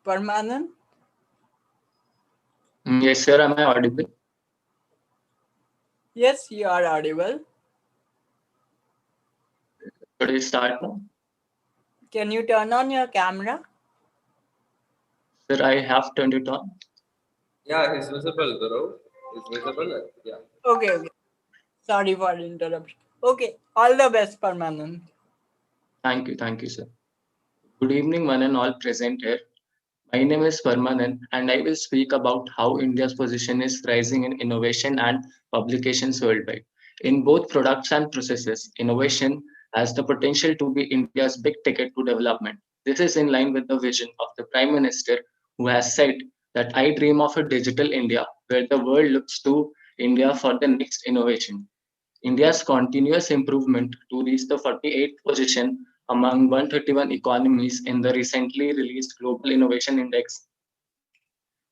Parmanand?
Yes, sir. Am I audible?
Yes, you are audible.
Should we start now?
Can you turn on your camera?
Sir, I have turned it on.
Yeah, it's visible, Dhruv. It's visible. Yeah.
Okay. Sorry for interruption. Okay, all the best, Parmanand.
Thank you, sir. Good evening, one and all present here. My name is Parmanan, and I will speak about how India's position is rising in innovation and publications worldwide. In both products and processes, innovation has the potential to be India's big ticket to development. This is in line with the vision of the Prime Minister, who has said that I dream of a digital India where the world looks to India for the next innovation. India's continuous improvement to reach the 48th position among 131 economies in the recently released Global Innovation Index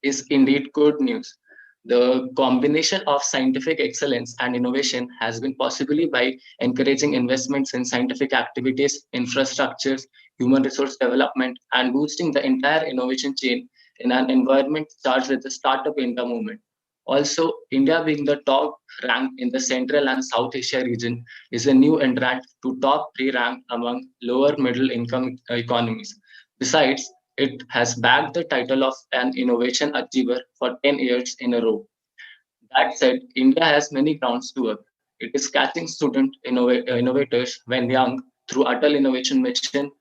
is indeed good news. The combination of scientific excellence and innovation has been possibly by encouraging investments in scientific activities, infrastructures, human resource development, and boosting the entire innovation chain in an environment charged with the startup India movement. Also, India being the top rank in the Central and South Asia region is a new entrant to top 3 rank among lower middle income economies. Besides, it has bagged the title of an innovation achiever for 10 years in a row. That said, India has many grounds to work. It is catching innovators when young through Atal Innovation Mission,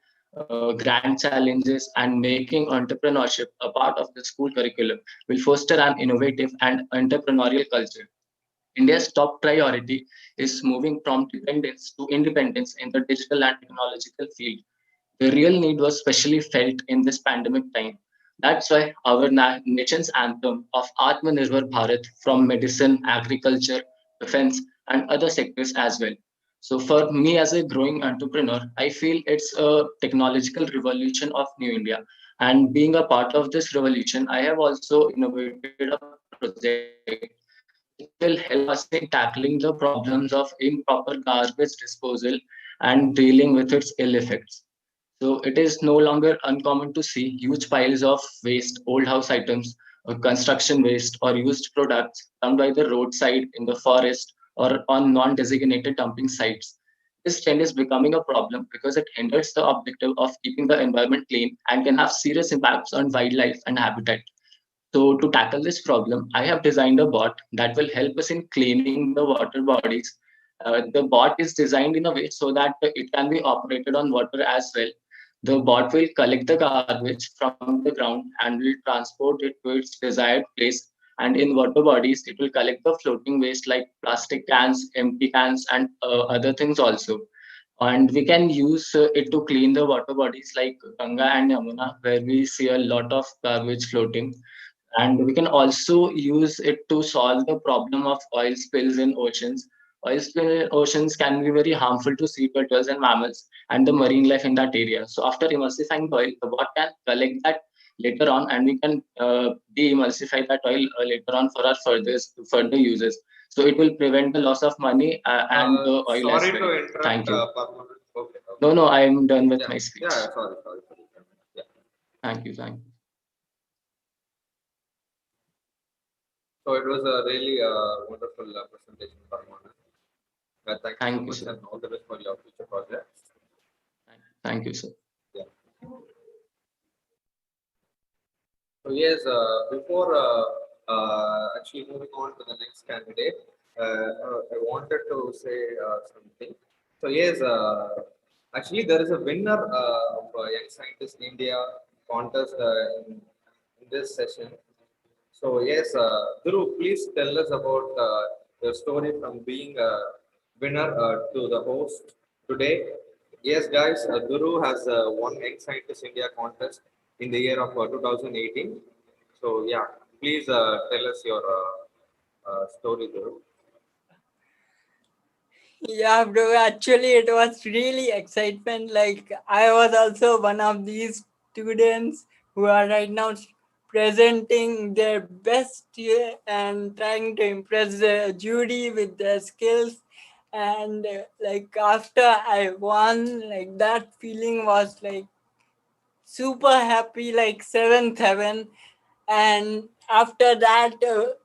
grand challenges, and making entrepreneurship a part of the school curriculum will foster an innovative and entrepreneurial culture. India's top priority is moving from dependence to independence in the digital and technological field. The real need was specially felt in this pandemic time. That's why our nation's anthem of Atmanirbhar Bharat from medicine, agriculture, defense, and other sectors as well. So for me as a growing entrepreneur, I feel it's a technological revolution of New India. And being a part of this revolution, I have also innovated a project which will help us in tackling the problems of improper garbage disposal and dealing with its ill effects. So it is no longer uncommon to see huge piles of waste, old house items, construction waste, or used products dumped by the roadside, in the forest, or on non-designated dumping sites. This trend is becoming a problem because it hinders the objective of keeping the environment clean and can have serious impacts on wildlife and habitat. So to tackle this problem, I have designed a bot that will help us in cleaning the water bodies. The bot is designed in a way so that it can be operated on water as well. The bot will collect the garbage from the ground and will transport it to its desired place. And in water bodies, it will collect the floating waste like plastic cans, empty cans, and other things also. And we can use it to clean the water bodies like Ganga and Yamuna, where we see a lot of garbage floating. And we can also use it to solve the problem of oil spills in oceans. Oil spill in oceans can be very harmful to sea turtles and mammals and the marine life in that area. So after emulsifying the oil, the bot can collect that later on, and we can de-emulsify that oil later on for our further uses. So it will prevent the loss of money and the oil as
Sorry
well.
to interrupt.
Thank you.
Okay.
No, I am done with my speech.
Yeah, sorry. Yeah.
Thank you.
So it was a really wonderful presentation, Parmana. Thank you so much, and all the best for your future projects.
Thank you, sir.
Yeah. So yes, before actually moving on to the next candidate, I wanted to say something. So yes, actually there is a winner of Young Scientist India contest in this session. So yes, Dhruv, please tell us about your story from being a winner to the host today. Yes, guys, Dhruv has won Young Scientist India contest in the year of 2018. So yeah, please tell us your story, Dhruv.
Yeah, bro. Actually, it was really excitement. Like I was also one of these students who are right now presenting their best and trying to impress the jury with their skills. And like after I won, like that feeling was like super happy, like 7th heaven. And after that,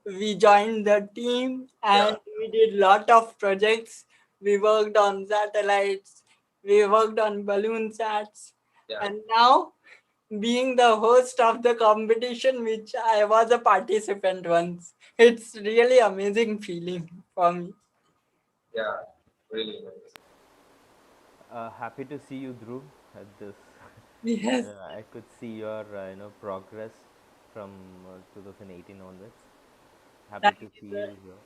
we joined the team and we did lot of projects. We worked on satellites, we worked on balloon sats, and now being the host of the competition, which I was a participant once, it's really amazing feeling for me.
Yeah, really nice.
Happy to see you, Dhruv, at this.
Yes.
I could see your progress from 2018 onwards. Happy
Thank
to
you,
see
sir.
you here.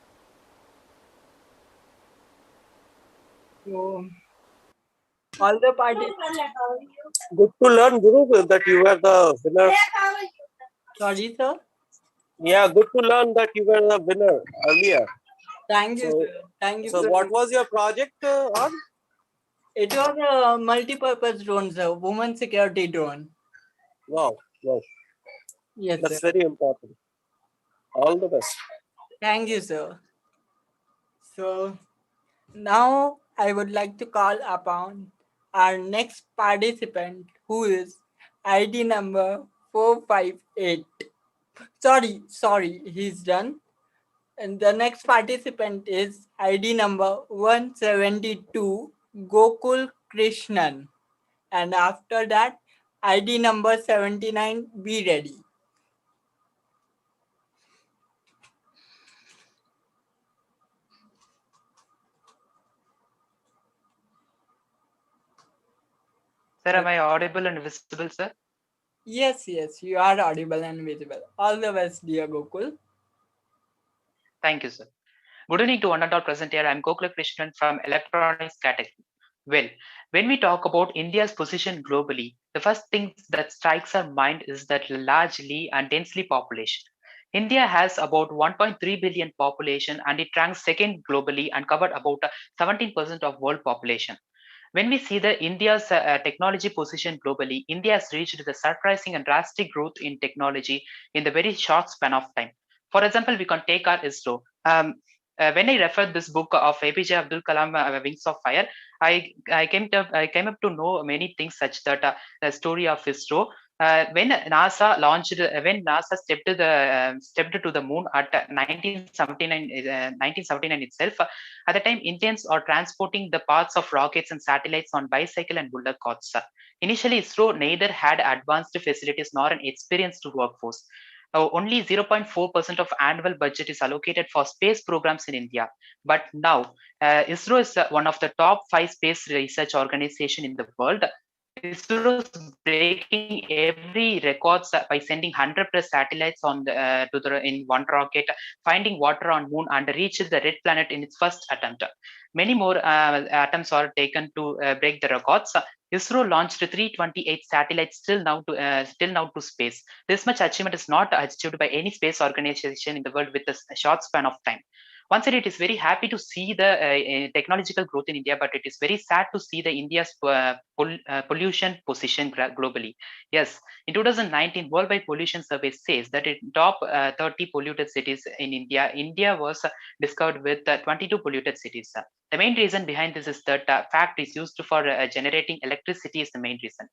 So, all the parties.
Good to learn, Guru, that you were the winner.
Sorry, sir.
Yeah, good to learn that you were the winner earlier.
Thank you,
So,
sir. Thank you.
so
sir.
what was your project on?
It was a multi-purpose drone, sir. Woman security drone.
Wow, wow.
Yes,
That's
sir.
very important. All the best.
Thank you, sir. So, now I would like to call upon our next participant, who is ID number 458. Sorry, he's done. And the next participant is ID number 172, Gokul Krishnan. And after that, ID number 79, be ready.
Sir, am I audible and visible, sir?
Yes, you are audible and visible. All the best, dear Gokul.
Thank you, sir. Good evening to one and all present here. I'm Gokul Krishnan from Electronics category. Well, when we talk about India's position globally, the first thing that strikes our mind is that largely and densely population. India has about 1.3 billion population and it ranks second globally and covered about 17% of world population. When we see the India's technology position globally, India has reached the surprising and drastic growth in technology in the very short span of time. For example, we can take our ISRO. When I referred this book of APJ Abdul Kalam, Wings of Fire, I came up to know many things, such that the story of ISRO. When NASA stepped to the moon at 1979 itself, at the time Indians are transporting the parts of rockets and satellites on bicycle and bullock carts. Initially, ISRO neither had advanced facilities nor an experienced workforce. Only 0.4% of annual budget is allocated for space programs in India. But now, ISRO is one of the top 5 space research organization in the world. ISRO is breaking every records by sending 100 plus satellites on in one rocket, finding water on moon, and reached the red planet in its first attempt. Many more attempts are taken to break the records. ISRO launched 328 satellites till now to space. This much achievement is not achieved by any space organization in the world with a short span of time. One side, it is very happy to see the technological growth in India, but it is very sad to see the India's pollution position globally. Yes, in 2019, Worldwide Pollution Survey says that in top 30 polluted cities in India, India was discovered with 22 polluted cities. The main reason behind this is that fact is used for generating electricity is the main reason.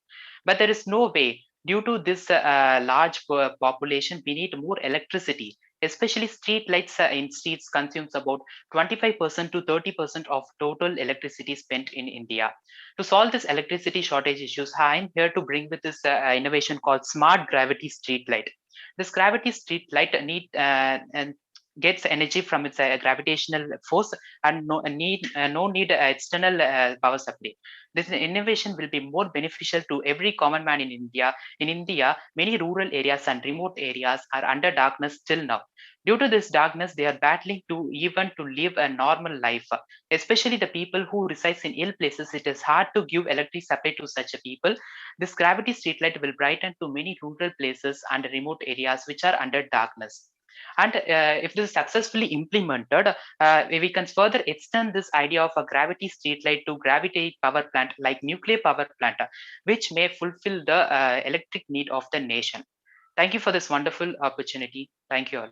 But there is no way. Due to this large population, we need more electricity. Especially street lights in streets consumes about 25% to 30% of total electricity spent in India. To solve this electricity shortage issues, I'm here to bring with this innovation called smart gravity street light. This gravity street light and gets energy from its gravitational force and no need external power supply. This innovation will be more beneficial to every common man in India. In India, many rural areas and remote areas are under darkness till now. Due to this darkness, they are battling to live a normal life. Especially the people who resides in ill places, it is hard to give electric supply to such a people. This gravity streetlight will brighten to many rural places and remote areas which are under darkness. And if this is successfully implemented, we can further extend this idea of a gravity streetlight to gravity power plant like nuclear power plant, which may fulfill the electric need of the nation. Thank you for this wonderful opportunity. Thank you all.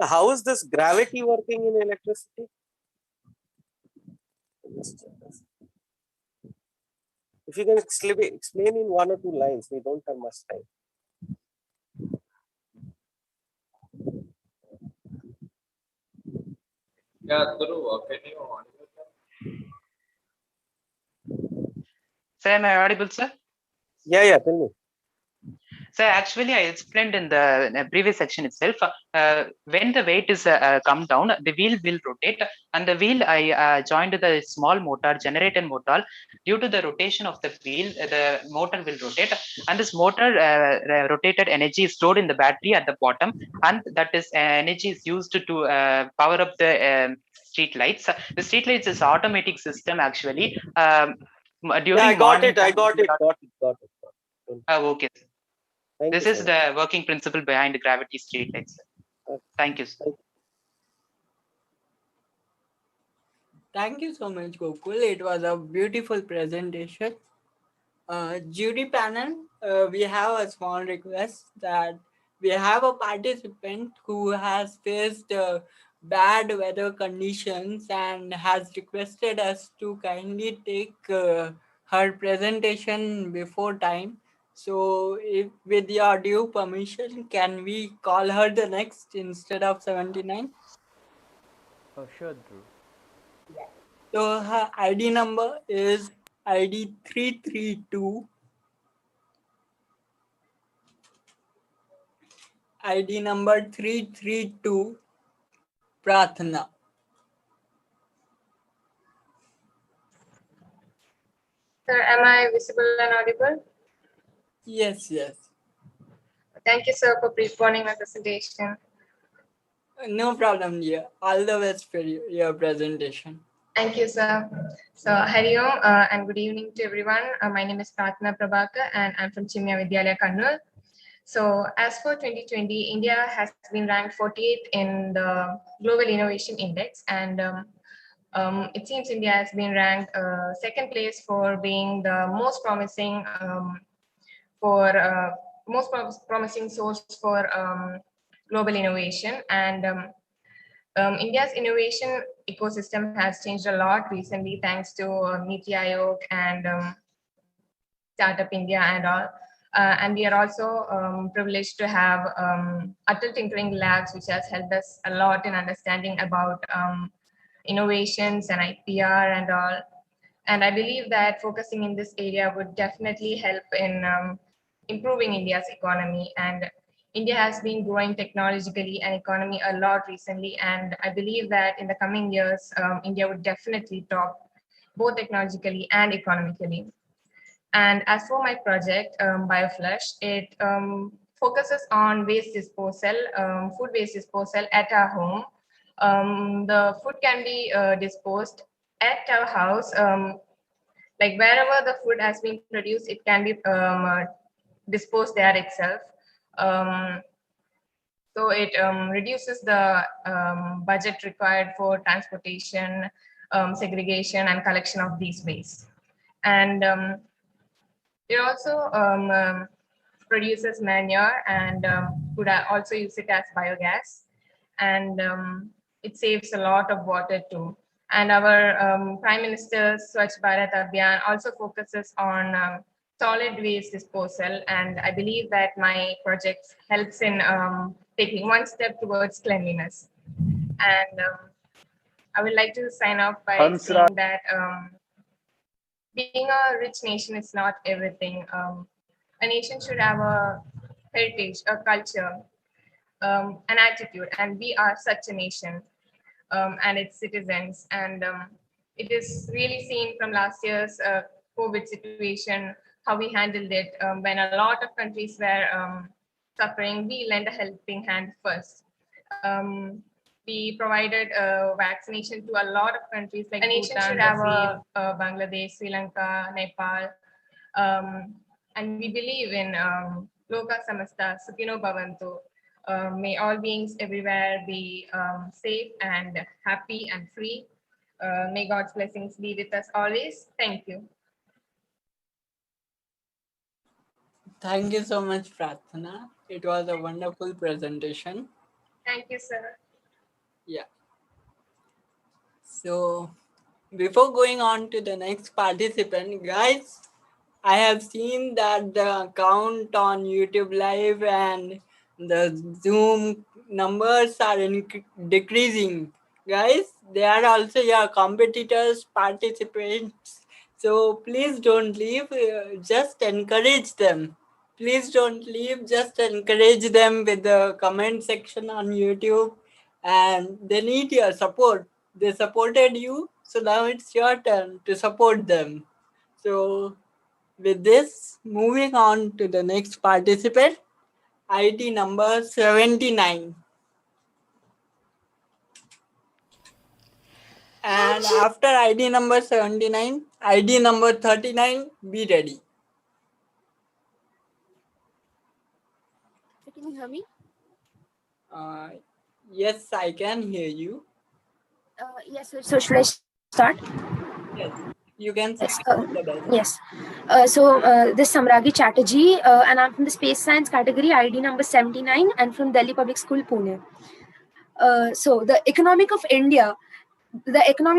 How is this gravity working in electricity? If you can explain in 1 or 2 lines, we don't have much time.
Yeah, Dhruv, can you?
Sir, am I audible, sir?
Yeah, tell me.
So actually, I explained in the previous section itself. When the weight is come down, the wheel will rotate, and the wheel I joined the small motor, generator motor. Due to the rotation of the wheel, the motor will rotate, and this motor rotated energy is stored in the battery at the bottom, and that is energy is used to power up the street lights. The street lights is automatic system actually. During
Yeah, I got
morning
it. I
time,
got it. Got it. Got it.
okay.
Thank
This
you
is
so much.
the working principle behind the gravity streetlights. Thank you. Sir.
Thank you so much, Gokul. It was a beautiful presentation. Jury panel, we have a small request that we have a participant who has faced bad weather conditions and has requested us to kindly take her presentation before time. So, if with your due permission, can we call her the next instead of 79?
Oh, sure, Drew.
So, her ID number is ID 332. ID number 332, Prathana.
Sir, am I visible and audible?
Yes, yes.
Thank you, sir, for preponing my presentation.
No problem, dear. All the best for your presentation.
Thank you, sir. So, Hari Om, and good evening to everyone. My name is Pratna Prabhakar, and I'm from Chimya Vidyalaya, Kannur. So, as for 2020, India has been ranked 48th in the Global Innovation Index, and it seems India has been ranked second place for being the most promising promising source for global innovation. And India's innovation ecosystem has changed a lot recently thanks to Niti Aayog and Startup India and all. And we are also privileged to have Atal Tinkering Labs, which has helped us a lot in understanding about innovations and IPR and all. And I believe that focusing in this area would definitely help in improving India's economy. And India has been growing technologically and economy a lot recently. And I believe that in the coming years, India would definitely top both technologically and economically. And as for my project, Bioflush, it focuses on waste disposal, food waste disposal at our home. The food can be disposed at our house, like wherever the food has been produced, it can be disposed there itself. So it reduces the budget required for transportation, segregation, and collection of these wastes. And it also produces manure and could also use it as biogas. And it saves a lot of water too. And our Prime Minister's Swachh Bharat Abhiyan also focuses on solid waste disposal. And I believe that my project helps in taking one step towards cleanliness. And I would like to sign off by saying that being a rich nation is not everything. A nation should have a heritage, a culture, an attitude, and we are such a nation and its citizens. And it is really seen from last year's COVID situation, how we handled it. When a lot of countries were suffering, we lent a helping hand first. We provided vaccination to a lot of countries like Bhutan, Brazil, Bangladesh, Sri Lanka, Nepal. And we believe in Loka Samasta, Sukhino Bhavantu. May all beings everywhere be safe and happy and free. May God's blessings be with us always. Thank you.
Thank you so much, Prathana. It was a wonderful presentation.
Thank you, sir.
Yeah. So, before going on to the next participant, guys, I have seen that the account on YouTube Live and the Zoom numbers are decreasing. Guys, they are also your competitors, participants. So please don't leave, just encourage them. Please don't leave. Just encourage them with the comment section on YouTube. And they need your support. They supported you. So now it's your turn to support them. So with this, moving on to the next participant, ID number 79. And after ID number 79, ID number 39, be ready.
Can you hear me?
Yes, I can hear you.
Yes, so should I start?
Yes, you can
Yes.
start. All the best.
Yes. This Samragi Chatterjee, and I'm from the space science category, ID number 79, and from Delhi Public School, Pune. The economy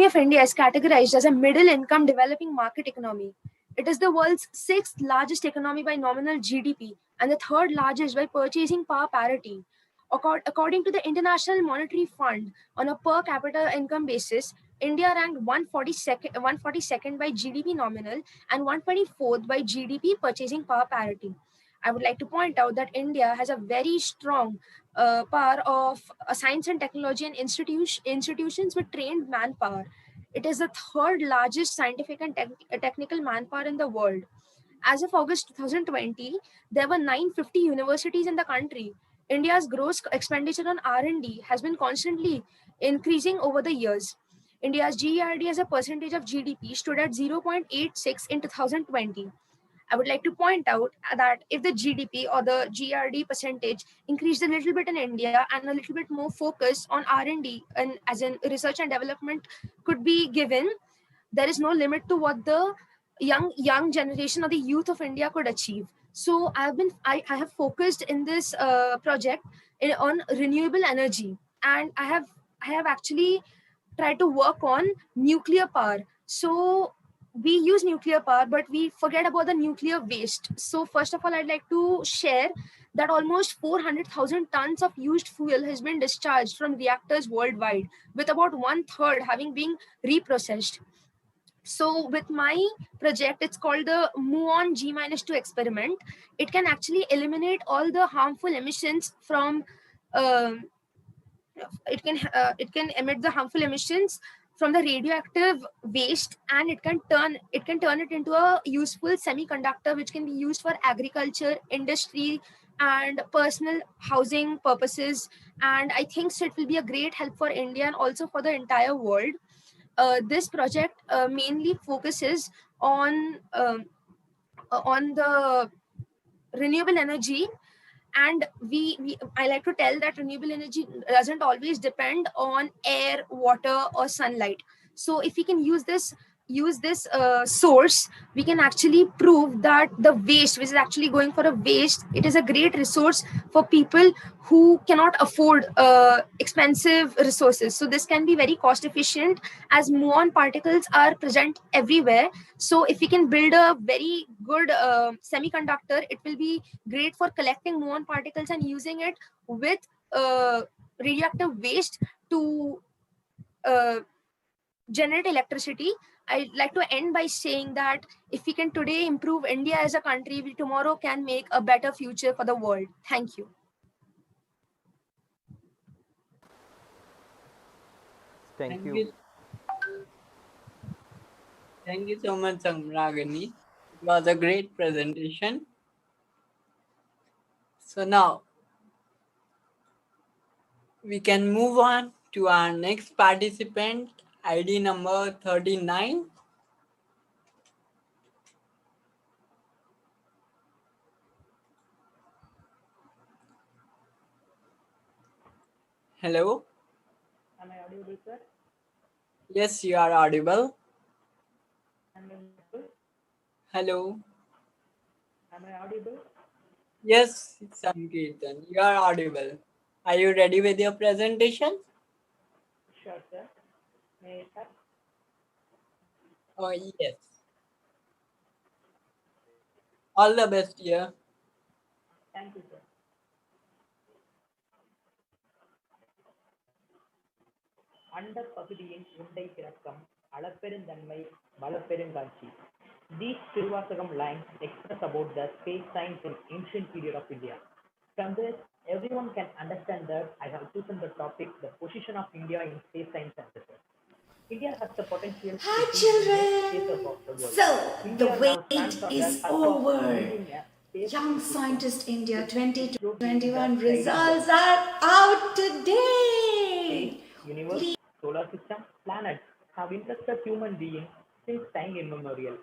of India is categorized as a middle income developing market economy. It is the world's sixth largest economy by nominal GDP and the third largest by purchasing power parity. According to the International Monetary Fund, on a per capita income basis, India ranked 142nd by GDP nominal and 124th by GDP purchasing power parity. I would like to point out that India has a very strong power of science and technology and institutions with trained manpower. It is the third largest scientific and technical manpower in the world. As of August 2020, there were 950 universities in the country. India's gross expenditure on R&D has been constantly increasing over the years. India's GERD as a percentage of GDP stood at 0.86 in 2020. I would like to point out that if the GDP or the GRD percentage increased a little bit in India and a little bit more focus on R&D and as in research and development could be given, there is no limit to what the young generation or the youth of India could achieve. So I have focused in this project on renewable energy, and I have actually tried to work on nuclear power. So we use nuclear power, but we forget about the nuclear waste. So first of all, I'd like to share that almost 400,000 tons of used fuel has been discharged from reactors worldwide, with about 1/3 having been reprocessed. So with my project, it's called the Muon G-2 experiment. It can actually eliminate all the harmful emissions from um it can emit the harmful emissions from the radioactive waste, and it can turn it into a useful semiconductor which can be used for agriculture, industry, and personal housing purposes. And I think so it will be a great help for India and also for the entire world. This project mainly focuses on the renewable energy, and we I like to tell that renewable energy doesn't always depend on air, water, or sunlight. So if we can use this source, we can actually prove that the waste which is actually going for a waste, it is a great resource for people who cannot afford expensive resources. So this can be very cost efficient, as muon particles are present everywhere. So if we can build a very good semiconductor, it will be great for collecting muon particles and using it with radioactive waste to generate electricity. I'd like to end by saying that if we can today improve India as a country, we tomorrow can make a better future for the world. Thank you.
Thank you.
Thank you so much, Samragini. It was a great presentation. So now we can move on to our next participant, ID number 39. Hello.
Am I audible, sir?
Yes, you are audible.
Am I audible?
Hello.
Am I audible?
Yes, Sankirtan, you are audible. Are you ready with your presentation?
Sure, sir. May I start?
Oh, yes. All the best, dear.
Thank you, sir. அண்ட பகுதியின் உண்டை திறக்கம் அளப்பெருந்தன்மை வளப்பெருங்காட்சி These Srivasagam lines express about the space science in ancient period of India. From this, everyone can understand that I have chosen the topic, the position of India in space science and research. India has the potential to
Hi,
be the next spacer
children!
of the world.
So, the
India now stands
wait
on the
is
cusp of
over.
leading a space
Young
ecosystem
Scientist India
with exploding the
2021
guiding world.
results are out
Space,
today!
universe, solar system, planets have interested human beings since time immemorial.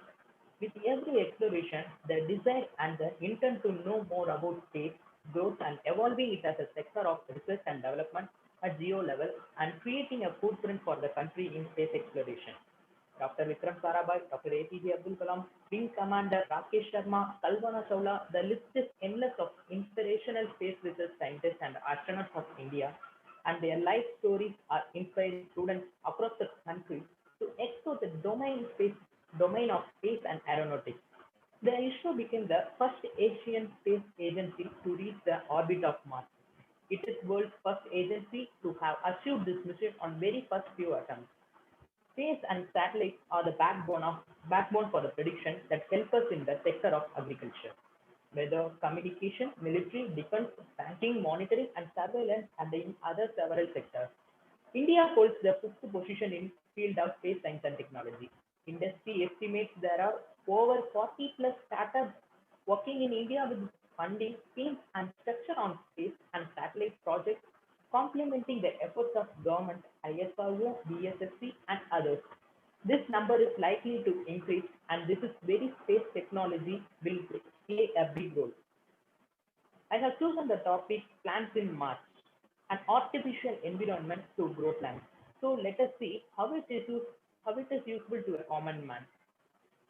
With every exploration, the desire and the intent to know more about space grows and evolving it as a sector of research and development at geo level and creating a footprint for the country in space exploration. Dr. Vikram Sarabhai, Dr. APJ Abdul Kalam, Wing Commander Rakesh Sharma, Kalpana Chawla, the list is endless of inspirational space research scientists and astronauts of India, and their life stories are inspiring students across the country to explore the domain of space and aeronautics. The ISRO became the first Asian space agency to reach the orbit of Mars. It is world's first agency to have achieved this mission on very first few attempts. Space and satellites are the backbone for the prediction that help us in the sector of agriculture. Weather, communication, military, defense, banking, monitoring, and surveillance, and in other several sectors. India holds the fifth position in field of space science and technology. Industry estimates there are over 40 plus startups working in India with funding, teams, and structure on space and satellite projects, complementing the efforts of government, ISRO, BSSC, and others. This number is likely to increase, and this is very space technology will play a big role. I have chosen the topic plants in Mars, an artificial environment to grow plants. So let us see how it is useful to a common man.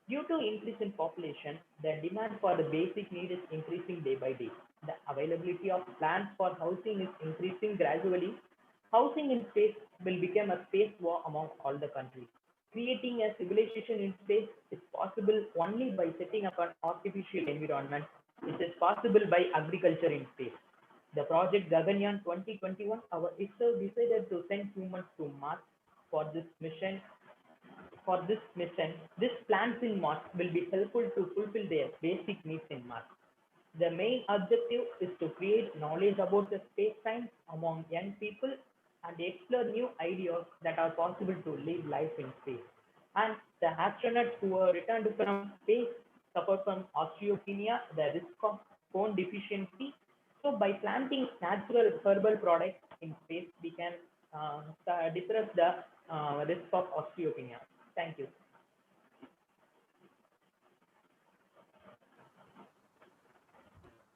Due to increase in population, the demand for the basic need is increasing day by day. The availability of land for housing is increasing gradually. Housing in space will become a space war among all the countries. Creating a civilization in space is possible only by setting up an artificial environment, which is possible by agriculture in space. The project Gaganyaan 2021, our ISRO decided to send humans to Mars for this mission these plants in Mars will be helpful to fulfill their basic needs in Mars. The main objective is to create knowledge about the space science among young people and explore new ideas that are possible to live life in space. And the astronauts who are returned from space suffer from osteopenia, the risk of bone deficiency. So by planting natural herbal products in space, we can depress the risk of osteopenia. Thank you.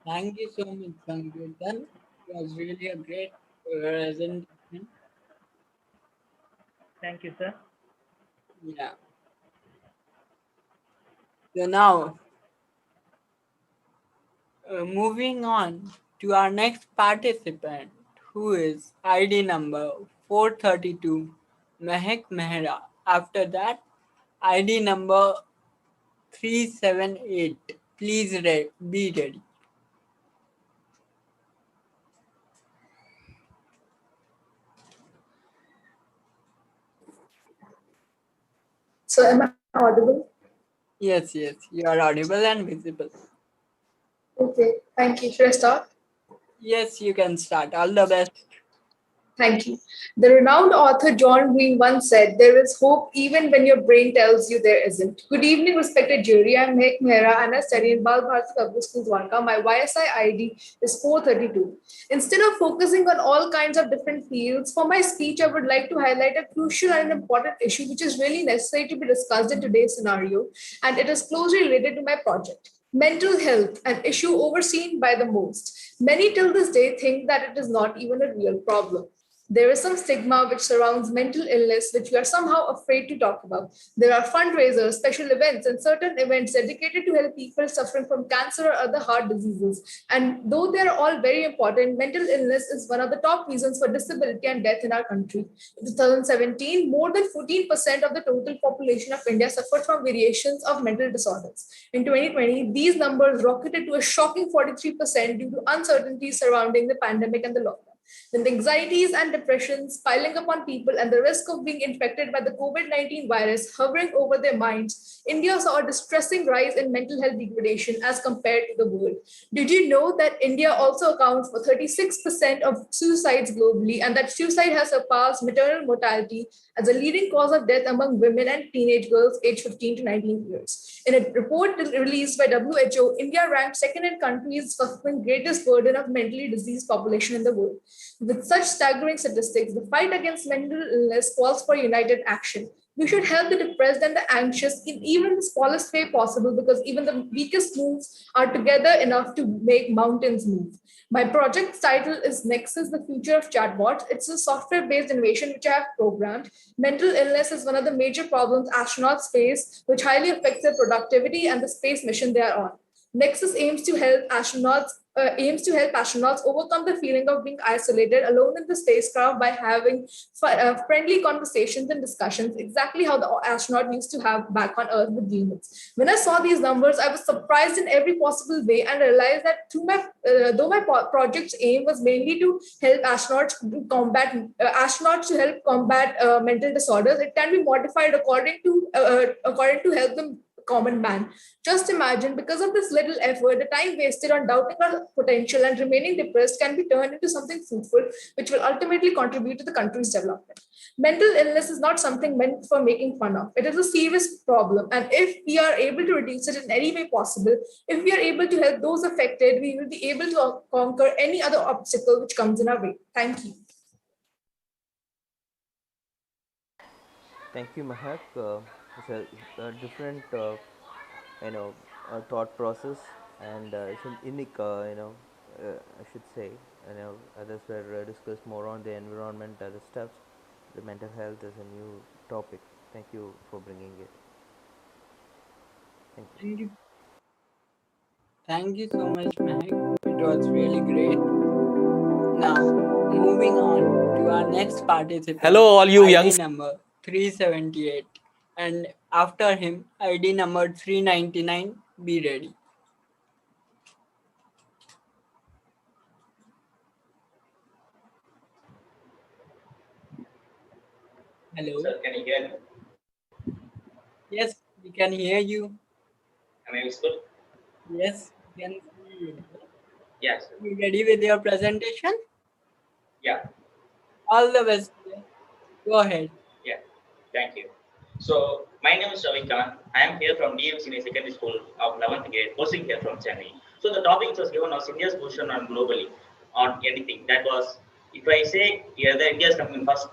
Thank you so much, Sankirtan. It was really a great presentation.
Thank you, sir.
Yeah. So now, moving on to our next participant, who is ID number 432, Mehak Mehra. After that, ID number 378. Please be ready.
So am I audible?
Yes, you are audible and visible.
Okay, thank you. Should I start?
Yes, you can start. All the best.
Thank you. The renowned author John Green once said, "There is hope even when your brain tells you there isn't." Good evening, respected jury. I'm Mehak Mehra and I study in Bal Bharati Public School, Dwarka. My YSI ID is 432. Instead of focusing on all kinds of different fields, for my speech, I would like to highlight a crucial and important issue which is really necessary to be discussed in today's scenario, and it is closely related to my project. Mental health, an issue overseen by the most. Many till this day think that it is not even a real problem. There is some stigma which surrounds mental illness, which we are somehow afraid to talk about. There are fundraisers, special events, and certain events dedicated to help people suffering from cancer or other heart diseases. And though they are all very important, mental illness is one of the top reasons for disability and death in our country. In 2017, more than 14% of the total population of India suffered from variations of mental disorders. In 2020, these numbers rocketed to a shocking 43% due to uncertainties surrounding the pandemic and the lockdown.
With anxieties and depressions piling upon people and the risk of being infected by the COVID-19 virus hovering over their minds, India saw a distressing rise in mental health degradation as compared to the world. Did you know that India also accounts for 36% of suicides globally, and that suicide has surpassed maternal mortality as a leading cause of death among women and teenage girls aged 15 to 19 years? In a report released by WHO, India ranked second in countries suffering greatest burden of mentally diseased population in the world. With such staggering statistics, the fight against mental illness calls for united action. We should help the depressed and the anxious in even the smallest way possible, because even the weakest moves are together enough to make mountains move. My project's title is Nexus, the Future of Chatbots. It's a software-based innovation which I have programmed. Mental illness is one of the major problems astronauts face, which highly affects their productivity and the space mission they are on. Nexus aims to help astronauts overcome the feeling of being isolated alone in the spacecraft by having friendly conversations and discussions, exactly how the astronaut used to have back on Earth with humans. When I saw these numbers, I was surprised in every possible way and realized that though my project's aim was mainly to help astronauts to combat mental disorders, it can be modified according to help them common man. Just imagine, because of this little effort, the time wasted on doubting our potential and remaining depressed can be turned into something fruitful, which will ultimately contribute to the country's development. Mental illness is not something meant for making fun of. It is a serious problem. And if we are able to reduce it in any way possible, if we are able to help those affected, we will be able to conquer any other obstacle which comes in our way. Thank you.
Thank you, Mahak. It's a different, thought process, and it's an unique, I should say. Others were discussed more on the environment, other stuff. The mental health is a new topic. Thank you for bringing it.
Thank you. Thank you so much, Mahak. It was really great. Now, moving on to our next participant.
Hello, all you
ID
young.
number 378. And after him, ID number 399. Be ready. Hello.
Sir, can you hear me?
Yes, we can hear you.
Am I visible?
Yes, we can see you.
Yes.
You ready with your presentation?
Yeah.
All the best. Go ahead.
Yeah. Thank you. So, my name is Ravi Khan. I am here from DM Senior Secondary School of 11th grade, posting here from Chennai. So, the topic was given was India's position on globally on anything. That was, if I say either India is coming first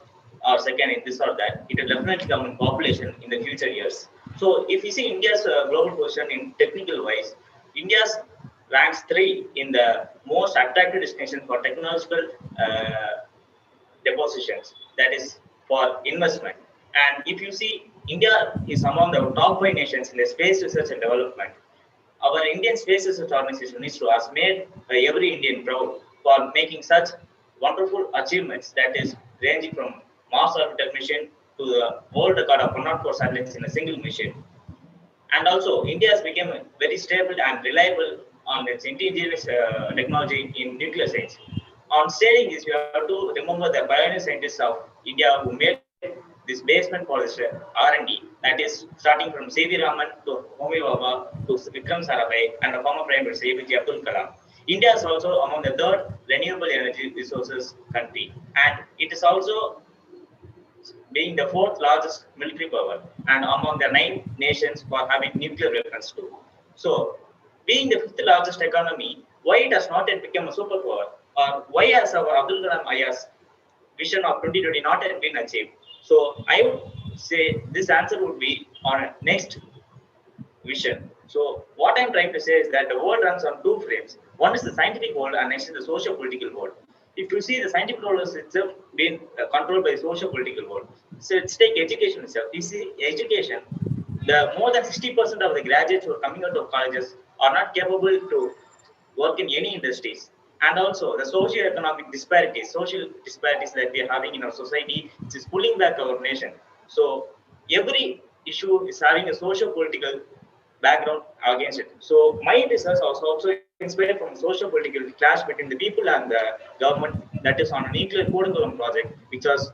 or second in this or that, it will definitely come in population in the future years. So, if you see India's global position in technical wise, India's ranks 3 in the most attractive destination for technological depositions, that is for investment. And if you see, India is among the top 5 nations in the space research and development. Our Indian Space Research Organization ISRO has made every Indian proud for making such wonderful achievements, that is ranging from Mars orbital mission to the world record of 104 satellites in a single mission. And also, India has become very stable and reliable on its indigenous technology in nuclear science. On stating this, we have to remember the pioneer scientists of India who made this basement for this R&D, that is starting from C.V. Raman to Homi Bhabha to Vikram Sarabhai and the former Prime Minister APJ Abdul Kalam. India is also among the third renewable energy resources country, and it is also being the 4th largest military power and among the 9 nations for having nuclear weapons too. So, being the 5th largest economy, why it has not yet become a superpower, or why has our Abdul Kalam Aya's vision of 2020 not yet been achieved? So, I would say this answer would be on next vision. So, what I'm trying to say is that the world runs on 2 frames. One is the scientific world, and next is the socio-political world. If you see, the scientific world is itself being controlled by the socio-political world. So let's take education itself. You see, education, the more than 60% of the graduates who are coming out of colleges are not capable to work in any industries. And also the socio-economic disparities, social disparities that we are having in our society, which is pulling back our nation. So every issue is having a socio-political background against it. So my research was also inspired from socio-political clash between the people and the government that is on a nuclear curriculum project, which was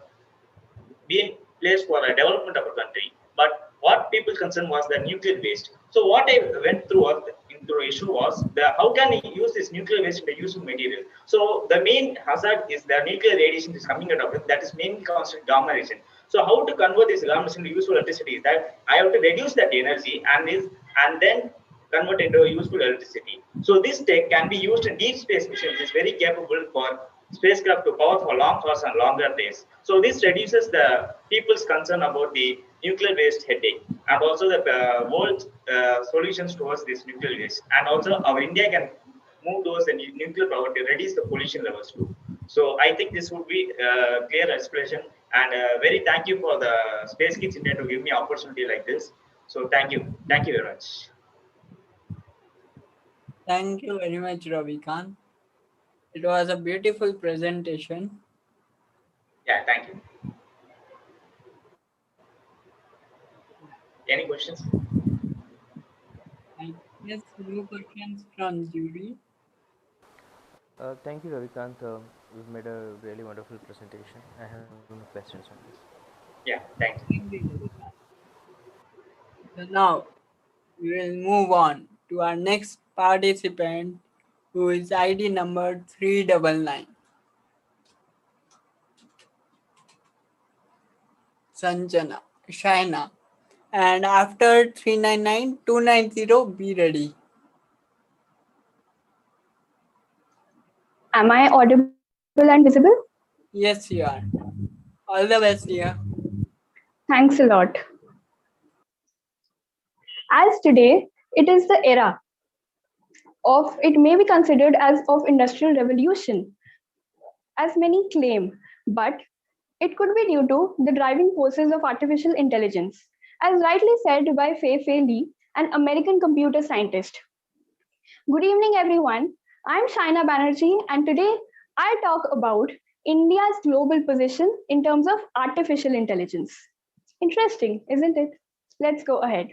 being placed for a development of a country. But what people concerned was the nuclear waste. So what I went through into the issue was how can we use this nuclear waste in the useful material. So the main hazard is the nuclear radiation is coming out of it, that is mainly constant gamma radiation. So how to convert this gamma radiation into useful electricity is that I have to reduce that energy and then convert into useful electricity. So this tech can be used in deep space missions, which is very capable for spacecraft to power for long hours and longer days. So this reduces the people's concern about the nuclear waste headache and also the world solutions towards this nuclear waste. And also our India can move towards the nuclear power to reduce the pollution levels too. So I think this would be a clear explanation, and very thank you for the Space Kids India to give me opportunity like this. So thank you very much.
Thank you very much, Ravikant. It was a beautiful presentation.
Yeah, thank you. Any questions?
I guess no questions from jury.
Thank you, Ravikant. You've made a really wonderful presentation. I have no questions on this.
Yeah, thank
you. So now we will move on to our next participant, who is ID number 399. Sanjana, Shaina. And after 399, 290, be ready.
Am I audible and visible?
Yes, you are. All the best, dear.
Thanks a lot. As today, it is the era of, it may be considered as of industrial revolution, as many claim, but it could be due to the driving forces of artificial intelligence, as rightly said by Fei Li, an American computer scientist. Good evening, everyone. I'm Shaina Banerjee, and today I talk about India's global position in terms of artificial intelligence. Interesting, isn't it? Let's go ahead.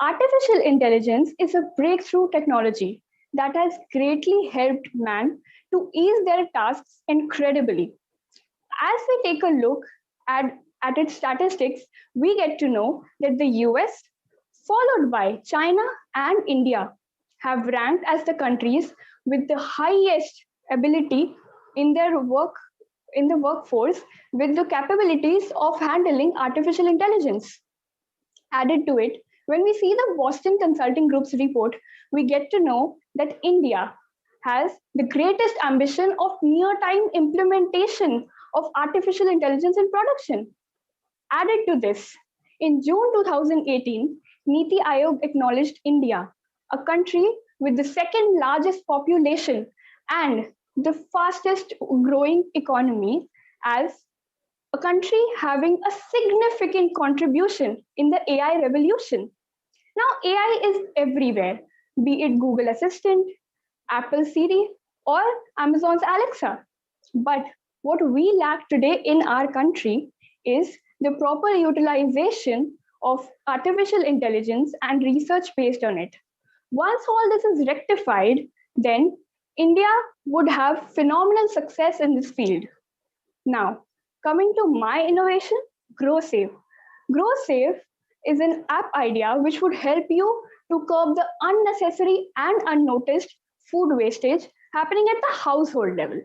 Artificial intelligence is a breakthrough technology that has greatly helped man to ease their tasks incredibly. As we take a look at its statistics, we get to know that the US, followed by China and India, have ranked as the countries with the highest ability in their workforce with the capabilities of handling artificial intelligence. Added to it, when we see the Boston Consulting Group's report, we get to know that India has the greatest ambition of near-time implementation of artificial intelligence in production. Added to this, in June 2018, Niti Aayog acknowledged India, a country with the second largest population and the fastest growing economy, as a country having a significant contribution in the AI revolution. Now, AI is everywhere, be it Google Assistant, Apple Siri, or Amazon's Alexa. But what we lack today in our country is the proper utilization of artificial intelligence and research based on it. Once all this is rectified, then India would have phenomenal success in this field. Now, coming to my innovation, GrowSave. GrowSave is an app idea which would help you to curb the unnecessary and unnoticed food wastage happening at the household level.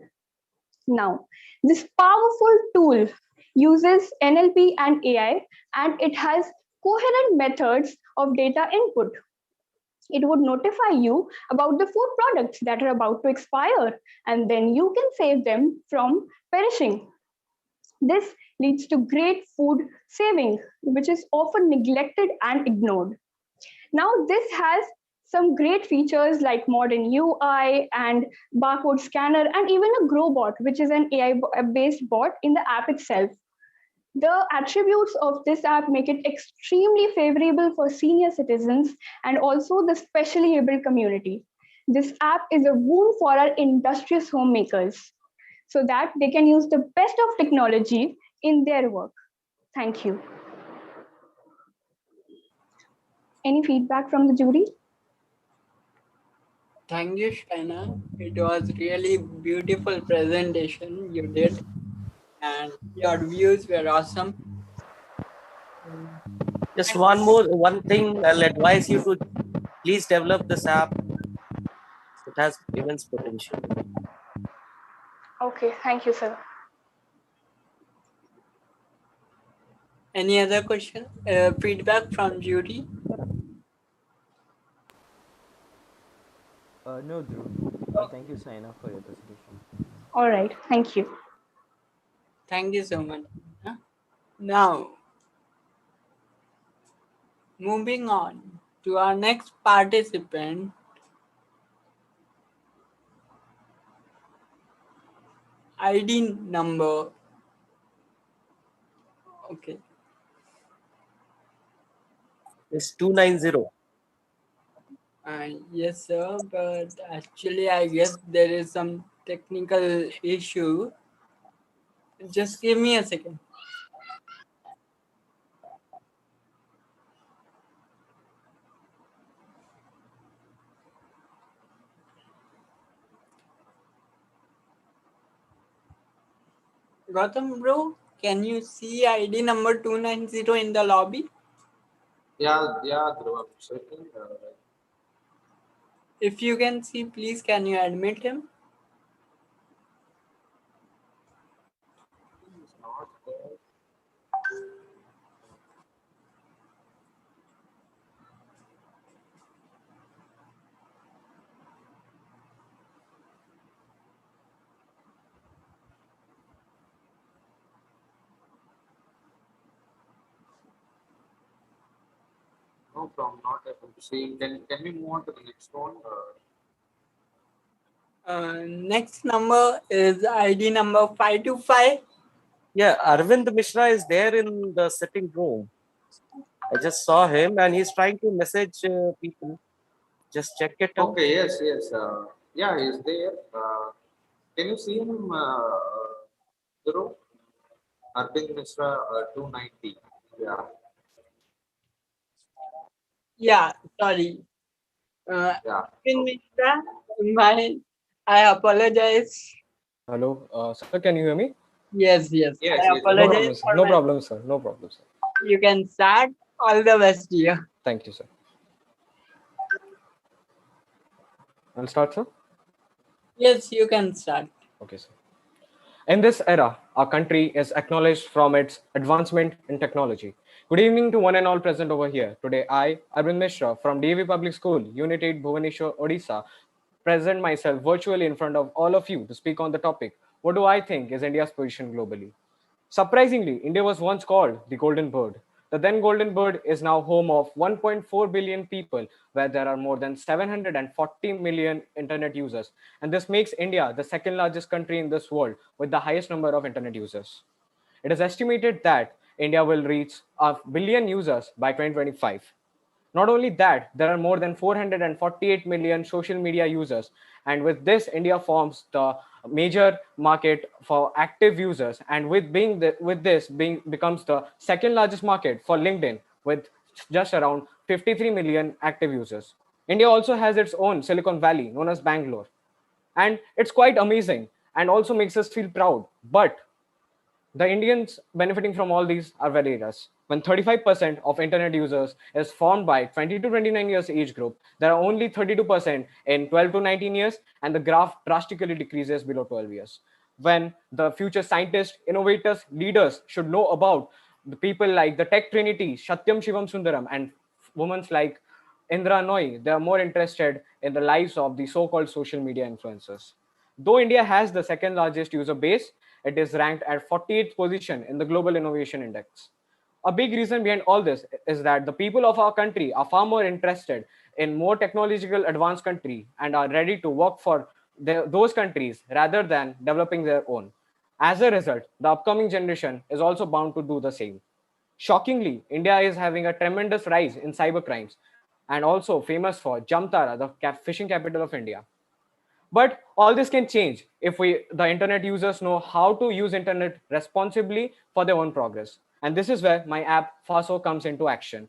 Now, this powerful tool uses NLP and AI, and it has coherent methods of data input. It would notify you about the food products that are about to expire, and then you can save them from perishing. This leads to great food saving, which is often neglected and ignored. Now, this has some great features like modern UI and barcode scanner, and even a GrowBot, which is an AI-based bot in the app itself. The attributes of this app make it extremely favorable for senior citizens and also the specially able community. This app is a boon for our industrious homemakers so that they can use the best of technology in their work. Thank you. Any feedback from the jury?
Thank you, Shaina. It was really beautiful presentation you did, and your views were awesome.
Just one thing I'll advise you to please develop this app. It has immense potential.
Okay, thank you, sir.
Any other question? Feedback from jury?
No, Dhruv. Thank you, Saina, for your presentation.
All right, thank you.
Thank you so much. Now, moving on to our next participant, ID number. Okay.
It's 290.
Yes, sir, but actually, I guess there is some technical issue. Just give me a second. Gautam bro, can you see ID number 290 in the lobby?
Yeah, Dhruv, certainly.
If you can see, please can you admit him?
He's not there. No problem, not able to see. Can we move on to the next one?
Next number is ID number 525.
Yeah, Arvind Mishra is there in the sitting room. I just saw him and he's trying to message people. Just check it out.
Okay, yes. Yeah, he's there. Can you see him, Dhruv? Arvind Mishra, 290. Yeah.
Yeah, sorry.
Yeah.
Arvind Mishra, I apologize.
Hello, sir, can you hear me?
Yes.
Yes,
I apologize.
No problem, sir. No problem, sir.
You can start. All the best, dear.
Thank you, sir. I'll start, sir.
Yes, you can start.
Okay, sir. In this era, our country is acknowledged from its advancement in technology. Good evening to one and all present over here. Today, I, Arvind Mishra from DAV Public School, Unit 8, Bhubaneswar, Odisha, present myself virtually in front of all of you to speak on the topic, what do I think is India's position globally? Surprisingly, India was once called the Golden Bird. The then Golden Bird is now home of 1.4 billion people, where there are more than 740 million internet users. And this makes India the second largest country in this world with the highest number of internet users. It is estimated that India will reach a billion users by 2025. Not only that, there are more than 448 million social media users. And with this, India forms the major market for active users. And with this becomes the second largest market for LinkedIn with just around 53 million active users. India also has its own Silicon Valley known as Bangalore. And it's quite amazing and also makes us feel proud. But the Indians benefiting from all these are very less. When 35% of internet users is formed by 20 to 29 years age group, there are only 32% in 12 to 19 years, and the graph drastically decreases below 12 years. When the future scientists, innovators, leaders should know about the people like the tech trinity, Satyam Shivam Sundaram, and women like Indra Noy, they are more interested in the lives of the so-called social media influencers. Though India has the second largest user base, it is ranked at 48th position in the Global Innovation Index. A big reason behind all this is that the people of our country are far more interested in more technological advanced country and are ready to work for those countries rather than developing their own. As a result, the upcoming generation is also bound to do the same. Shockingly, India is having a tremendous rise in cyber crimes and also famous for Jamtara, the fishing capital of India. But all this can change if the internet users know how to use internet responsibly for their own progress. And this is where my app Faso comes into action.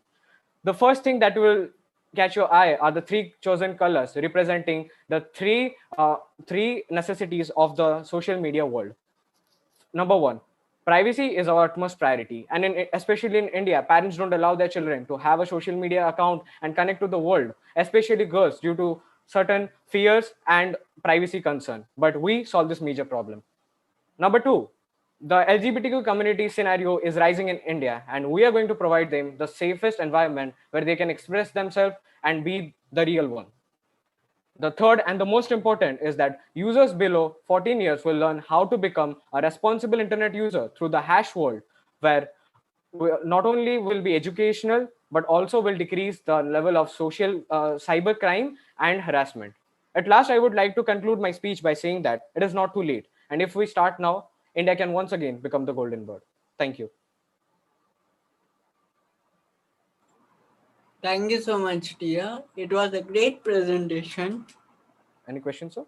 The first thing that will catch your eye are the three chosen colors representing the three necessities of the social media world. Number one, privacy is our utmost priority. And especially in India, parents don't allow their children to have a social media account and connect to the world, especially girls, due to certain fears and privacy concern. But we solve this major problem. Number two, the LGBTQ community scenario is rising in India, and we are going to provide them the safest environment where they can express themselves and be the real one. The third and the most important is that users below 14 years will learn how to become a responsible internet user through the hash world, where not only will be educational, but also will decrease the level of social cyber crime and harassment. At last, I would like to conclude my speech by saying that it is not too late. And if we start now, India can once again become the golden bird. Thank you.
Thank you so much, dear. It was a great presentation.
Any questions, sir?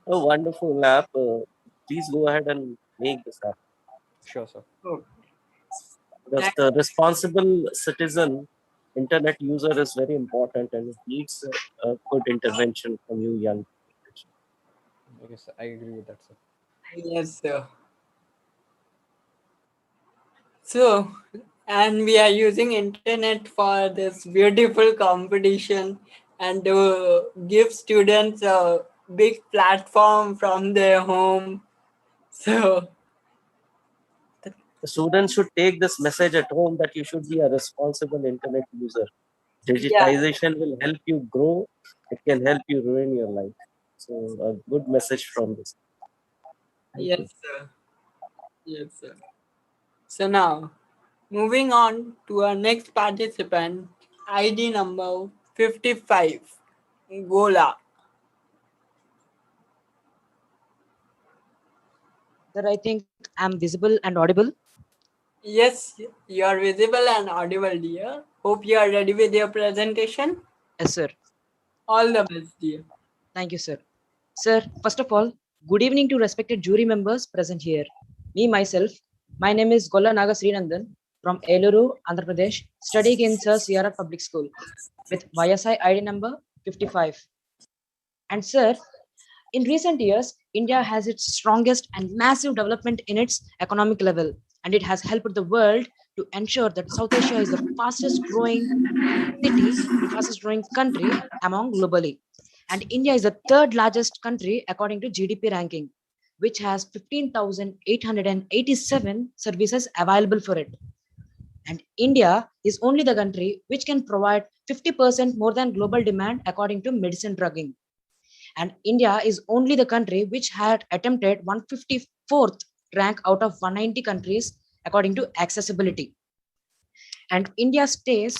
Oh, wonderful app. Please go ahead and make this app.
Sure, sir.
Okay.
Because the responsible citizen internet user is very important and it needs a good intervention from you, young.
Yes, I agree with that, sir.
Yes, sir. So, and we are using internet for this beautiful competition and to give students a big platform from their home. So,
The students should take this message at home that you should be a responsible internet user. Digitization will help you grow. It can help you ruin your life. So a good message from this.
yes, sir. Yes, sir. So now, moving on to our next participant, ID number 55, Gola.
Sir, I think I'm visible and audible.
Yes, you are visible and audible, dear. Hope you are ready with your presentation.
Yes, sir.
All the best, dear.
Thank you, sir. Sir, first of all, good evening to respected jury members present here. Me, myself, my name is Gola Naga Srinandan from Eluru, Andhra Pradesh, studying in Sir CRR Public School with YSI ID number 55. And sir, in recent years, India has its strongest and massive development in its economic level, and it has helped the world to ensure that South Asia is the fastest growing city, fastest growing country among globally. And India is the third largest country according to GDP ranking, which has 15,887 services available for it. And India is only the country which can provide 50% more than global demand according to medicine drugging. And India is only the country which had attempted 154th rank out of 190 countries according to accessibility. And India is the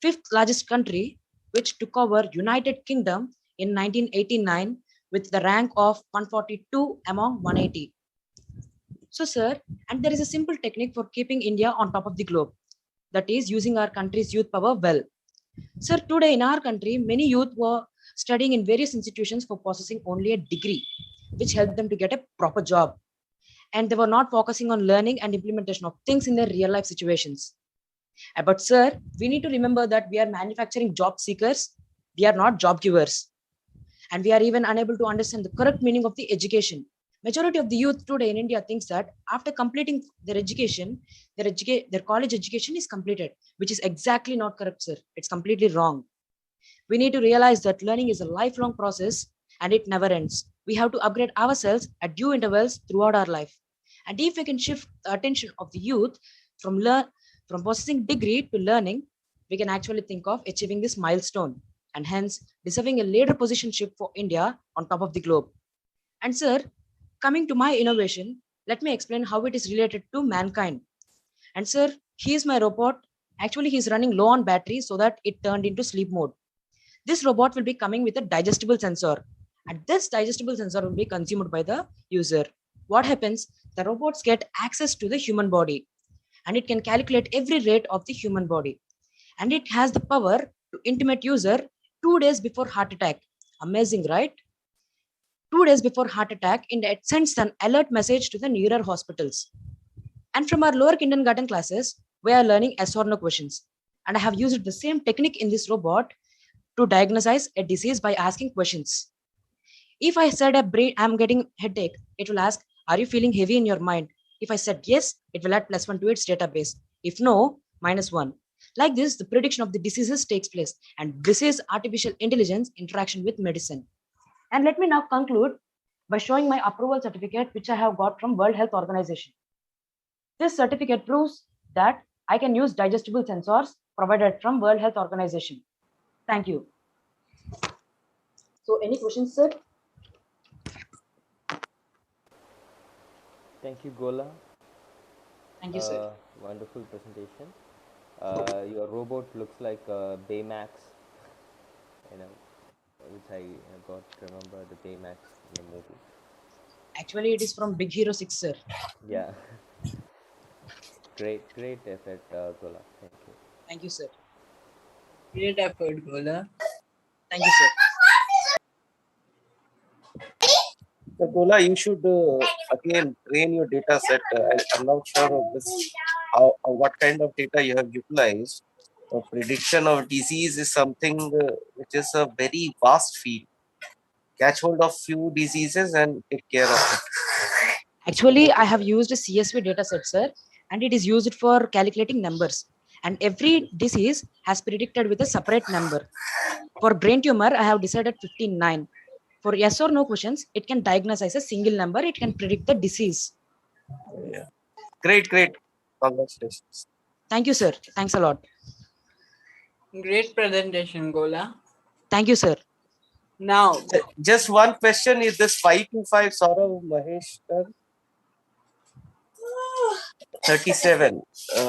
fifth largest country which took over United Kingdom in 1989 with the rank of 142 among 180. So sir, and there is a simple technique for keeping India on top of the globe, that is using our country's youth power well. Sir, today in our country, many youth were studying in various institutions for possessing only a degree, which helped them to get a proper job. And they were not focusing on learning and implementation of things in their real life situations. But sir, we need to remember that we are manufacturing job seekers. We are not job givers. And we are even unable to understand the correct meaning of the education. Majority of the youth today in India thinks that after completing their education, their college education is completed, which is exactly not correct, sir. It's completely wrong. We need to realize that learning is a lifelong process and it never ends. We have to upgrade ourselves at due intervals throughout our life. And if we can shift the attention of the youth from possessing degree to learning, we can actually think of achieving this milestone and hence deserving a leadership for India on top of the globe. And sir, coming to my innovation, let me explain how it is related to mankind. And sir, he is my robot. Actually, he is running low on battery so that it turned into sleep mode. This robot will be coming with a digestible sensor, and this digestible sensor will be consumed by the user. What happens? The robots get access to the human body, and it can calculate every rate of the human body. And it has the power to intimate user 2 days before heart attack. Amazing, right? 2 days before heart attack, and it sends an alert message to the nearer hospitals. And from our lower kindergarten classes, we are learning yes or no questions. And I have used the same technique in this robot to diagnose a disease by asking questions. If I said I'm getting headache, it will ask, are you feeling heavy in your mind? If I said yes, it will add +1 to its database. If no, -1. Like this, the prediction of the diseases takes place. And this is artificial intelligence interaction with medicine. And let me now conclude by showing my approval certificate, which I have got from World Health Organization. This certificate proves that I can use digestible sensors provided from World Health Organization. Thank you. So any questions, sir?
Thank you, Gola.
Thank you, sir.
Wonderful presentation. Your robot looks like Baymax, which I got to remember the Baymax in the movie.
Actually, it is from Big Hero 6, sir.
Yeah. Great effort, Gola. Thank you.
Thank you, sir.
Great effort, Gola.
Thank you, sir.
So, Gola, you should again train your data set. I'm not sure of this, what kind of data you have utilized. Prediction of disease is something which is a very vast field. Catch hold of few diseases and take care of it.
Actually, I have used a CSV dataset, sir, and it is used for calculating numbers. And every disease has predicted with a separate number. For brain tumor, I have decided 59. For yes or no questions, it can diagnose as a single number. It can predict the disease.
Yeah. Great. Congratulations.
Thank you, sir. Thanks a lot.
Great presentation, Gola.
Thank you, sir.
Now,
just one question: is this 525 Saurav Mahesh? 37,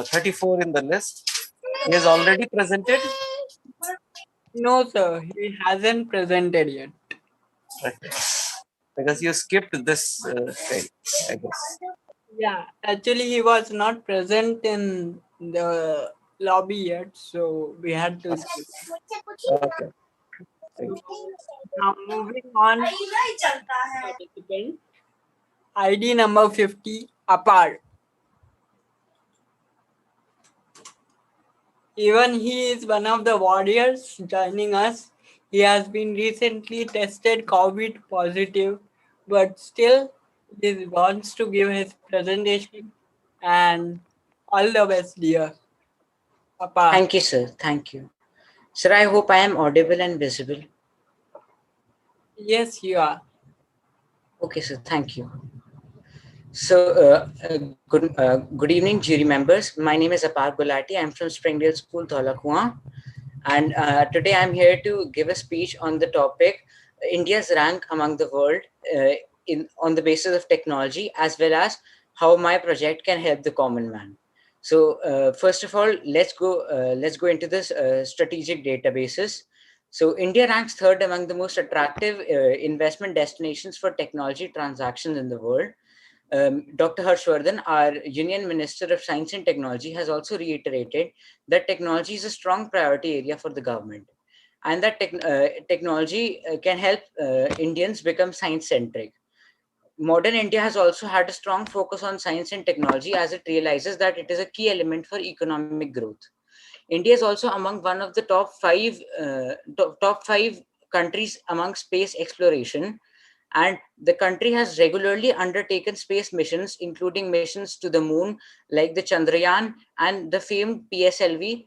34 in the list. He has already presented?
No, sir. He hasn't presented yet.
Okay. Because you skipped this thing, I guess.
Yeah, actually, he was not present in the lobby yet, so we had to skip.
Okay. Thank you.
Now, moving on to participant. ID number 50, Apar. Even he is one of the warriors joining us. He has been recently tested COVID positive, but still he wants to give his presentation. And all the best, dear. Papa.
Thank you, sir. Thank you. Sir, I hope I am audible and visible.
Yes, you are.
Okay, sir. Thank you. So, good evening, jury members. My name is Apar Gulati. I'm from Springdale School, Dholakua. And today I'm here to give a speech on the topic India's rank among the world on the basis of technology, as well as how my project can help the common man. So first of all, let's go into this strategic databases. So India ranks third among the most attractive investment destinations for technology transactions in the world. Dr. Harshvardhan, our Union Minister of Science and Technology, has also reiterated that technology is a strong priority area for the government, and that technology can help Indians become science-centric. Modern India has also had a strong focus on science and technology, as it realizes that it is a key element for economic growth. India is also among one of the top five countries among space exploration, and the country has regularly undertaken space missions, including missions to the moon like the Chandrayaan and the famed PSLV.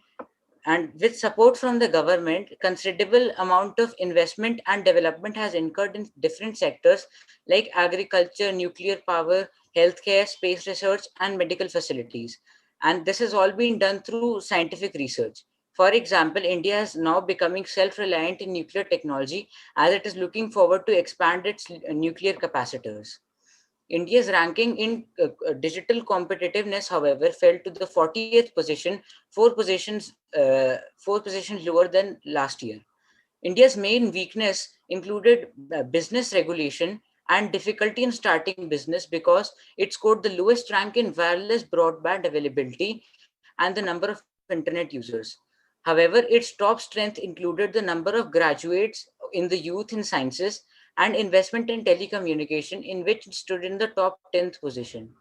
And with support from the government, considerable amount of investment and development has incurred in different sectors like agriculture, nuclear power, healthcare, space research, and medical facilities. And this has all been done through scientific research. For example, India is now becoming self-reliant in nuclear technology, as it is looking forward to expand its nuclear capacitors. India's ranking in digital competitiveness, however, fell to the 40th position, four positions lower than last year. India's main weakness included business regulation and difficulty in starting business, because it scored the lowest rank in wireless broadband availability and the number of internet users. However, its top strength included the number of graduates in the youth in sciences and investment in telecommunication, in which it stood in the top 10th position.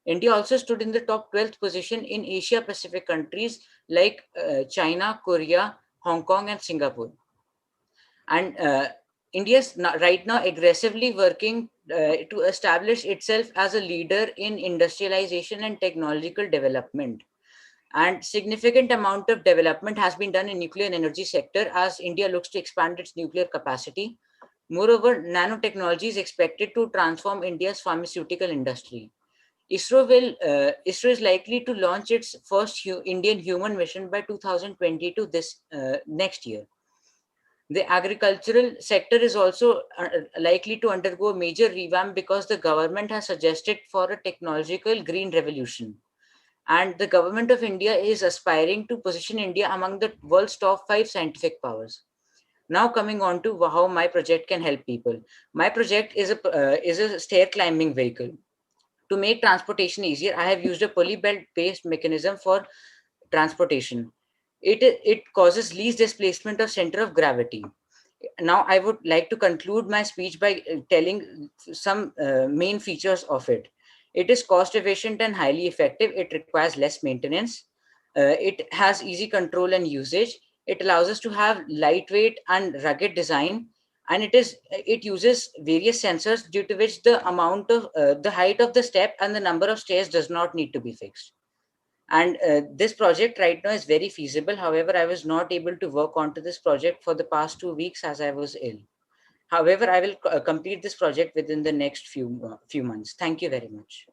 India also stood in the top 12th position in Asia Pacific countries like China, Korea, Hong Kong, and Singapore. And India is right now aggressively working to establish itself as a leader in industrialization and technological development. And significant amount of development has been done in nuclear energy sector as India looks to expand its nuclear capacity. Moreover, nanotechnology is expected to transform India's pharmaceutical industry. ISRO is likely to launch its first Indian human mission by 2022 this next year. The agricultural sector is also likely to undergo a major revamp because the government has suggested for a technological green revolution. And the government of India is aspiring to position India among the world's top 5 scientific powers. Now coming on to how my project can help people. My project is a stair climbing vehicle. To make transportation easier, I have used a pulley belt based mechanism for transportation. It causes least displacement of center of gravity. Now I would like to conclude my speech by telling some main features of it. It is cost efficient and highly effective. It requires less maintenance. It has easy control and usage. It allows us to have lightweight and rugged design, and it uses various sensors due to which the amount of the height of the step and the number of stairs does not need to be fixed. And this project right now is very feasible. However, I was not able to work onto this project for the past 2 weeks as I was ill. However, I will complete this project within the next few months. Thank you very much.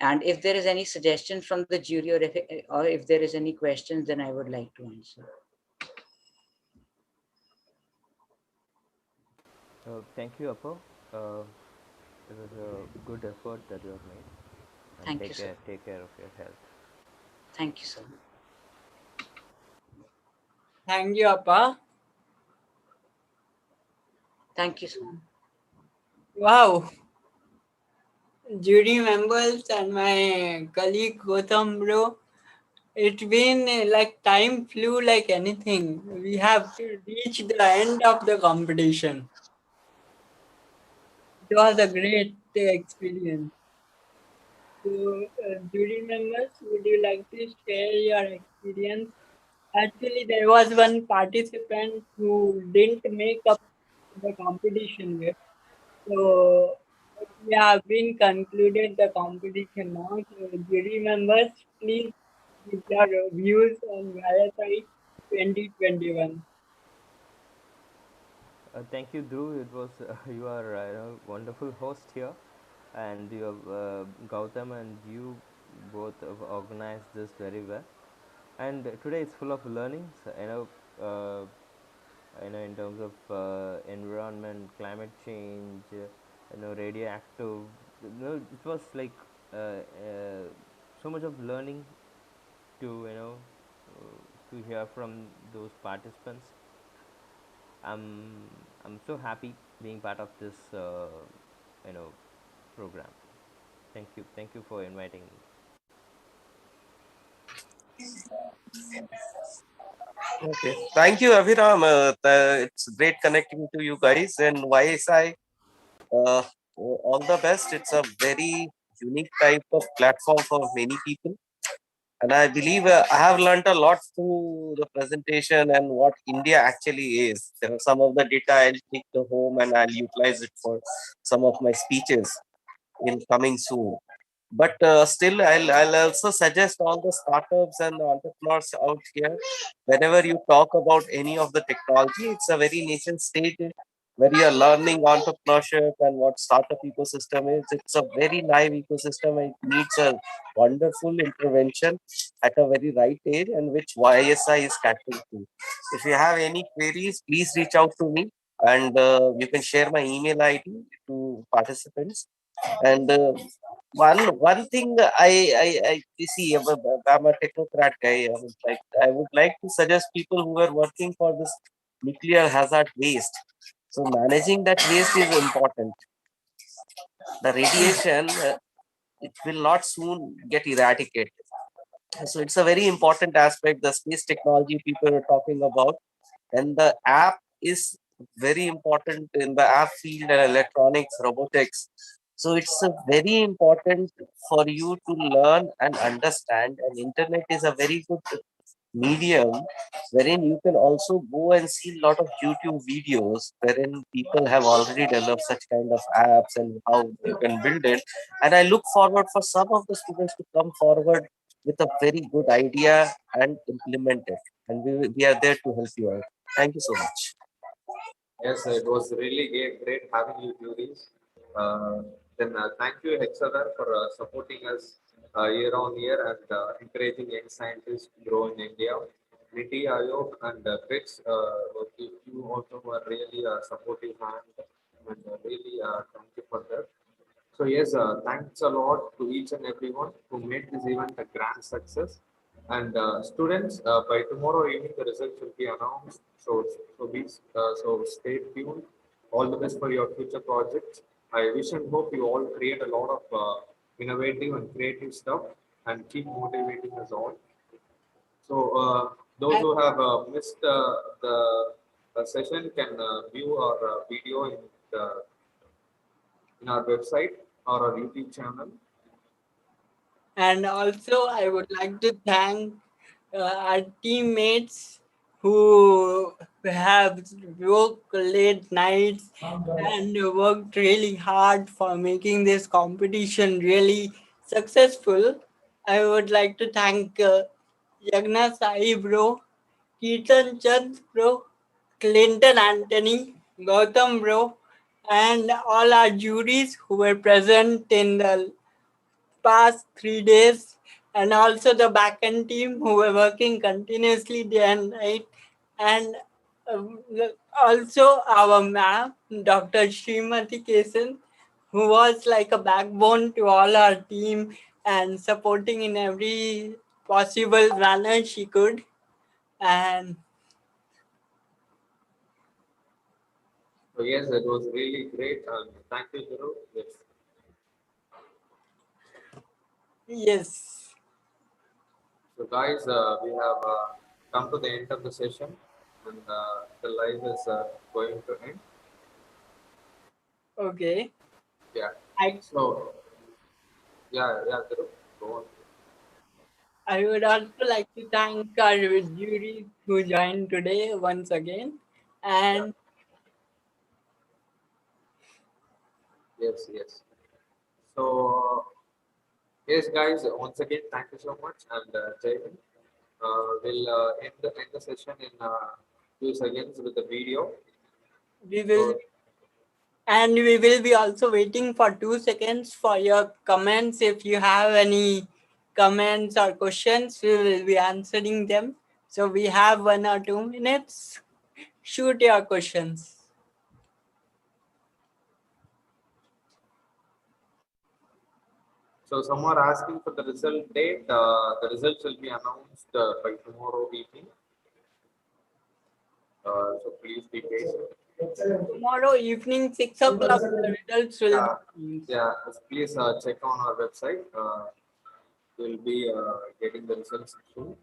And if there is any suggestion from the jury or if there is any questions, then I would like to answer.
Thank you, Apo. It was a good effort that you have made. And
Thank you, sir.
Take care of your health.
Thank you, sir. Thank you, Appa. Thank you, sir. Wow. Jury members and my colleague Gautam bro, it's been like time flew like anything. We have reached the end of the competition. It was a great experience. So, jury members, would you like to share your experience? Actually, there was one participant who didn't make up the competition yet. So, we have been concluded the competition now. So, jury members, please give your views on YSI 2021.
Thank you, Dhruv. It was you are a wonderful host here, and you have Gautam and you both have organized this very well. And today it's full of learnings. In terms of environment, climate change, radioactive. It was like so much of learning to to hear from those participants. I'm so happy being part of this program. Thank you for inviting me.
Okay, thank you, Abhiram. It's great connecting to you guys, and YSI, all the best. It's a very unique type of platform for many people, and I believe I have learned a lot through the presentation and what India actually is. There are some of the data I'll take to home and I'll utilize it for some of my speeches in coming soon. But still, I'll also suggest all the startups and the entrepreneurs out here, whenever you talk about any of the technology, it's a very nascent stage where you are learning entrepreneurship and what startup ecosystem is. It's a very live ecosystem and it needs a wonderful intervention at a very right age, and which YSI is catering to. If you have any queries, please reach out to me, and you can share my email ID to participants. And one thing I you see, I'm a technocrat guy. I would like to suggest people who are working for this nuclear hazard waste. So managing that waste is important. The radiation, it will not soon get eradicated. So it's a very important aspect. The space technology people are talking about, and the app is very important in the app field and electronics, robotics. So it's very important for you to learn and understand. And internet is a very good medium wherein you can also go and see a lot of YouTube videos wherein people have already developed such kind of apps and how you can build it. And I look forward for some of the students to come forward with a very good idea and implement it. And we are there to help you out. Thank you so much.
Yes, it was really great having you do this. Then thank you, Hexagon, for supporting us year on year and encouraging young scientists to grow in India. Niti Ayog and Kidz, you also were really supportive hand, and really thank you for that. So yes, thanks a lot to each and everyone who made this event a grand success. And students, by tomorrow evening, the results will be announced. So stay tuned. All the best for your future projects. I wish and hope you all create a lot of innovative and creative stuff and keep motivating us all. So those who have missed the session can view our video in our website or our YouTube channel.
And also, I would like to thank our teammates who have worked late nights and worked really hard for making this competition really successful. I would like to thank Yagna Sai bro, Keaton Chand bro, Clinton Anthony, Gautam bro, and all our juries who were present in the past 3 days, and also the backend team who were working continuously day and night, and also our ma'am, Dr. Srimati Kesan, who was like a backbone to all our team and supporting in every possible manner she could. And
so yes, it was really great. Thank you, Guru. Yes.
Yes.
So guys, we have come to the end of the session, and the live is going to end.
Okay.
Yeah.
Yeah,
Guru, go on.
I would also like to thank our jury who joined today once again. And
Yes. So yes, guys, once again, thank you so much, and Jai Hind. We'll end the session in few seconds with the video.
we will be also waiting for 2 seconds for your comments. If you have any comments or questions, we will be answering them. So we have 1 or 2 minutes. Shoot your questions.
So some are asking for the result date. The results will be announced by tomorrow evening. So please be patient.
Tomorrow evening, 6 o'clock, the results will be.
Yeah, please check on our website. We'll be getting the results soon.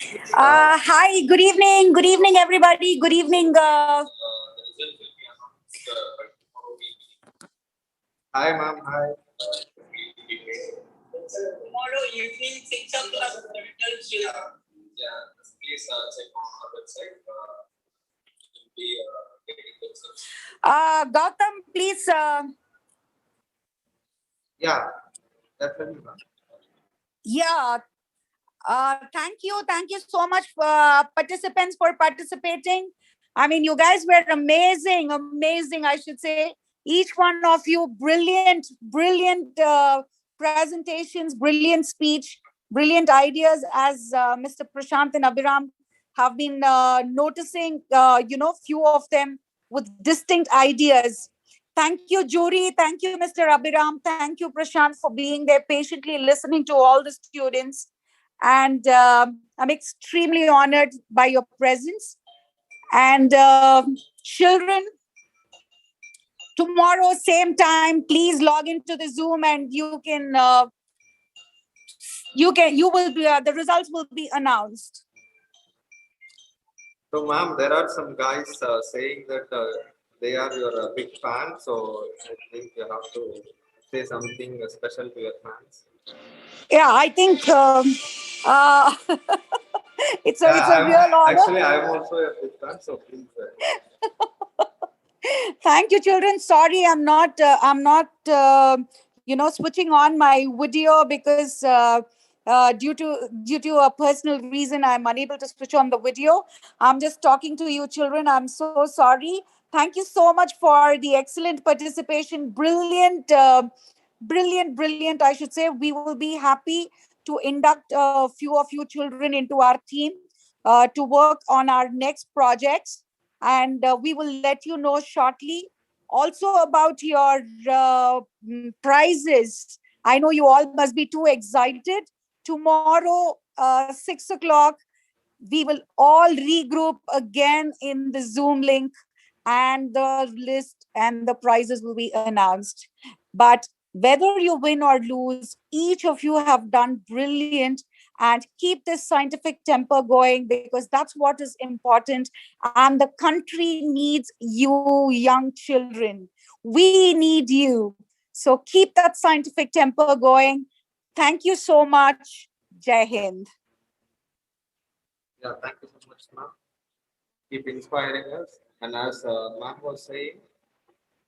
Hi, good evening. Good evening, everybody. Good evening.
Hi, ma'am. Hi.
Tomorrow evening, 6 o'clock, the results will.
Yeah, please check on our website.
Gautam, please.
Yeah, definitely, ma'am.
Yeah. Thank you so much, participants, for participating. I mean, you guys were amazing, I should say. Each one of you, brilliant presentations, brilliant speech, brilliant ideas, as Mr. Prashant and Abhiram have been noticing, few of them with distinct ideas. Thank you, jury. Thank you, Mr. Abhiram. Thank you, Prashant, for being there patiently listening to all the students. And I'm extremely honored by your presence. And children, tomorrow same time, please log into the Zoom, and you will be the results will be announced.
So, ma'am, there are some guys saying that they are your big fan. So I think you have to say something special to your fans.
Yeah, I think it's a real honor.
Actually, I'm also a big fan. So please.
Thank you, children. Sorry, I'm not switching on my video because due to a personal reason, I'm unable to switch on the video. I'm just talking to you, children. I'm so sorry. Thank you so much for the excellent participation. Brilliant, I should say. We will be happy to induct a few of you children into our team to work on our next projects. And we will let you know shortly also about your prizes. I know you all must be too excited. Tomorrow, 6 o'clock, we will all regroup again in the Zoom link, and the list and the prizes will be announced. But whether you win or lose, each of you have done brilliant, and keep this scientific temper going, because that's what is important. And the country needs you, young children. We need you. So keep that scientific temper going. Thank you so much. Jai Hind.
Yeah, thank you so much, ma'am. Keep inspiring us. And as ma'am was saying,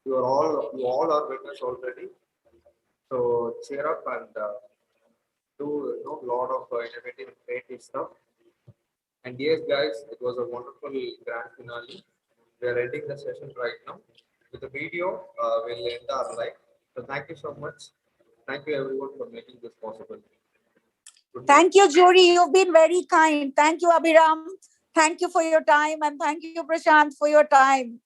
you all are winners already. So cheer up and do a lot of innovative and creative stuff. And yes, guys, it was a wonderful grand finale. We are ending the session right now. With the video, we'll end our live. So thank you so much. Thank you everyone for making this possible.
Thank you, jury. You've been very kind. Thank you, Abhiram. Thank you for your time. And thank you, Prashant, for your time.